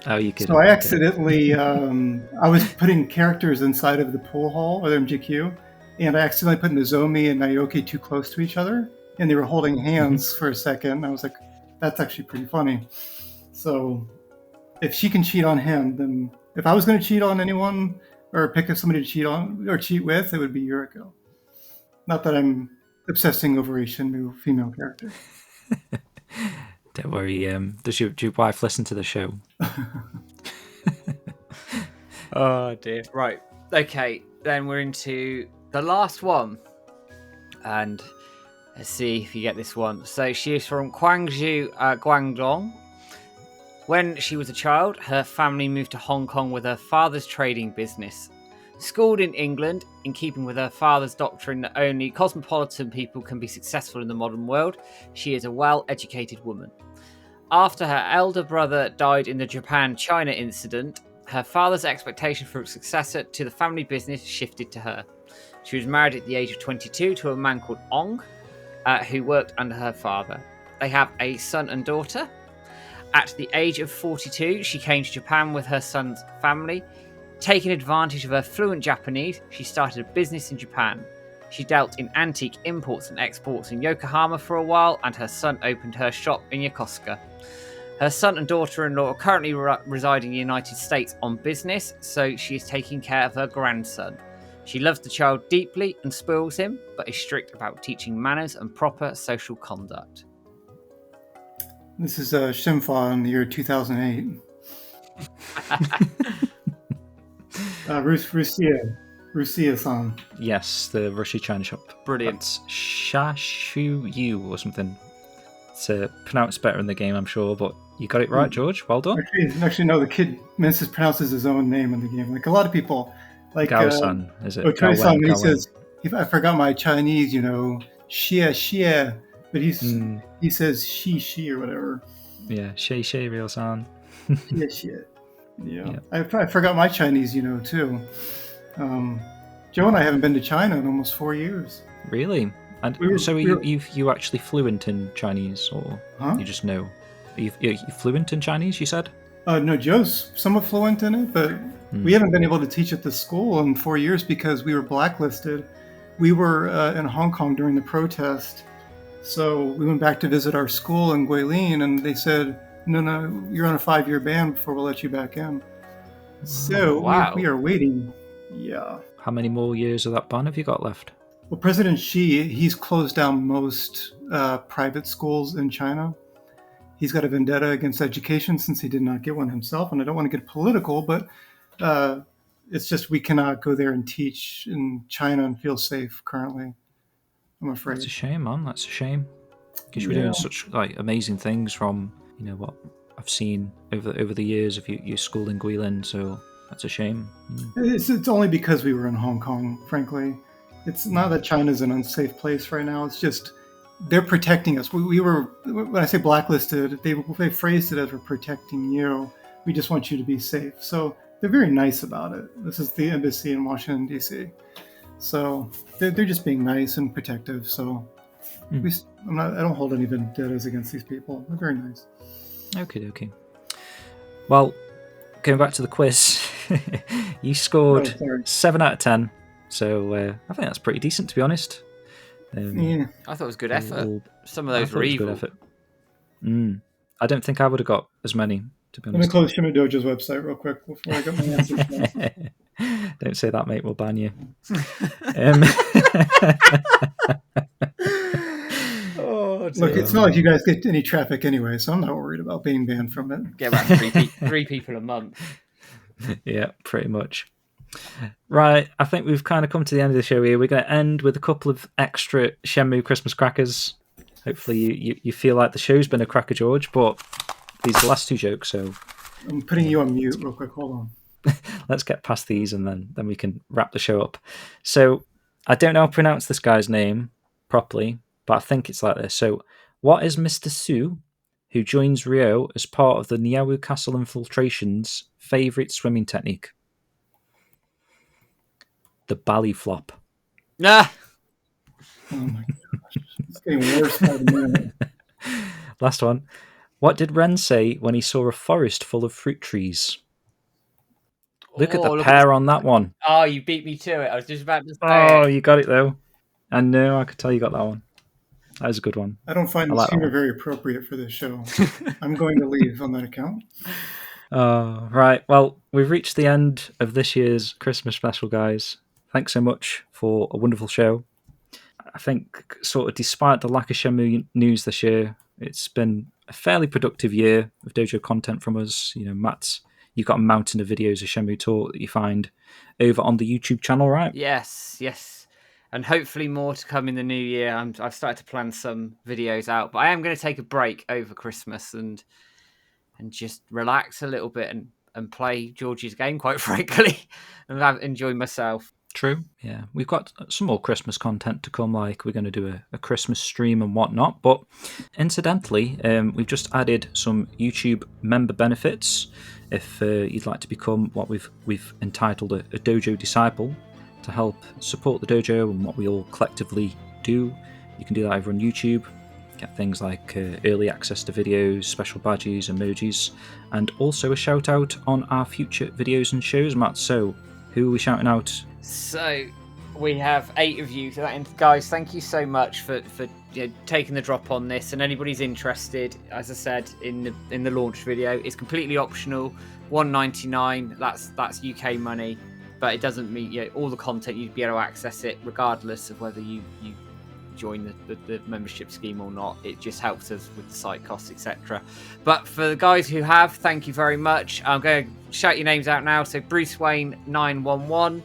Oh, you kidding? So I accidentally, I was putting characters inside of the pool hall, or the MGQ, and I accidentally put Nozomi and Naoki too close to each other, and they were holding hands for a second. I was like, that's actually pretty funny. So if she can cheat on him, then if I was going to cheat on anyone or pick up somebody to cheat on or cheat with, it would be Yuriko. Not that I'm obsessing over a Shenmue female character. Don't worry. Does your wife listen to the show? Oh dear. Right. Okay. Then we're into the last one, and let's see if you get this one. So she is from Gwangju, Guangdong. When she was a child, her family moved to Hong Kong with her father's trading business. Schooled in England, in keeping with her father's doctrine that only cosmopolitan people can be successful in the modern world, she is a well-educated woman. After her elder brother died in the Japan-China incident, her father's expectation for a successor to the family business shifted to her. She was married at the age of 22 to a man called Ong, who worked under her father. They have a son and daughter. At the age of 42, she came to Japan with her son's family. Taking advantage of her fluent Japanese, she started a business in Japan. She dealt in antique imports and exports in Yokohama for a while, and her son opened her shop in Yokosuka. Her son and daughter-in-law are currently residing in the United States on business, so she is taking care of her grandson. She loves the child deeply and spoils him, but is strict about teaching manners and proper social conduct. This is Shimfa in the year 2008. Rusia-san. Yes, the Russia China shop. Brilliant. That's Shashu or something. It's pronounced better in the game, I'm sure, but you got it right, George. Well done. Actually, no, the kid pronounces his own name in the game. Like a lot of people, like Gao-san, is it? Otori-san, when he says, I forgot my Chinese, xie, but he says she or whatever. Yeah, she, real-san. xie. Yeah. I forgot my Chinese, too. Joe and I haven't been to China in almost 4 years. Really? And so you actually fluent in Chinese, or Huh? you just know? You fluent in Chinese, you said? No, Joe's somewhat fluent in it, but we haven't been able to teach at the school in 4 years because we were blacklisted. We were in Hong Kong during the protest, so we went back to visit our school in Guilin, and they said, no, you're on a 5-year ban before we'll let you back in. So Wow. we are waiting. Yeah. How many more years of that ban have you got left? Well, President Xi, he's closed down most private schools in China. He's got a vendetta against education since he did not get one himself. And I don't want to get political, but it's just we cannot go there and teach in China and feel safe currently, I'm afraid. That's a shame, man. That's a shame. Because you were doing such amazing things from what I've seen over the years of your school in Guilin. So that's a shame. It's only because we were in Hong Kong, frankly. It's not that China's an unsafe place right now. It's just they're protecting us. We were, when I say blacklisted, they phrased it as we're protecting you. We just want you to be safe. So they're very nice about it. This is the embassy in Washington, D.C. So they're just being nice and protective. So I don't hold any vendettas against these people. They're very nice. Okay. Well, going back to the quiz, you scored 7 out of 10. So I think that's pretty decent, to be honest. Yeah. I thought it was good effort. Some of those were evil. Good effort. I don't think I would have got as many, to be Let me honest. close Shenmue Dojo's website real quick before I get my answers. Don't say that, mate. We'll ban you. Look, it's not like you guys get any traffic anyway, so I'm not worried about being banned from it. Get about three people a month. Yeah, pretty much. Right, I think we've kind of come to the end of the show here. We're going to end with a couple of extra Shenmue Christmas crackers. Hopefully you feel like the show's been a cracker, George, but these are the last two jokes, so... I'm putting you on mute real quick. Hold on. Let's get past these and then we can wrap the show up. So, I don't know how to pronounce this guy's name properly, but I think it's like this. So, what is Mr. Su, who joins Ryo as part of the Niawu Castle Infiltration's favourite swimming technique? The belly flop. Nah. Oh my gosh. It's getting worse by the minute. Last one. What did Ren say when he saw a forest full of fruit trees? Look at the pear on that one. Oh, you beat me to it. I was just about to say Oh, you got it though. I know, I could tell you got that one. That was a good one. I don't find this humor very appropriate for this show. I'm going to leave on that account. Right. Well, we've reached the end of this year's Christmas special, guys. Thanks so much for a wonderful show. I think, sort of, despite the lack of Shenmue news this year, it's been a fairly productive year of dojo content from us. Matt, you've got a mountain of videos of Shenmue Talk that you find over on the YouTube channel, right? Yes. And hopefully more to come in the new year. I've started to plan some videos out, but I am going to take a break over Christmas and just relax a little bit and play George's game, quite frankly, and enjoy myself. True. Yeah, we've got some more Christmas content to come, like we're going to do a Christmas stream and whatnot. But incidentally, we've just added some YouTube member benefits. If you'd like to become what we've entitled a dojo disciple to help support the dojo and what we all collectively do, you can do that over on YouTube. Get things like early access to videos, special badges, emojis, and also a shout out on our future videos and shows, Matt. So, who are we shouting out? So, we have 8 of you. Guys, thank you so much for taking the drop on this. And anybody's interested, as I said in the launch video, it's completely optional. $1.99. That's UK money, but it doesn't mean all the content. You'd be able to access it regardless of whether you join the membership scheme or not. It just helps us with the site costs, etc. But for the guys who have, thank you very much. I'm going to shout your names out now. So Bruce Wayne 911,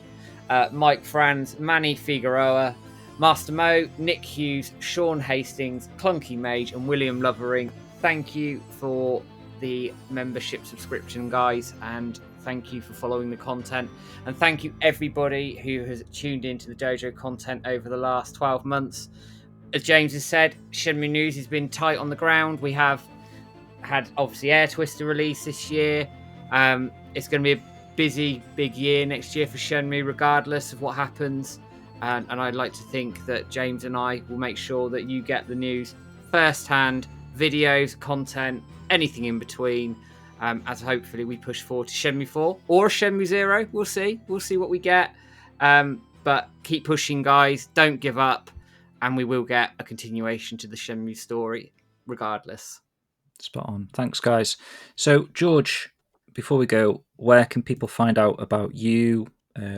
Mike Franz, Manny Figueroa, Master Mo, Nick Hughes, Sean Hastings, Clunky Mage, and William Lovering. Thank you for the membership subscription, guys, and thank you for following the content. And thank you everybody who has tuned into the dojo content over the last 12 months. As James has said, Shenmue News has been tight on the ground. We have had, obviously, Air Twister release this year. It's going to be busy, big year next year for Shenmue, regardless of what happens. And I'd like to think that James and I will make sure that you get the news firsthand, videos, content, anything in between, as hopefully we push forward to Shenmue 4 or Shenmue 0. We'll see what we get. But keep pushing, guys. Don't give up. And we will get a continuation to the Shenmue story, regardless. Spot on. Thanks, guys. So, George, before we go, where can people find out about you?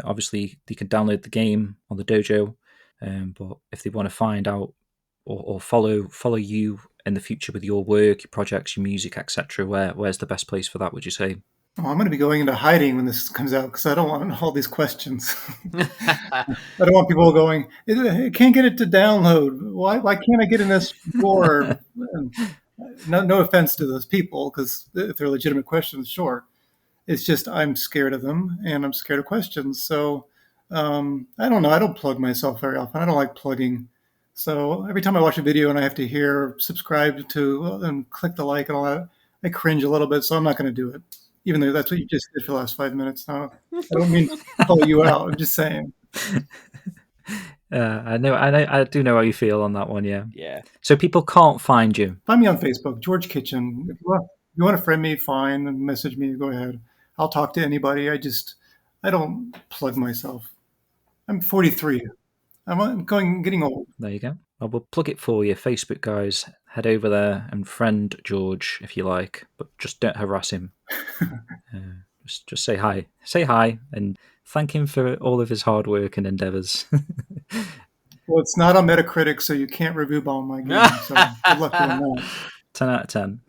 Obviously, they can download the game on the dojo, but if they want to find out or follow you in the future with your work, your projects, your music, etc., where's the best place for that, would you say? Oh, I'm going to be going into hiding when this comes out because I don't want all these questions. I don't want people going, I can't get it to download. Why can't I get in this door? No offense to those people, because if they're legitimate questions, sure. It's just I'm scared of them and I'm scared of questions. So I don't know. I don't plug myself very often. I don't like plugging. So every time I watch a video and I have to hear subscribe to and click the like and all that, I cringe a little bit. So I'm not going to do it, even though that's what you just did for the last 5 minutes. Now, I don't mean to call you out. I'm just saying. I know. I do know how you feel on that one. Yeah. Yeah. So people can't find you. Find me on Facebook, George Kitchen. If you want to friend me, fine, and message me. Go ahead. I'll talk to anybody. I don't plug myself. I'm 43. I'm getting old. There you go. I will plug it for you. Facebook guys, head over there and friend George if you like, but just don't harass him. Just say hi. Say hi and thank him for all of his hard work and endeavors. Well, it's not on Metacritic, so you can't review bomb my game. So good luck doing that. 10 out of 10.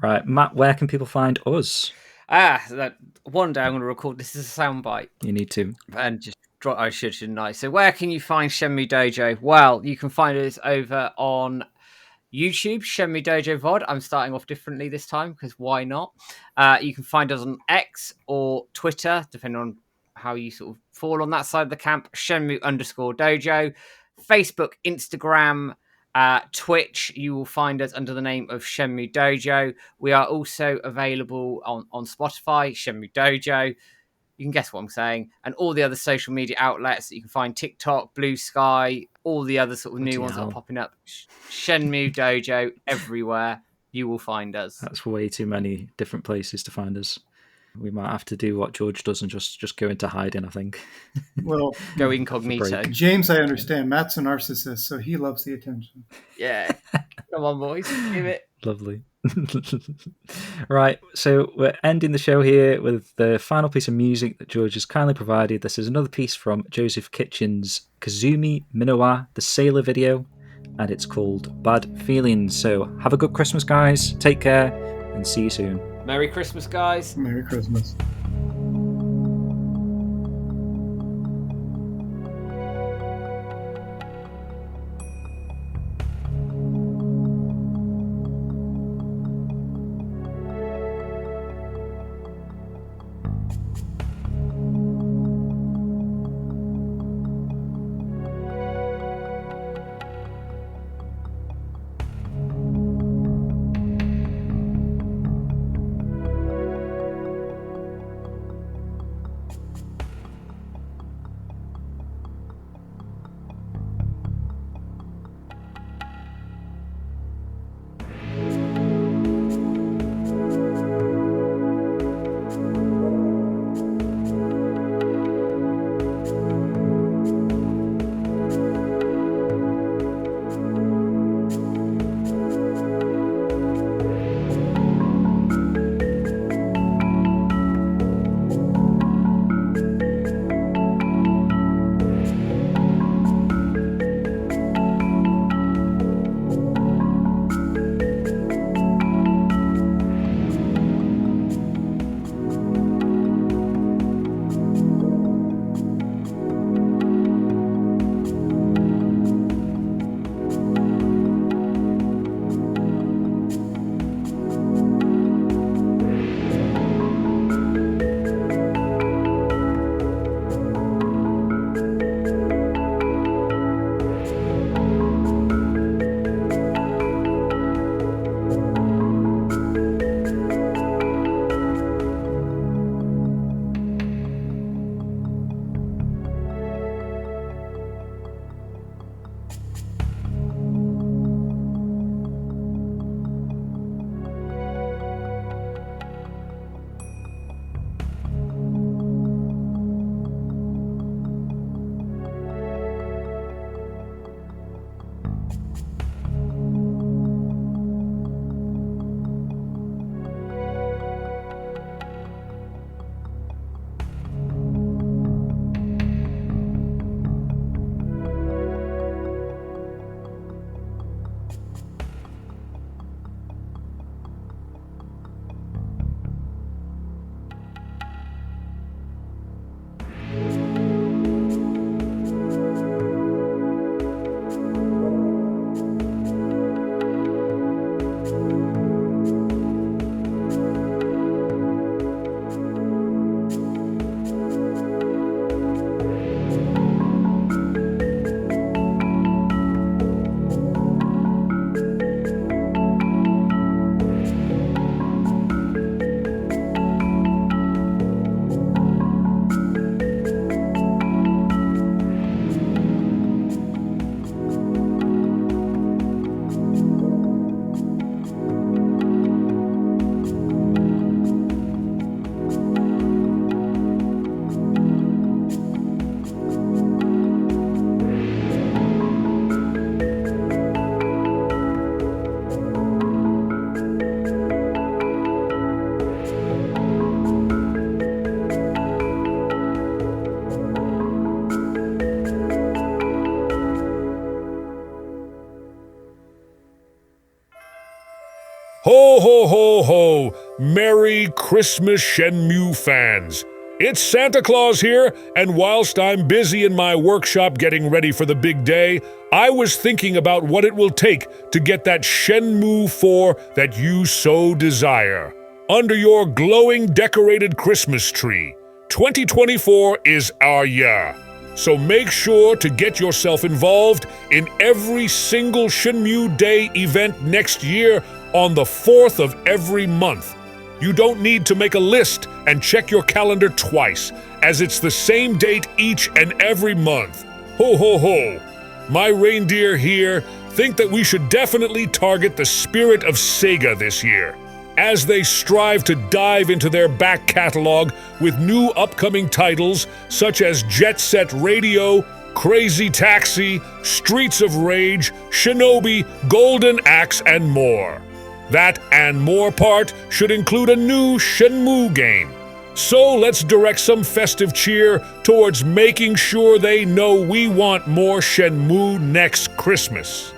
Right, Matt, where can people find us? That one day I'm going to record this as a soundbite. You need to. And just drop, I shouldn't I? So where can you find Shenmue Dojo? Well, you can find us over on YouTube, Shenmue Dojo VOD. I'm starting off differently this time because why not? You can find us on X or Twitter, depending on how you sort of fall on that side of the camp. Shenmue_Dojo. Facebook, Instagram, Twitch, you will find us under the name of Shenmue Dojo. We are also available on Spotify, Shenmue Dojo. You can guess what I'm saying. And all the other social media outlets that you can find, TikTok, Blue Sky, all the other sort of new ones that are popping up. Shenmue Dojo, everywhere you will find us. That's way too many different places to find us. We might have to do what George does and just go into hiding, I think. Well, go incognito. James, I understand. Matt's a narcissist, so he loves the attention. Yeah. Come on, boys. Give it. Lovely. Right, so we're ending the show here with the final piece of music that George has kindly provided. This is another piece from Joseph Kitchen's KAZUMI Minowa, the Sailor video, and it's called Bad Feelings. So have a good Christmas, guys. Take care, and see you soon. Merry Christmas, guys. Merry Christmas. Ho ho ho ho! Merry Christmas, Shenmue fans! It's Santa Claus here, and whilst I'm busy in my workshop getting ready for the big day, I was thinking about what it will take to get that Shenmue 4 that you so desire under your glowing decorated Christmas tree. 2024 is our year, so make sure to get yourself involved in every single Shenmue Day event next year on the 4th of every month. You don't need to make a list and check your calendar twice, as it's the same date each and every month. Ho ho ho! My reindeer here think that we should definitely target the spirit of Sega this year, as they strive to dive into their back catalog with new upcoming titles such as Jet Set Radio, Crazy Taxi, Streets of Rage, Shinobi, Golden Axe, and more. That and more part should include a new Shenmue game. So let's direct some festive cheer towards making sure they know we want more Shenmue next Christmas.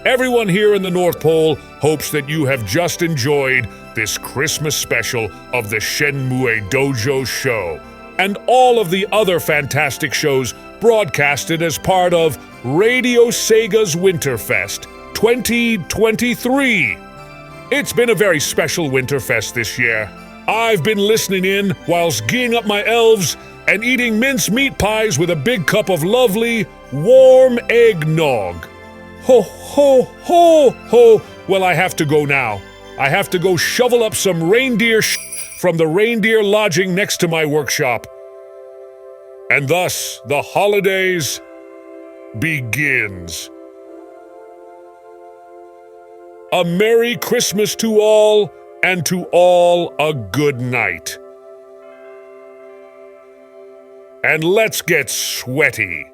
Everyone here in the North Pole hopes that you have just enjoyed this Christmas special of the Shenmue Dojo Show and all of the other fantastic shows broadcasted as part of RadioSEGA's WinterFest 2023. It's been a very special WinterFest this year. I've been listening in whilst geeing up my elves and eating mince meat pies with a big cup of lovely, warm eggnog. Ho, ho, ho, ho. Well, I have to go now. I have to go shovel up some reindeer from the reindeer lodging next to my workshop. And thus, the holidays begins. A Merry Christmas to all, and to all a good night. And let's get sweaty.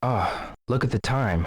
Ah, look at the time.